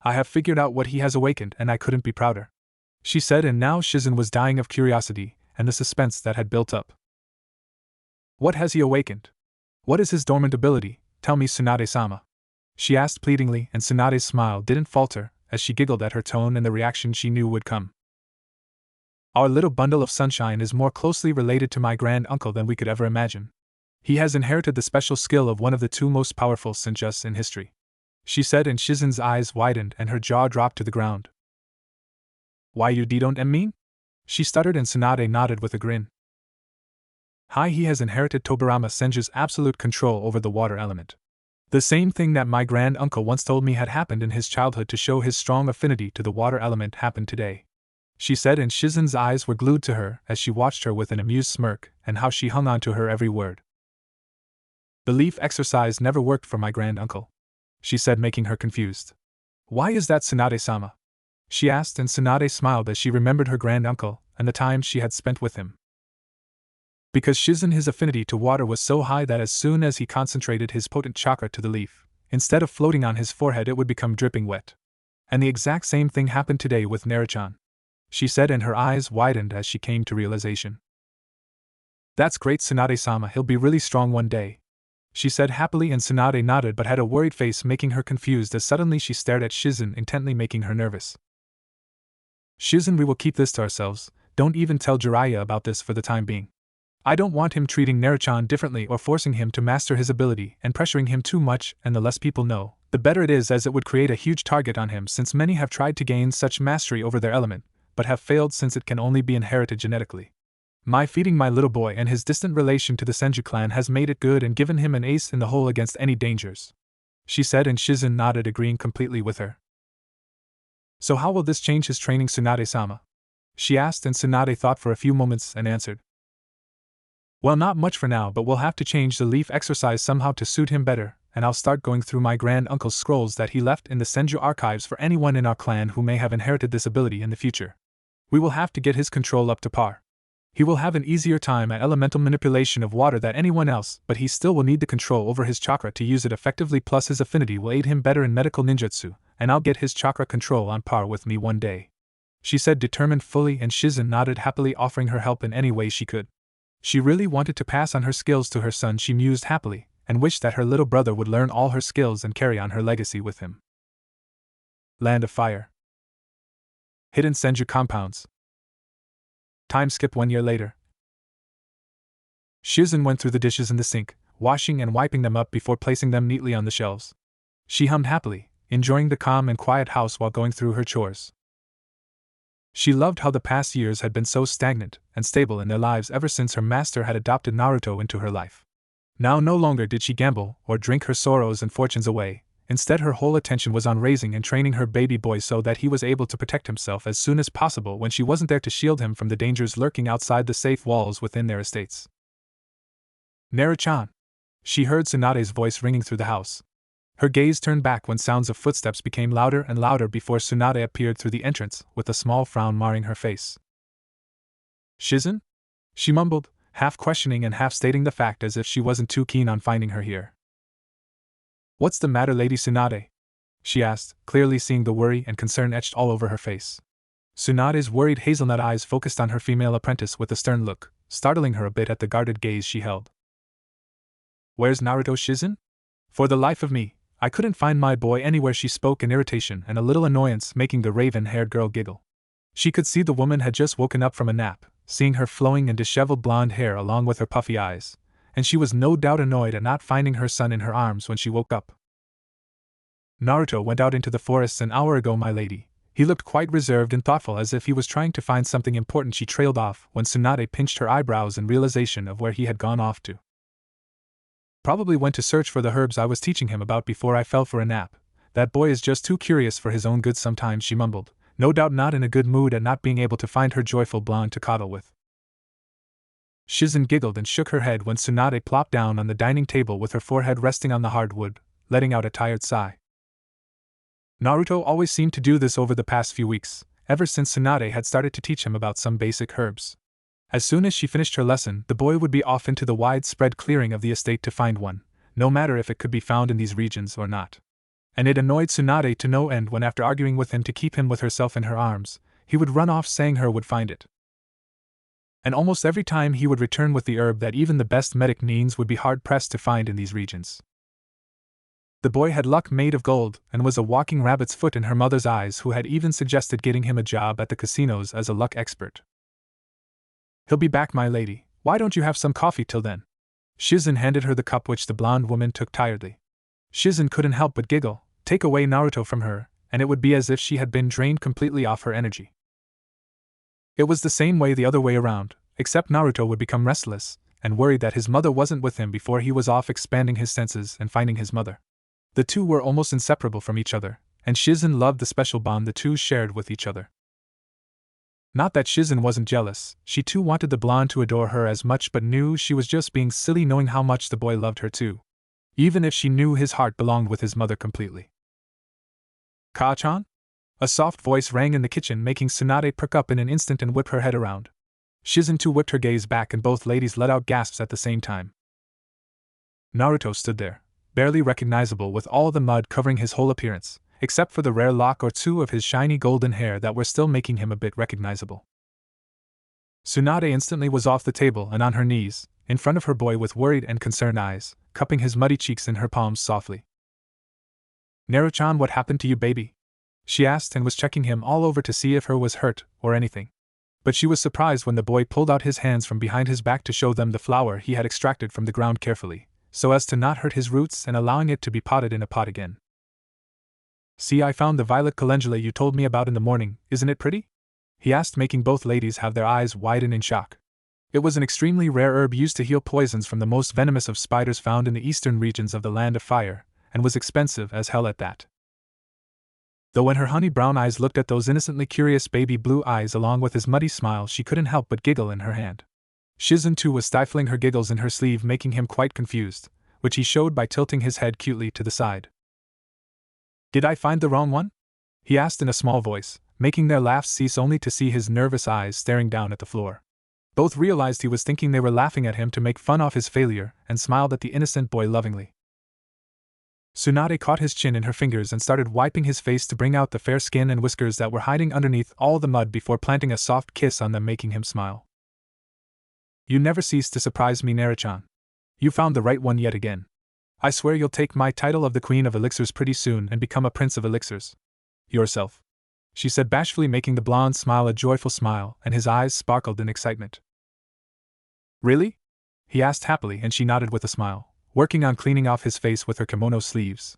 I have figured out what he has awakened and I couldn't be prouder," she said, and now Shizen was dying of curiosity and the suspense that had built up. "What has he awakened? What is his dormant ability? Tell me, Tsunade-sama," she asked pleadingly, and Tsunade's smile didn't falter as she giggled at her tone and the reaction she knew would come. "Our little bundle of sunshine is more closely related to my grand uncle than we could ever imagine. He has inherited the special skill of one of the two most powerful Senjus in history," she said, and Shizen's eyes widened and her jaw dropped to the ground. "Why, you don't mean?" she stuttered, and Tsunade nodded with a grin. "Hi, he has inherited Tobirama Senju's absolute control over the water element. The same thing that my grand uncle once told me had happened in his childhood to show his strong affinity to the water element happened today," she said, and Shizen's eyes were glued to her as she watched her with an amused smirk and how she hung on to her every word. "The leaf exercise never worked for my grand uncle," she said, making her confused. "Why is that, Tsunade-sama?" she asked, and Tsunade smiled as she remembered her grand uncle and the time she had spent with him. "Because Shizen, his affinity to water was so high that as soon as he concentrated his potent chakra to the leaf, instead of floating on his forehead it would become dripping wet. And the exact same thing happened today with Naruto-chan," she said, and her eyes widened as she came to realization. "That's great, Tsunade-sama, he'll be really strong one day," she said happily, and Tsunade nodded but had a worried face, making her confused as suddenly she stared at Shizen intently, making her nervous. "Shizen, we will keep this to ourselves, don't even tell Jiraiya about this for the time being. I don't want him treating Naruto differently or forcing him to master his ability and pressuring him too much, and the less people know, the better it is, as it would create a huge target on him, since many have tried to gain such mastery over their element, but have failed since it can only be inherited genetically. My feeding my little boy and his distant relation to the Senju clan has made it good and given him an ace in the hole against any dangers," she said, and Shizen nodded, agreeing completely with her. "So how will this change his training, Tsunade-sama?" she asked, and Tsunade thought for a few moments and answered. "Well, not much for now, but we'll have to change the leaf exercise somehow to suit him better, and I'll start going through my grand-uncle's scrolls that he left in the Senju archives for anyone in our clan who may have inherited this ability in the future. We will have to get his control up to par. He will have an easier time at elemental manipulation of water than anyone else, but he still will need the control over his chakra to use it effectively, plus his affinity will aid him better in medical ninjutsu, and I'll get his chakra control on par with me one day," she said, determined fully, and Shizen nodded happily, offering her help in any way she could. She really wanted to pass on her skills to her son, she mused happily, and wished that her little brother would learn all her skills and carry on her legacy with him. Land of Fire. Hidden Senju compounds. Time skip 1 year later. Shizen went through the dishes in the sink, washing and wiping them up before placing them neatly on the shelves. She hummed happily, enjoying the calm and quiet house while going through her chores. She loved how the past years had been so stagnant and stable in their lives ever since her master had adopted Naruto into her life. Now no longer did she gamble or drink her sorrows and fortunes away. Instead, her whole attention was on raising and training her baby boy so that he was able to protect himself as soon as possible when she wasn't there to shield him from the dangers lurking outside the safe walls within their estates. "Naru-chan!" She heard Tsunade's voice ringing through the house. Her gaze turned back when sounds of footsteps became louder and louder before Tsunade appeared through the entrance, with a small frown marring her face. "Shizen?" she mumbled, half questioning and half stating the fact as if she wasn't too keen on finding her here. "What's the matter, Lady Tsunade?" she asked, clearly seeing the worry and concern etched all over her face. Tsunade's worried hazelnut eyes focused on her female apprentice with a stern look, startling her a bit at the guarded gaze she held. "Where's Naruto, Shizen? For the life of me, I couldn't find my boy anywhere," she spoke in irritation and a little annoyance, making the raven-haired girl giggle. She could see the woman had just woken up from a nap, seeing her flowing and disheveled blonde hair along with her puffy eyes, and she was no doubt annoyed at not finding her son in her arms when she woke up. "Naruto went out into the forests an hour ago, my lady. He looked quite reserved and thoughtful, as if he was trying to find something important," she trailed off when Tsunade pinched her eyebrows in realization of where he had gone off to. "Probably went to search for the herbs I was teaching him about before I fell for a nap. That boy is just too curious for his own good sometimes," she mumbled, no doubt not in a good mood at not being able to find her joyful blonde to coddle with. Shizen giggled and shook her head when Tsunade plopped down on the dining table with her forehead resting on the hardwood, letting out a tired sigh. Naruto always seemed to do this over the past few weeks, ever since Tsunade had started to teach him about some basic herbs. As soon as she finished her lesson, the boy would be off into the widespread clearing of the estate to find one, no matter if it could be found in these regions or not. And it annoyed Tsunade to no end when, after arguing with him to keep him with herself in her arms, he would run off saying her would find it. And almost every time he would return with the herb that even the best medic means would be hard-pressed to find in these regions. The boy had luck made of gold, and was a walking rabbit's foot in her mother's eyes, who had even suggested getting him a job at the casinos as a luck expert. "He'll be back, my lady. Why don't you have some coffee till then?" Shizen handed her the cup, which the blonde woman took tiredly. Shizen couldn't help but giggle. Take away Naruto from her, and it would be as if she had been drained completely off her energy. It was the same way the other way around, except Naruto would become restless and worried that his mother wasn't with him before he was off expanding his senses and finding his mother. The two were almost inseparable from each other, and Shizen loved the special bond the two shared with each other. Not that Shizen wasn't jealous, she too wanted the blonde to adore her as much, but knew she was just being silly knowing how much the boy loved her too, even if she knew his heart belonged with his mother completely. "Ka-chan?" A soft voice rang in the kitchen, making Tsunade perk up in an instant and whip her head around. Shizen too whipped her gaze back, and both ladies let out gasps at the same time. Naruto stood there, barely recognizable with all the mud covering his whole appearance, except for the rare lock or two of his shiny golden hair that were still making him a bit recognizable. Tsunade instantly was off the table and on her knees, in front of her boy with worried and concerned eyes, cupping his muddy cheeks in her palms softly. "Naru-chan, what happened to you, baby?" she asked, and was checking him all over to see if her was hurt or anything. But she was surprised when the boy pulled out his hands from behind his back to show them the flower he had extracted from the ground carefully, so as to not hurt his roots and allowing it to be potted in a pot again. "See, I found the violet calendula you told me about in the morning, isn't it pretty?" he asked, making both ladies have their eyes widen in shock. It was an extremely rare herb used to heal poisons from the most venomous of spiders found in the eastern regions of the Land of Fire, and was expensive as hell at that. Though when her honey brown eyes looked at those innocently curious baby blue eyes along with his muddy smile, she couldn't help but giggle in her hand. Shizen too was stifling her giggles in her sleeve, making him quite confused, which he showed by tilting his head cutely to the side. "Did I find the wrong one?" he asked in a small voice, making their laughs cease only to see his nervous eyes staring down at the floor. Both realized he was thinking they were laughing at him to make fun of his failure, and smiled at the innocent boy lovingly. Tsunade caught his chin in her fingers and started wiping his face to bring out the fair skin and whiskers that were hiding underneath all the mud before planting a soft kiss on them, making him smile. "You never cease to surprise me, Naruto. You found the right one yet again. I swear you'll take my title of the Queen of Elixirs pretty soon and become a Prince of Elixirs. Yourself," she said bashfully, making the blonde smile a joyful smile, and his eyes sparkled in excitement. "Really?" he asked happily, and she nodded with a smile, working on cleaning off his face with her kimono sleeves.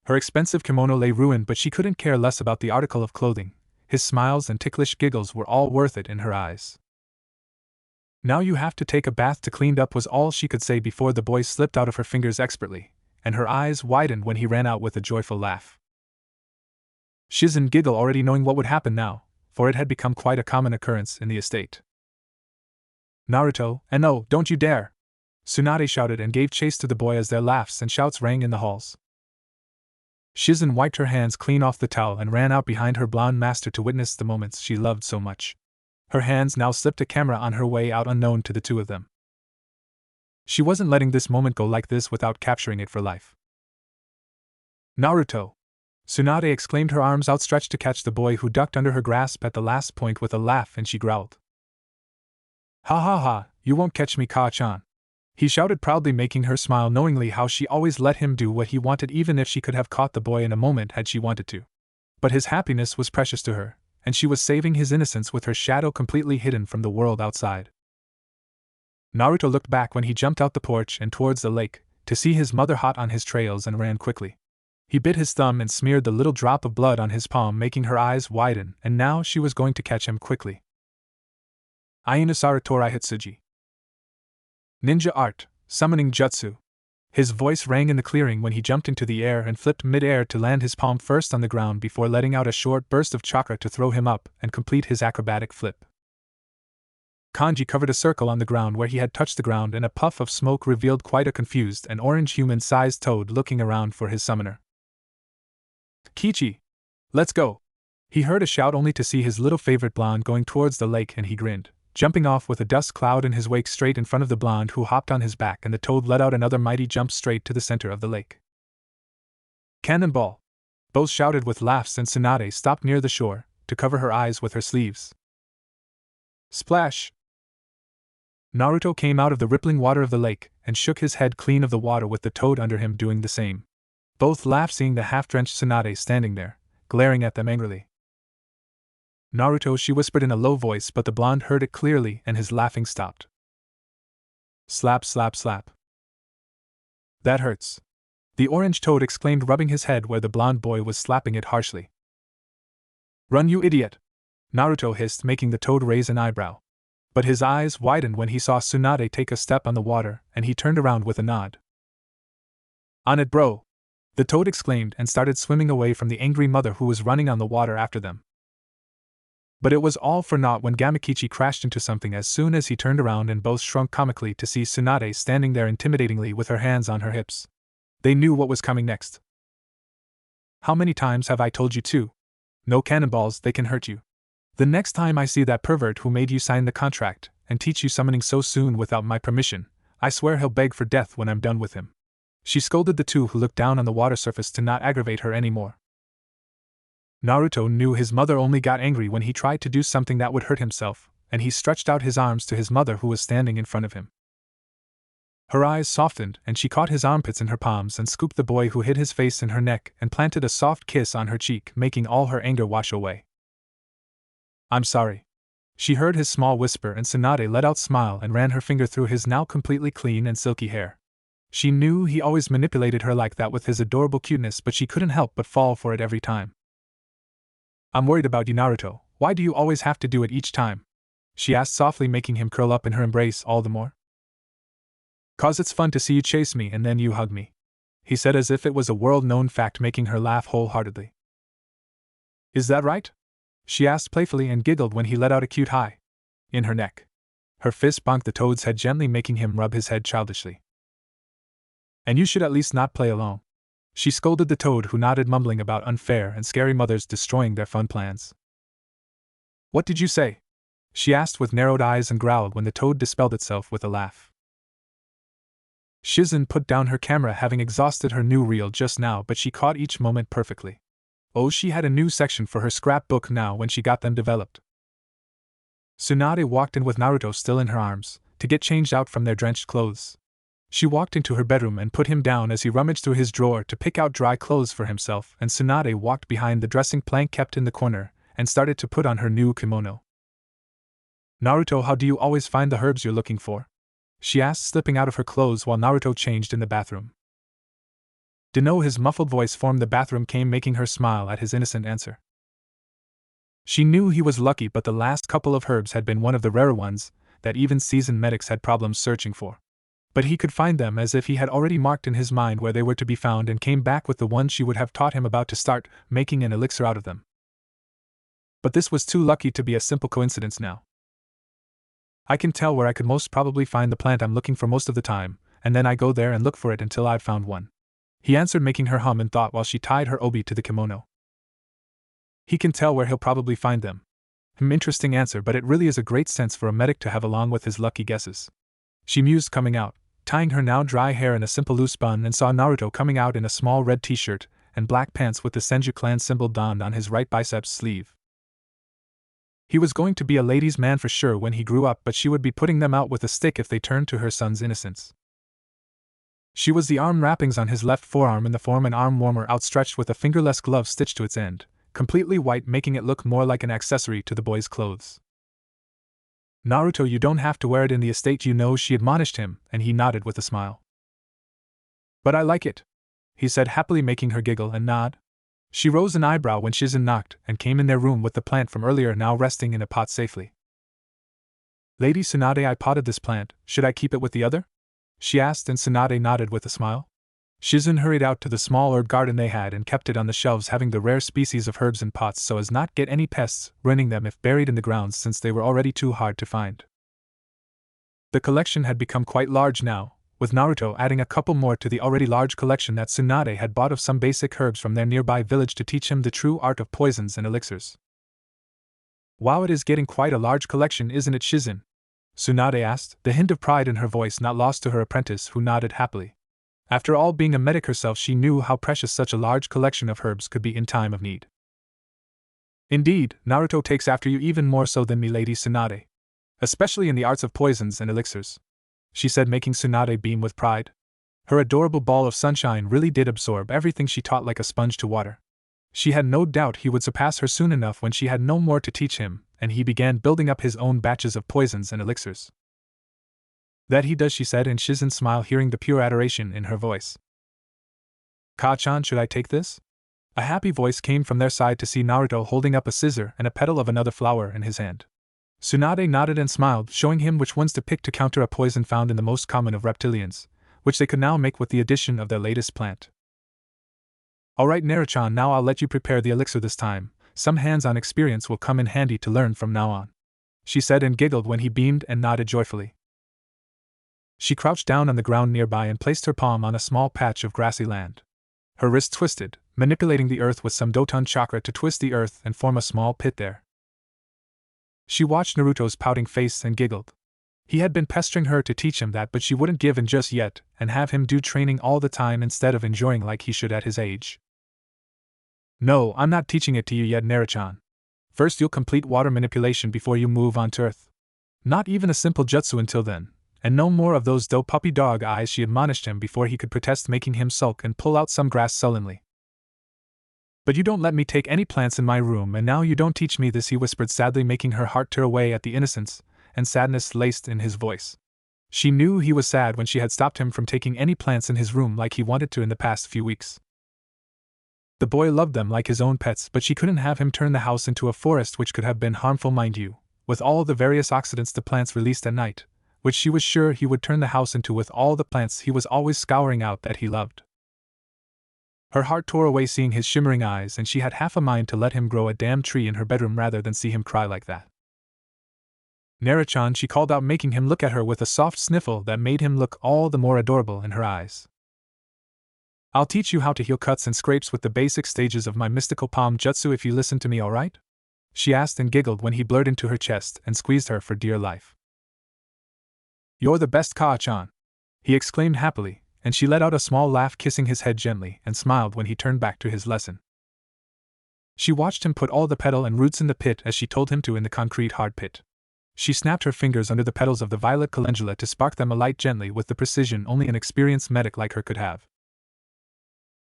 Her expensive kimono lay ruined, but she couldn't care less about the article of clothing. His smiles and ticklish giggles were all worth it in her eyes. "Now you have to take a bath to clean up," was all she could say before the boy slipped out of her fingers expertly, and her eyes widened when he ran out with a joyful laugh. Shizen giggled, already knowing what would happen now, for it had become quite a common occurrence in the estate. "Naruto, and no, don't you dare!" Tsunade shouted and gave chase to the boy as their laughs and shouts rang in the halls. Shizen wiped her hands clean off the towel and ran out behind her blonde master to witness the moments she loved so much. Her hands now slipped a camera on her way out unknown to the two of them. She wasn't letting this moment go like this without capturing it for life. "Naruto!" Tsunade exclaimed, her arms outstretched to catch the boy, who ducked under her grasp at the last point with a laugh, and she growled. "Ha ha ha, you won't catch me, Ka-chan!" he shouted proudly, making her smile knowingly how she always let him do what he wanted, even if she could have caught the boy in a moment had she wanted to. But his happiness was precious to her, and she was saving his innocence with her shadow completely hidden from the world outside. Naruto looked back when he jumped out the porch and towards the lake, to see his mother hot on his trails, and ran quickly. He bit his thumb and smeared the little drop of blood on his palm, making her eyes widen, and now she was going to catch him quickly. Ainusara Torai Hitsuji. Ninja art, summoning jutsu. His voice rang in the clearing when he jumped into the air and flipped mid-air to land his palm first on the ground before letting out a short burst of chakra to throw him up and complete his acrobatic flip. Kanji covered a circle on the ground where he had touched the ground, and a puff of smoke revealed quite a confused and orange human-sized toad looking around for his summoner. "Kichi! Let's go!" He heard a shout only to see his little favorite blonde going towards the lake, and he grinned, jumping off with a dust cloud in his wake straight in front of the blonde, who hopped on his back, and the toad let out another mighty jump straight to the center of the lake. "Cannonball!" both shouted with laughs, and Tsunade stopped near the shore to cover her eyes with her sleeves. Splash! Naruto came out of the rippling water of the lake and shook his head clean of the water, with the toad under him doing the same. Both laughed, seeing the half-drenched Tsunade standing there, glaring at them angrily. "Naruto," she whispered in a low voice, but the blonde heard it clearly and his laughing stopped. Slap, slap, slap. "That hurts!" the orange toad exclaimed, rubbing his head where the blonde boy was slapping it harshly. "Run, you idiot!" Naruto hissed, making the toad raise an eyebrow. But his eyes widened when he saw Tsunade take a step on the water, and he turned around with a nod. "On it, bro!" the toad exclaimed and started swimming away from the angry mother, who was running on the water after them. But it was all for naught when Gamakichi crashed into something as soon as he turned around, and both shrunk comically to see Tsunade standing there intimidatingly with her hands on her hips. They knew what was coming next. "How many times have I told you to? No cannonballs, they can hurt you. The next time I see that pervert who made you sign the contract and teach you summoning so soon without my permission, I swear he'll beg for death when I'm done with him." She scolded the two who looked down on the water surface to not aggravate her anymore. Naruto knew his mother only got angry when he tried to do something that would hurt himself, and he stretched out his arms to his mother, who was standing in front of him. Her eyes softened, and she caught his armpits in her palms and scooped the boy, who hid his face in her neck, and planted a soft kiss on her cheek, making all her anger wash away. "I'm sorry," She heard his small whisper and Tsunade let out a smile and ran her finger through his now completely clean and silky hair. She knew he always manipulated her like that with his adorable cuteness, but she couldn't help but fall for it every time. "I'm worried about you, Naruto. Why do you always have to do it each time?" she asked softly, making him curl up in her embrace all the more. "'Cause it's fun to see you chase me and then you hug me," he said as if it was a world-known fact, making her laugh wholeheartedly. "Is that right?" she asked playfully and giggled when he let out a cute hi. In her neck. Her fist bonked the toad's head gently, making him rub his head childishly. "And you should at least not play alone," she scolded the toad, who nodded, mumbling about unfair and scary mothers destroying their fun plans. "What did you say?" she asked with narrowed eyes and growled when the toad dispelled itself with a laugh. Shizen put down her camera, having exhausted her new reel just now, but she caught each moment perfectly. Oh, she had a new section for her scrapbook now when she got them developed. Tsunade walked in with Naruto still in her arms, to get changed out from their drenched clothes. She walked into her bedroom and put him down as he rummaged through his drawer to pick out dry clothes for himself, and Tsunade walked behind the dressing plank kept in the corner, and started to put on her new kimono. "Naruto, how do you always find the herbs you're looking for?" she asked, slipping out of her clothes while Naruto changed in the bathroom. Deno, his muffled voice formed the bathroom came, making her smile at his innocent answer. She knew he was lucky, but the last couple of herbs had been one of the rarer ones that even seasoned medics had problems searching for. But he could find them as if he had already marked in his mind where they were to be found, and came back with the ones she would have taught him about to start making an elixir out of them. But this was too lucky to be a simple coincidence now. "I can tell where I could most probably find the plant I'm looking for most of the time, and then I go there and look for it until I've found one," he answered, making her hum in thought while she tied her obi to the kimono. "He can tell where he'll probably find them." Interesting answer, but it really is a great sense for a medic to have along with his lucky guesses. She mused, coming out, tying her now dry hair in a simple loose bun, and saw Naruto coming out in a small red t-shirt and black pants with the Senju clan symbol donned on his right biceps sleeve. He was going to be a ladies' man for sure when he grew up, but she would be putting them out with a stick if they turned to her son's innocence. She was the arm wrappings on his left forearm in the form an arm warmer outstretched with a fingerless glove stitched to its end, completely white, making it look more like an accessory to the boy's clothes. "Naruto, you don't have to wear it in the estate, you know," she admonished him, and he nodded with a smile. "But I like it," he said happily, making her giggle and nod. She rose an eyebrow when Shizen knocked and came in their room with the plant from earlier now resting in a pot safely. "Lady Tsunade, I potted this plant, should I keep it with the other?" she asked, and Tsunade nodded with a smile. Shizen hurried out to the small herb garden they had and kept it on the shelves, having the rare species of herbs in pots so as not get any pests ruining them if buried in the ground, since they were already too hard to find. The collection had become quite large now, with Naruto adding a couple more to the already large collection that Tsunade had bought of some basic herbs from their nearby village to teach him the true art of poisons and elixirs. "Wow, it is getting quite a large collection, isn't it, Shizen?" Tsunade asked, the hint of pride in her voice not lost to her apprentice, who nodded happily. After all, being a medic herself, she knew how precious such a large collection of herbs could be in time of need. "Indeed, Naruto takes after you even more so than me, Lady Tsunade. Especially in the arts of poisons and elixirs," she said, making Tsunade beam with pride. Her adorable ball of sunshine really did absorb everything she taught like a sponge to water. She had no doubt he would surpass her soon enough when she had no more to teach him, and he began building up his own batches of poisons and elixirs. "That he does," she said, and Shizen smiled, hearing the pure adoration in her voice. "Ka-chan, should I take this?" A happy voice came from their side to see Naruto holding up a scissor and a petal of another flower in his hand. Tsunade nodded and smiled, showing him which ones to pick to counter a poison found in the most common of reptilians, which they could now make with the addition of their latest plant. "Alright, Naruto, now I'll let you prepare the elixir this time. Some hands-on experience will come in handy to learn from now on," she said, and giggled when he beamed and nodded joyfully. She crouched down on the ground nearby and placed her palm on a small patch of grassy land. Her wrist twisted, manipulating the earth with some Doton chakra to twist the earth and form a small pit there. She watched Naruto's pouting face and giggled. He had been pestering her to teach him that, but she wouldn't give in just yet, and have him do training all the time instead of enjoying like he should at his age. "No, I'm not teaching it to you yet, Naruto. First you'll complete water manipulation before you move on to earth. Not even a simple jutsu until then, and no more of those doe puppy dog eyes," she admonished him before he could protest, making him sulk and pull out some grass sullenly. But you don't let me take any plants in my room, and now you don't teach me this, he whispered sadly, making her heart tear away at the innocence and sadness laced in his voice. She knew he was sad when she had stopped him from taking any plants in his room like he wanted to in the past few weeks. The boy loved them like his own pets, but she couldn't have him turn the house into a forest, which could have been harmful, mind you, with all the various oxidants the plants released at night, which she was sure he would turn the house into with all the plants he was always scouring out that he loved. Her heart tore away seeing his shimmering eyes, and she had half a mind to let him grow a damn tree in her bedroom rather than see him cry like that. Naruto, she called out, making him look at her with a soft sniffle that made him look all the more adorable in her eyes. I'll teach you how to heal cuts and scrapes with the basic stages of my mystical palm jutsu if you listen to me, alright? She asked and giggled when he blurred into her chest and squeezed her for dear life. You're the best, Kaa-chan, he exclaimed happily, and she let out a small laugh, kissing his head gently, and smiled when he turned back to his lesson. She watched him put all the petal and roots in the pit as she told him to in the concrete hard pit. She snapped her fingers under the petals of the violet calendula to spark them alight gently with the precision only an experienced medic like her could have.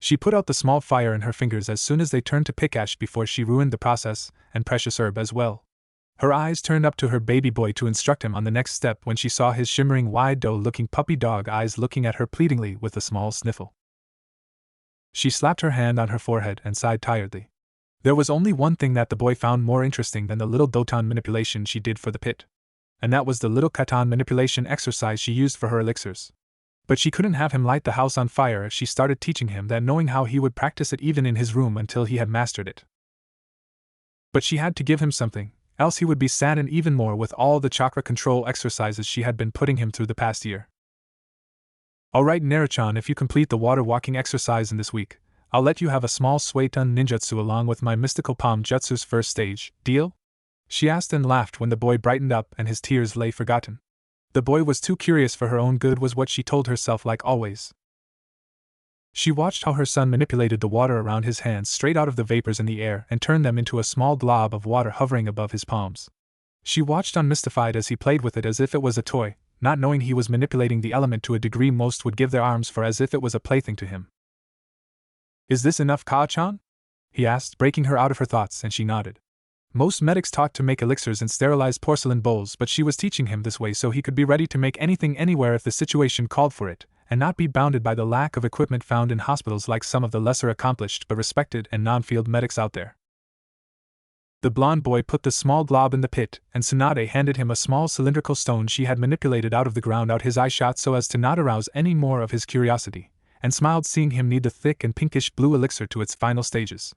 She put out the small fire in her fingers as soon as they turned to pick ash before she ruined the process, and precious herb as well. Her eyes turned up to her baby boy to instruct him on the next step when she saw his shimmering wide doe-looking puppy dog eyes looking at her pleadingly with a small sniffle. She slapped her hand on her forehead and sighed tiredly. There was only one thing that the boy found more interesting than the little doton manipulation she did for the pit, and that was the little katan manipulation exercise she used for her elixirs. But she couldn't have him light the house on fire if she started teaching him that, knowing how he would practice it even in his room until he had mastered it. But she had to give him something, else he would be saddened even more with all the chakra control exercises she had been putting him through the past year. Alright, Naruto, if you complete the water walking exercise in this week, I'll let you have a small Suetun ninjutsu along with my mystical palm jutsu's first stage, deal? She asked and laughed when the boy brightened up and his tears lay forgotten. The boy was too curious for her own good, was what she told herself, like always. She watched how her son manipulated the water around his hands straight out of the vapors in the air and turned them into a small glob of water hovering above his palms. She watched unmystified as he played with it as if it was a toy, not knowing he was manipulating the element to a degree most would give their arms for, as if it was a plaything to him. Is this enough, Kaa-chan? He asked, breaking her out of her thoughts, and she nodded. Most medics taught to make elixirs in sterilized porcelain bowls, but she was teaching him this way so he could be ready to make anything anywhere if the situation called for it, and not be bounded by the lack of equipment found in hospitals like some of the lesser accomplished but respected and non-field medics out there. The blond boy put the small glob in the pit, and Tsunade handed him a small cylindrical stone she had manipulated out of the ground. Out his eye shot so as to not arouse any more of his curiosity, and smiled seeing him knead the thick and pinkish blue elixir to its final stages.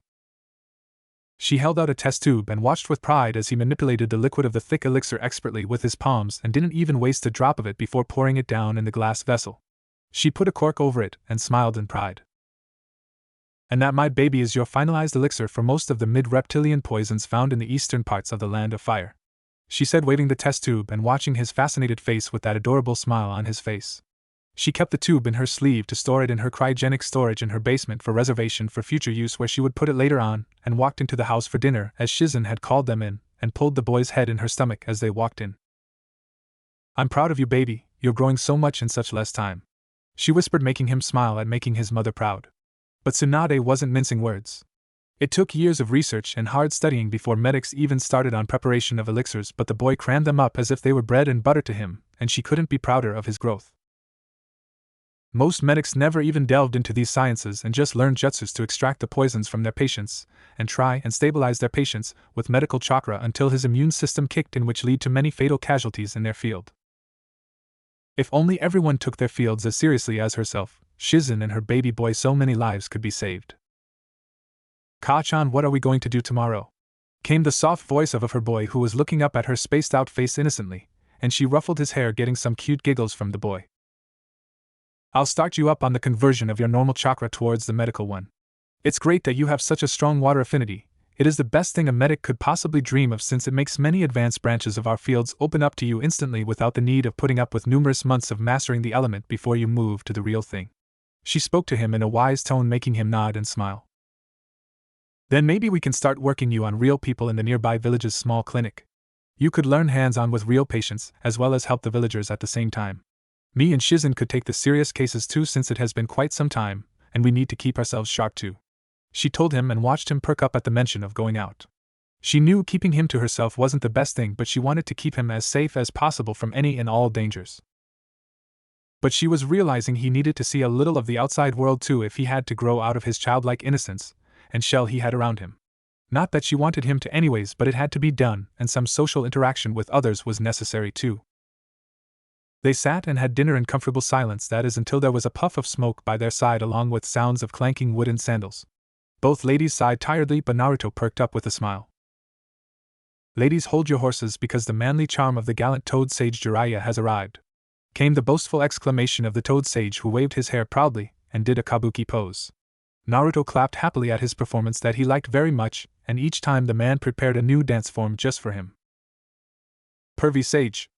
She held out a test tube and watched with pride as he manipulated the liquid of the thick elixir expertly with his palms and didn't even waste a drop of it before pouring it down in the glass vessel. She put a cork over it and smiled in pride. And that, my baby, is your finalized elixir for most of the mid-reptilian poisons found in the eastern parts of the Land of Fire, she said, waving the test tube and watching his fascinated face with that adorable smile on his face. She kept the tube in her sleeve to store it in her cryogenic storage in her basement for reservation for future use, where she would put it later on, and walked into the house for dinner as Shizen had called them in, and pulled the boy's head in her stomach as they walked in. I'm proud of you, baby, you're growing so much in such less time, she whispered, making him smile at making his mother proud. But Tsunade wasn't mincing words. It took years of research and hard studying before medics even started on preparation of elixirs, but the boy crammed them up as if they were bread and butter to him, and she couldn't be prouder of his growth. Most medics never even delved into these sciences and just learned jutsus to extract the poisons from their patients, and try and stabilize their patients with medical chakra until his immune system kicked in, which lead to many fatal casualties in their field. If only everyone took their fields as seriously as herself, Shizen and her baby boy, so many lives could be saved. Kaa-chan, what are we going to do tomorrow? Came the soft voice of her boy, who was looking up at her spaced-out face innocently, and she ruffled his hair, getting some cute giggles from the boy. I'll start you up on the conversion of your normal chakra towards the medical one. It's great that you have such a strong water affinity. It is the best thing a medic could possibly dream of, since it makes many advanced branches of our fields open up to you instantly without the need of putting up with numerous months of mastering the element before you move to the real thing. She spoke to him in a wise tone, making him nod and smile. Then maybe we can start working you on real people in the nearby village's small clinic. You could learn hands-on with real patients, as well as help the villagers at the same time. Me and Shizen could take the serious cases too, since it has been quite some time, and we need to keep ourselves sharp too. she told him, and watched him perk up at the mention of going out. She knew keeping him to herself wasn't the best thing, but she wanted to keep him as safe as possible from any and all dangers. But she was realizing he needed to see a little of the outside world too if he had to grow out of his childlike innocence and shell he had around him. Not that she wanted him to anyways, but it had to be done, and some social interaction with others was necessary too. They sat and had dinner in comfortable silence, that is, until there was a puff of smoke by their side along with sounds of clanking wooden sandals. Both ladies sighed tiredly, but Naruto perked up with a smile. "Ladies, hold your horses, because the manly charm of the gallant toad sage Jiraiya has arrived," came the boastful exclamation of the toad sage, who waved his hair proudly and did a kabuki pose. Naruto clapped happily at his performance that he liked very much, and each time the man prepared a new dance form just for him. "Pervy sage!"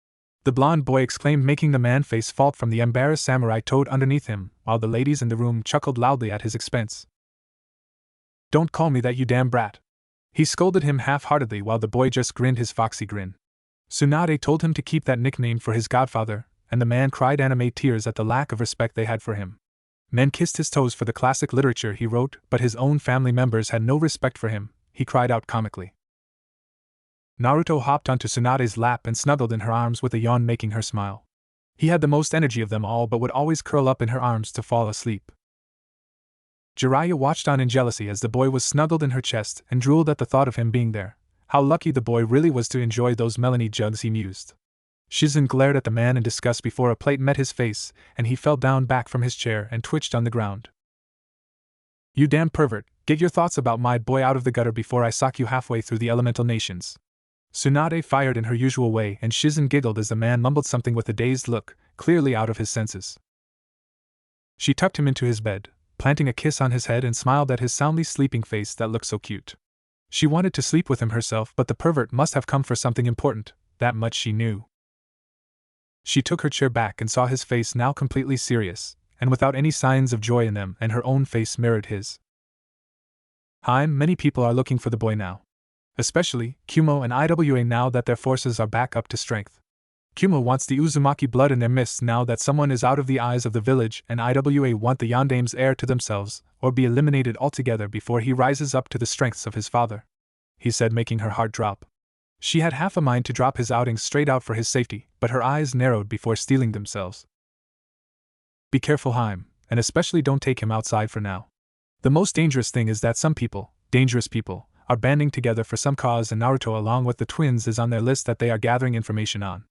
the blonde boy exclaimed, making the man face fault from the embarrassed samurai toad underneath him, while the ladies in the room chuckled loudly at his expense. "Don't call me that, you damn brat!" he scolded him half-heartedly, while the boy just grinned his foxy grin. Tsunade told him to keep that nickname for his godfather, and the man cried anime tears at the lack of respect they had for him. Men kissed his toes for the classic literature he wrote, but his own family members had no respect for him, he cried out comically. Naruto hopped onto Tsunade's lap and snuggled in her arms with a yawn, making her smile. He had the most energy of them all, but would always curl up in her arms to fall asleep. Jiraiya watched on in jealousy as the boy was snuggled in her chest and drooled at the thought of him being there. How lucky the boy really was to enjoy those melony jugs, he mused. Shizen glared at the man in disgust before a plate met his face, and he fell down back from his chair and twitched on the ground. "You damn pervert, get your thoughts about my boy out of the gutter before I sock you halfway through the elemental nations." Tsunade fired in her usual way, and Shizen giggled as the man mumbled something with a dazed look, clearly out of his senses. She tucked him into his bed, planting a kiss on his head, and smiled at his soundly sleeping face that looked so cute. She wanted to sleep with him herself, but the pervert must have come for something important, that much she knew. She took her chair back and saw his face now completely serious, and without any signs of joy in them, and her own face mirrored his. Many people are looking for the boy now. Especially Kumo and Iwa, now that their forces are back up to strength. Kumo wants the Uzumaki blood in their midst now that someone is out of the eyes of the village, and Iwa want the Yondame's heir to themselves, or be eliminated altogether before he rises up to the strengths of his father," he said, making her heart drop. She had half a mind to drop his outings straight out for his safety, but her eyes narrowed before steeling themselves. "Be careful, Haim, and especially don't take him outside for now. The most dangerous thing is that some people, dangerous people, are banding together for some cause, and Naruto along with the twins is on their list that they are gathering information on.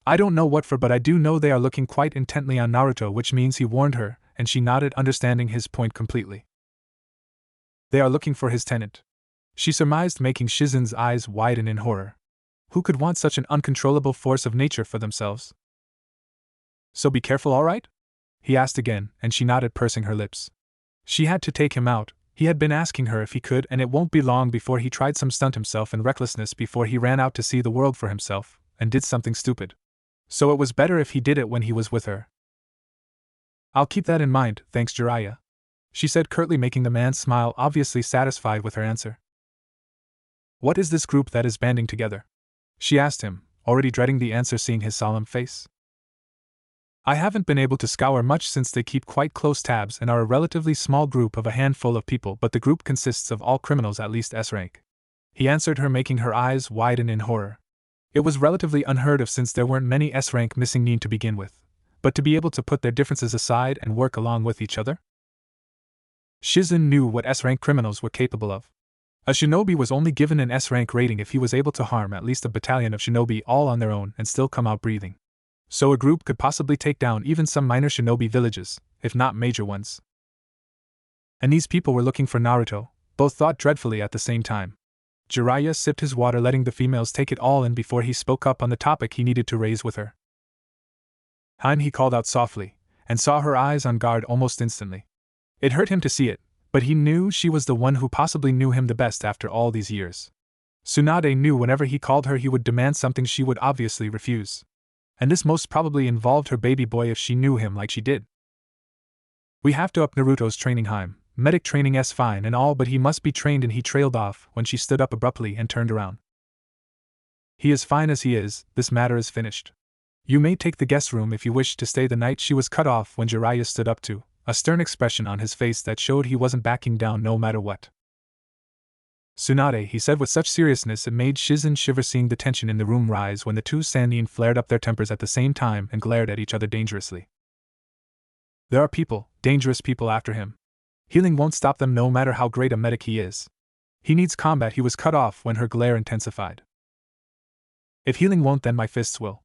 I don't know what for, but I do know they are looking quite intently on Naruto, which means he warned her," and she nodded, understanding his point completely. "They are looking for his tenant," she surmised, making Shizen's eyes widen in horror. Who could want such an uncontrollable force of nature for themselves? "So be careful, all right?" he asked again, and she nodded, pursing her lips. She had to take him out. He had been asking her if he could, and it won't be long before he tried some stunt himself in recklessness before he ran out to see the world for himself, and did something stupid. So it was better if he did it when he was with her. "I'll keep that in mind, thanks, Jiraiya," she said curtly, making the man smile, obviously satisfied with her answer. "What is this group that is banding together?" she asked him, already dreading the answer, seeing his solemn face. "I haven't been able to scour much since they keep quite close tabs and are a relatively small group of a handful of people, but the group consists of all criminals at least S rank," he answered her, making her eyes widen in horror. It was relatively unheard of since there weren't many S rank missing need to begin with, but to be able to put their differences aside and work along with each other? Shizen knew what S rank criminals were capable of. A shinobi was only given an S rank rating if he was able to harm at least a battalion of shinobi all on their own and still come out breathing. So a group could possibly take down even some minor shinobi villages, if not major ones. And these people were looking for Naruto, both thought dreadfully at the same time. Jiraiya sipped his water, letting the females take it all in before he spoke up on the topic he needed to raise with her. "Haim," he called out softly, and saw her eyes on guard almost instantly. It hurt him to see it, but he knew she was the one who possibly knew him the best after all these years. Tsunade knew whenever he called her he would demand something she would obviously refuse. And this most probably involved her baby boy if she knew him like she did. "We have to up Naruto's training, Haim. Medic training is fine and all, but he must be trained," and he trailed off when she stood up abruptly and turned around. "He is fine as he is, this matter is finished. You may take the guest room if you wish to stay the night." She was cut off when Jiraiya stood up too, a stern expression on his face that showed he wasn't backing down no matter what. "Tsunade," he said with such seriousness it made Shizen shiver, seeing the tension in the room rise when the two Sannin flared up their tempers at the same time and glared at each other dangerously. "There are people, dangerous people after him. Healing won't stop them no matter how great a medic he is. He needs combat." He was cut off when her glare intensified. "If healing won't, then my fists will."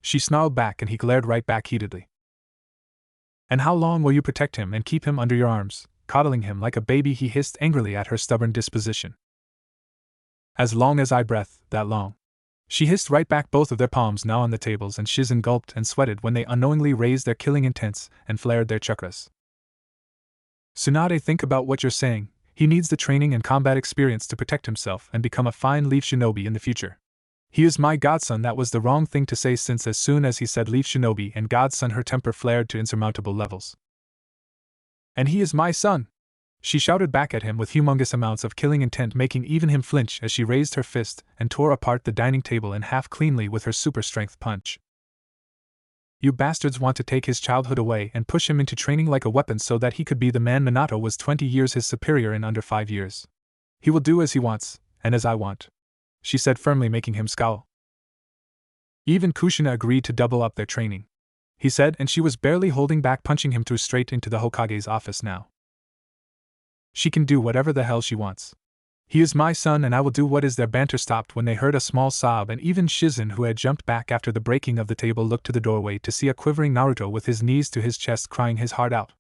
She snarled back and he glared right back heatedly. "And how long will you protect him and keep him under your arms, coddling him like a baby?" he hissed angrily at her stubborn disposition. "As long as I breath, that long." She hissed right back, both of their palms now on the tables, and Shizen gulped and sweated when they unknowingly raised their killing intents and flared their chakras. "Tsunade, think about what you're saying. He needs the training and combat experience to protect himself and become a fine leaf shinobi in the future. He is my godson." That was the wrong thing to say, since as soon as he said leaf shinobi and godson her temper flared to insurmountable levels. "And he is my son!" She shouted back at him with humongous amounts of killing intent, making even him flinch as she raised her fist and tore apart the dining table in half cleanly with her super strength punch. "You bastards want to take his childhood away and push him into training like a weapon so that he could be the man Minato was 20 years his superior in under 5 years. He will do as he wants, and as I want," she said firmly, making him scowl. "Even Kushina agreed to double up their training," he said, and she was barely holding back, punching him through straight into the Hokage's office now. "She can do whatever the hell she wants. He is my son and I will do what is." Their banter stopped when they heard a small sob, and even Shizen, who had jumped back after the breaking of the table, looked to the doorway to see a quivering Naruto with his knees to his chest crying his heart out.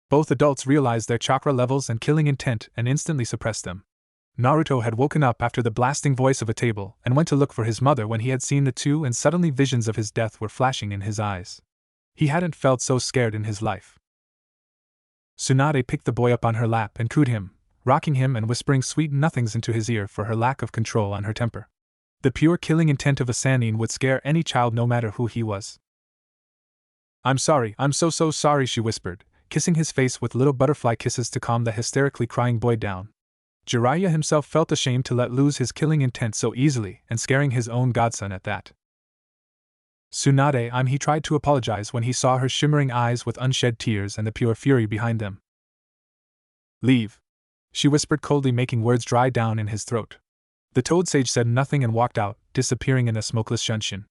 Both adults realized their chakra levels and killing intent and instantly suppressed them. Naruto had woken up after the blasting voice of a table and went to look for his mother when he had seen the two, and suddenly visions of his death were flashing in his eyes. He hadn't felt so scared in his life. Tsunade picked the boy up on her lap and cooed him, rocking him and whispering sweet nothings into his ear for her lack of control on her temper. The pure killing intent of a Sannin would scare any child no matter who he was. "I'm sorry, I'm so sorry," she whispered, kissing his face with little butterfly kisses to calm the hysterically crying boy down. Jiraiya himself felt ashamed to let loose his killing intent so easily, and scaring his own godson at that. "Tsunade, he tried to apologize when he saw her shimmering eyes with unshed tears and the pure fury behind them. "Leave," she whispered coldly, making words dry down in his throat. The Toad Sage said nothing and walked out, disappearing in a smokeless shunshin.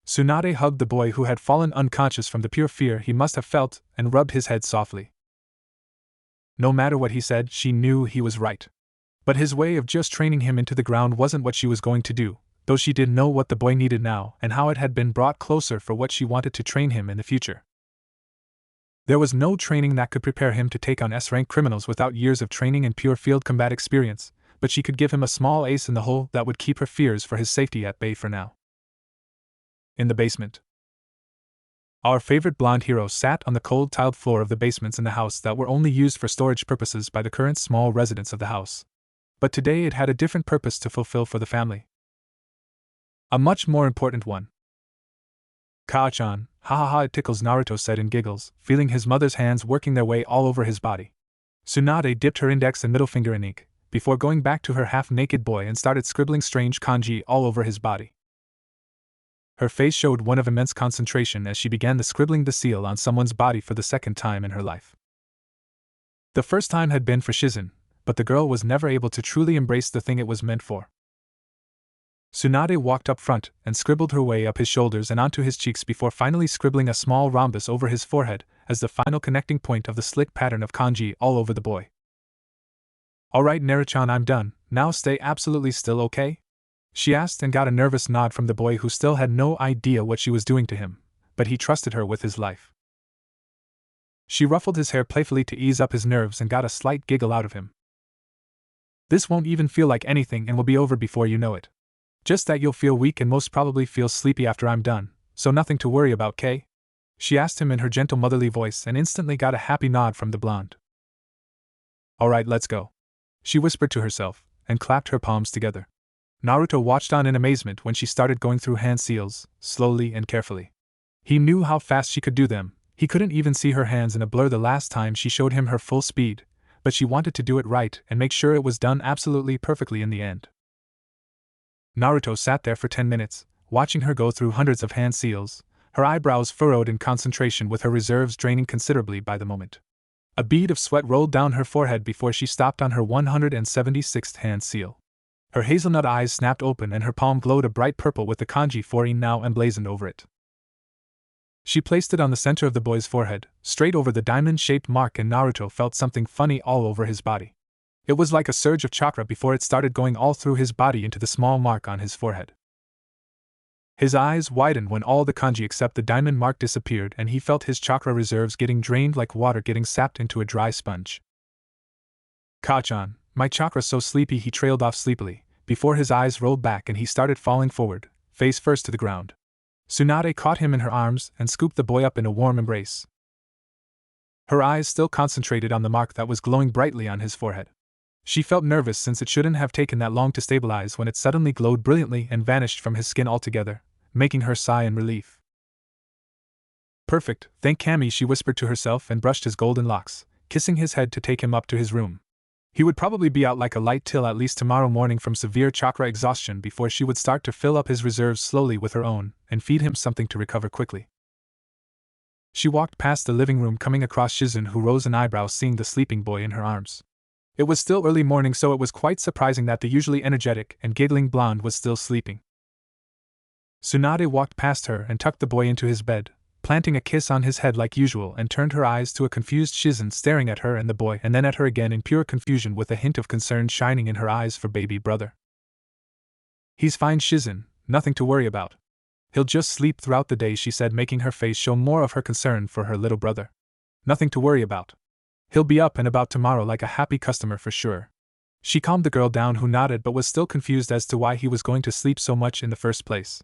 Tsunade hugged the boy, who had fallen unconscious from the pure fear he must have felt, and rubbed his head softly. No matter what he said, she knew he was right. But his way of just training him into the ground wasn't what she was going to do, though she did know what the boy needed now and how it had been brought closer for what she wanted to train him in the future. There was no training that could prepare him to take on S-rank criminals without years of training and pure field combat experience, but she could give him a small ace in the hole that would keep her fears for his safety at bay for now. In the basement, our favorite blonde hero sat on the cold tiled floor of the basements in the house that were only used for storage purposes by the current small residents of the house. But today it had a different purpose to fulfill for the family. A much more important one. "Kao-chan, ha ha ha," it tickles, Naruto said in giggles, feeling his mother's hands working their way all over his body. Tsunade dipped her index and middle finger in ink, before going back to her half-naked boy and started scribbling strange kanji all over his body. Her face showed one of immense concentration as she began the scribbling the seal on someone's body for the second time in her life. The first time had been for Shizen, but the girl was never able to truly embrace the thing it was meant for. Tsunade walked up front and scribbled her way up his shoulders and onto his cheeks before finally scribbling a small rhombus over his forehead as the final connecting point of the slick pattern of kanji all over the boy. "Alright, Naruto-chan, I'm done. Now stay absolutely still, okay?" she asked, and got a nervous nod from the boy, who still had no idea what she was doing to him, but he trusted her with his life. She ruffled his hair playfully to ease up his nerves and got a slight giggle out of him. "This won't even feel like anything and will be over before you know it. Just that you'll feel weak and most probably feel sleepy after I'm done, so nothing to worry about, Kay?" she asked him in her gentle motherly voice, and instantly got a happy nod from the blonde. "Alright, let's go," she whispered to herself, and clapped her palms together. Naruto watched on in amazement when she started going through hand seals, slowly and carefully. He knew how fast she could do them. He couldn't even see her hands in a blur the last time she showed him her full speed, but she wanted to do it right and make sure it was done absolutely perfectly in the end. Naruto sat there for 10 minutes, watching her go through hundreds of hand seals, her eyebrows furrowed in concentration with her reserves draining considerably by the moment. A bead of sweat rolled down her forehead before she stopped on her 176th hand seal. Her hazelnut eyes snapped open and her palm glowed a bright purple with the kanji 4 now emblazoned over it. She placed it on the center of the boy's forehead, straight over the diamond-shaped mark, and Naruto felt something funny all over his body. It was like a surge of chakra before it started going all through his body into the small mark on his forehead. His eyes widened when all the kanji except the diamond mark disappeared, and he felt his chakra reserves getting drained like water getting sapped into a dry sponge. Kachan, my chakra's so sleepy, he trailed off sleepily, before his eyes rolled back and he started falling forward, face first to the ground. Tsunade caught him in her arms and scooped the boy up in a warm embrace. Her eyes still concentrated on the mark that was glowing brightly on his forehead. She felt nervous since it shouldn't have taken that long to stabilize when it suddenly glowed brilliantly and vanished from his skin altogether, making her sigh in relief. Perfect, thank Kami, she whispered to herself and brushed his golden locks, kissing his head to take him up to his room. He would probably be out like a light till at least tomorrow morning from severe chakra exhaustion before she would start to fill up his reserves slowly with her own and feed him something to recover quickly. She walked past the living room, coming across Shizun, who rose an eyebrow seeing the sleeping boy in her arms. It was still early morning, so it was quite surprising that the usually energetic and giggling blonde was still sleeping. Tsunade walked past her and tucked the boy into his bed, planting a kiss on his head like usual, and turned her eyes to a confused Shizun staring at her and the boy and then at her again in pure confusion with a hint of concern shining in her eyes for baby brother. He's fine, Shizun, nothing to worry about. He'll just sleep throughout the day, she said, making her face show more of her concern for her little brother. Nothing to worry about. He'll be up and about tomorrow like a happy customer for sure. She calmed the girl down, who nodded but was still confused as to why he was going to sleep so much in the first place.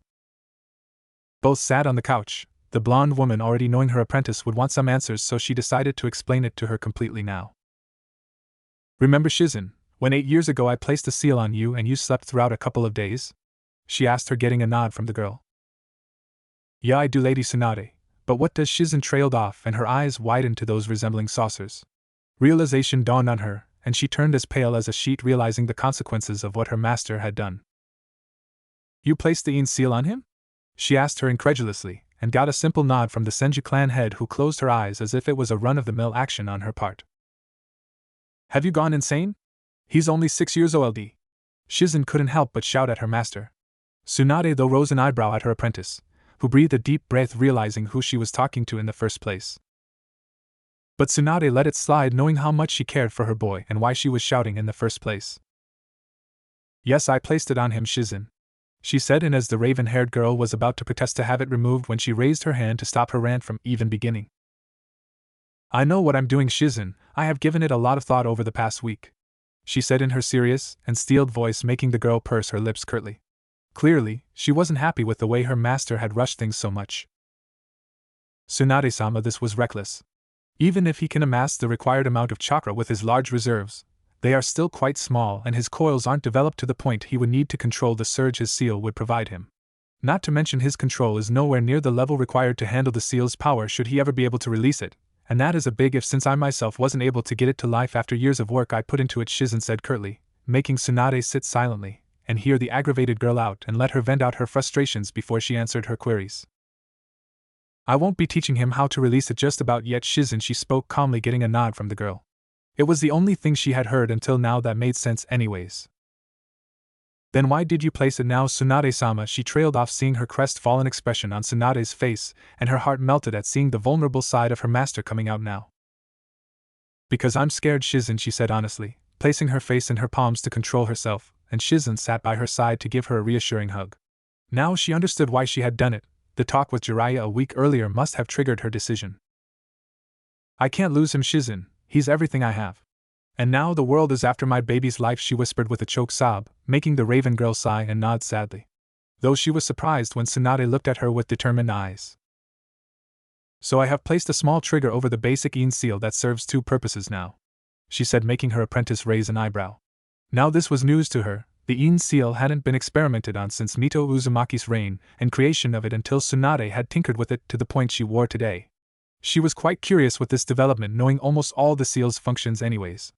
Both sat on the couch, the blonde woman already knowing her apprentice would want some answers, so she decided to explain it to her completely now. Remember, Shizun, when 8 years ago I placed a seal on you and you slept throughout a couple of days? She asked her, getting a nod from the girl. Yeah, I do, Lady Tsunade, but what does? Shizun trailed off and her eyes widened to those resembling saucers. Realization dawned on her, and she turned as pale as a sheet, realizing the consequences of what her master had done. You placed the seal on him? She asked her incredulously, and got a simple nod from the Senju clan head, who closed her eyes as if it was a run-of-the-mill action on her part. Have you gone insane? He's only 6 years old. Shizun couldn't help but shout at her master. Tsunade though rose an eyebrow at her apprentice, who breathed a deep breath, realizing who she was talking to in the first place. But Tsunade let it slide, knowing how much she cared for her boy and why she was shouting in the first place. Yes, I placed it on him, Shizun, she said, and as the raven-haired girl was about to protest to have it removed when she raised her hand to stop her rant from even beginning. I know what I'm doing, Shizun, I have given it a lot of thought over the past week, she said in her serious and steeled voice, making the girl purse her lips curtly. Clearly, she wasn't happy with the way her master had rushed things so much. Tsunade-sama, this was reckless. Even if he can amass the required amount of chakra with his large reserves, they are still quite small and his coils aren't developed to the point he would need to control the surge his seal would provide him. Not to mention his control is nowhere near the level required to handle the seal's power should he ever be able to release it, and that is a big if, since I myself wasn't able to get it to life after years of work I put into it, Shizun said curtly, making Tsunade sit silently and hear the aggravated girl out and let her vent out her frustrations before she answered her queries. I won't be teaching him how to release it just about yet, Shizun, she spoke calmly, getting a nod from the girl. It was the only thing she had heard until now that made sense anyways. Then why did you place it now, Tsunade-sama? She trailed off, seeing her crestfallen expression on Tsunade's face, and her heart melted at seeing the vulnerable side of her master coming out now. Because I'm scared, Shizun, she said honestly, placing her face in her palms to control herself, and Shizun sat by her side to give her a reassuring hug. Now she understood why she had done it. The talk with Jiraiya a week earlier must have triggered her decision. I can't lose him, Shizun, he's everything I have. And now the world is after my baby's life, she whispered with a choked sob, making the raven girl sigh and nod sadly. Though she was surprised when Tsunade looked at her with determined eyes. So I have placed a small trigger over the basic seal that serves 2 purposes now, she said, making her apprentice raise an eyebrow. Now this was news to her. The seal hadn't been experimented on since Mito Uzumaki's reign and creation of it until Tsunade had tinkered with it to the point she wore today. She was quite curious with this development, knowing almost all the seal's functions anyways.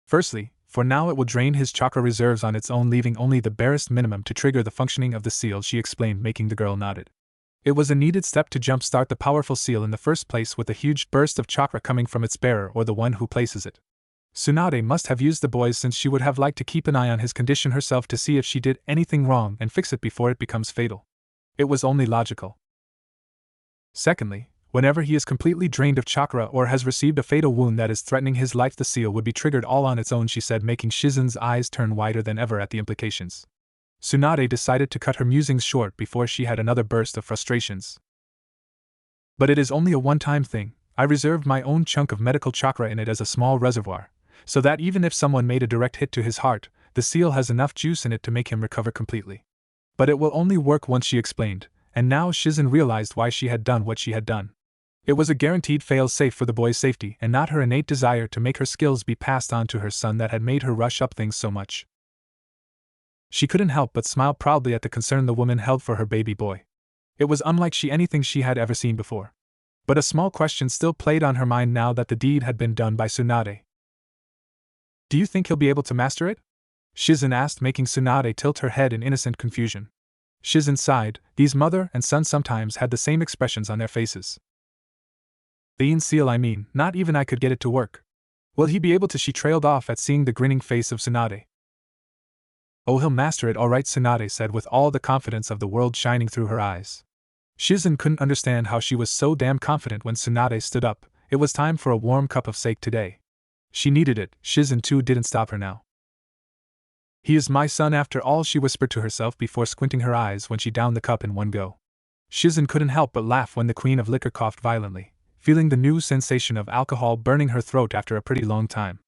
Firstly, for now it will drain his chakra reserves on its own, leaving only the barest minimum to trigger the functioning of the seal, she explained, making the girl nodded. It was a needed step to jumpstart the powerful seal in the first place, with a huge burst of chakra coming from its bearer or the one who places it. Tsunade must have used the boys, since she would have liked to keep an eye on his condition herself to see if she did anything wrong and fix it before it becomes fatal. It was only logical. Secondly, whenever he is completely drained of chakra or has received a fatal wound that is threatening his life, the seal would be triggered all on its own, she said, making Shizen's eyes turn wider than ever at the implications. Tsunade decided to cut her musings short before she had another burst of frustrations. But it is only a one-time thing. I reserved my own chunk of medical chakra in it as a small reservoir, so that even if someone made a direct hit to his heart, the seal has enough juice in it to make him recover completely. But it will only work once, she explained, and now Shizen realized why she had done what she had done. It was a guaranteed fail-safe for the boy's safety, and not her innate desire to make her skills be passed on to her son that had made her rush up things so much. She couldn't help but smile proudly at the concern the woman held for her baby boy. It was unlike anything she had ever seen before. But a small question still played on her mind now that the deed had been done by Tsunade. "Do you think he'll be able to master it?" Shizen asked, making Tsunade tilt her head in innocent confusion. Shizen sighed. These mother and son sometimes had the same expressions on their faces. "The seal, I mean, not even I could get it to work. Will he be able to?" She trailed off at seeing the grinning face of Tsunade. "Oh, he'll master it all right," Tsunade said with all the confidence of the world shining through her eyes. Shizen couldn't understand how she was so damn confident when Tsunade stood up. It was time for a warm cup of sake today. She needed it. Shizen too didn't stop her now. "He is my son after all," she whispered to herself before squinting her eyes when she downed the cup in one go. Shizen couldn't help but laugh when the Queen of Liquor coughed violently, feeling the new sensation of alcohol burning her throat after a pretty long time.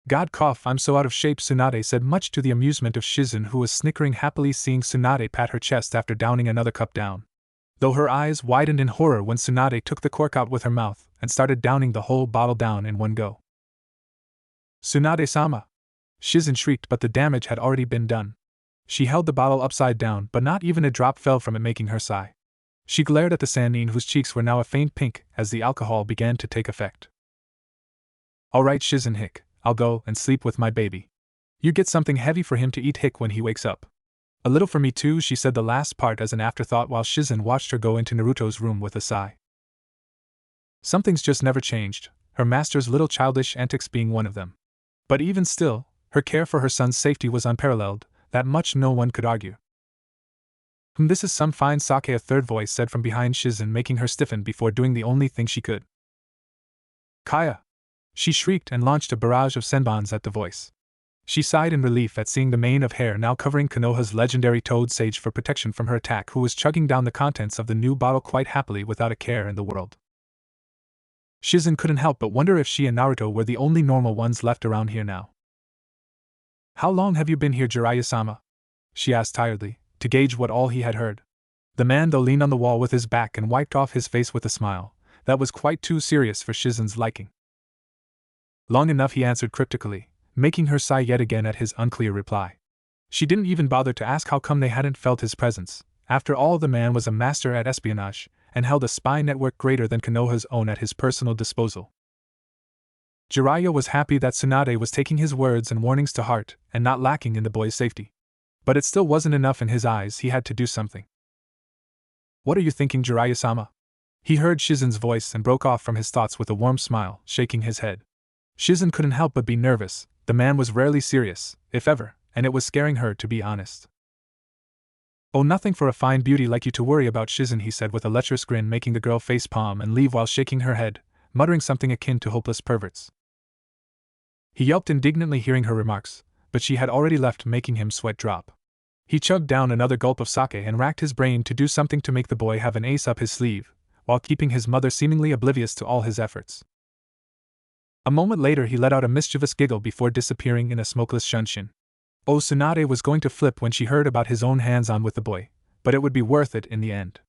"God, cough, I'm so out of shape," Tsunade said, much to the amusement of Shizen, who was snickering happily seeing Tsunade pat her chest after downing another cup down. Though her eyes widened in horror when Tsunade took the cork out with her mouth and started downing the whole bottle down in one go. "Tsunade-sama!" Shizen shrieked, but the damage had already been done. She held the bottle upside down, but not even a drop fell from it, making her sigh. She glared at the Sannin, whose cheeks were now a faint pink as the alcohol began to take effect. "All right, Shizen hick. I'll go and sleep with my baby. You get something heavy for him to eat hick when he wakes up. A little for me too," she said the last part as an afterthought while Shizen watched her go into Naruto's room with a sigh. Some things just never changed, her master's little childish antics being one of them. But even still, her care for her son's safety was unparalleled, that much no one could argue. "This is some fine sake," a third voice said from behind Shizen, making her stiffen before doing the only thing she could. "Kaya!" She shrieked and launched a barrage of senbons at the voice. She sighed in relief at seeing the mane of hair now covering Konoha's legendary toad sage for protection from her attack, who was chugging down the contents of the new bottle quite happily without a care in the world. Shizen couldn't help but wonder if she and Naruto were the only normal ones left around here now. "How long have you been here, Jiraiya-sama?" she asked tiredly, to gauge what all he had heard. The man though leaned on the wall with his back and wiped off his face with a smile that was quite too serious for Shizen's liking. "Long enough," he answered cryptically, making her sigh yet again at his unclear reply. She didn't even bother to ask how come they hadn't felt his presence. After all, the man was a master at espionage, and held a spy network greater than Konoha's own at his personal disposal. Jiraiya was happy that Tsunade was taking his words and warnings to heart, and not lacking in the boy's safety. But it still wasn't enough in his eyes, he had to do something. "What are you thinking, Jiraiya-sama?" He heard Shizen's voice and broke off from his thoughts with a warm smile, shaking his head. Shizen couldn't help but be nervous. The man was rarely serious, if ever, and it was scaring her, to be honest. "Oh, nothing for a fine beauty like you to worry about, Shizen," he said with a lecherous grin, making the girl face palm and leave while shaking her head, muttering something akin to hopeless perverts. He yelped indignantly hearing her remarks, but she had already left, making him sweat drop. He chugged down another gulp of sake and racked his brain to do something to make the boy have an ace up his sleeve, while keeping his mother seemingly oblivious to all his efforts. A moment later he let out a mischievous giggle before disappearing in a smokeless shunshin. Oh, Tsunade was going to flip when she heard about his own hands-on with the boy, but it would be worth it in the end.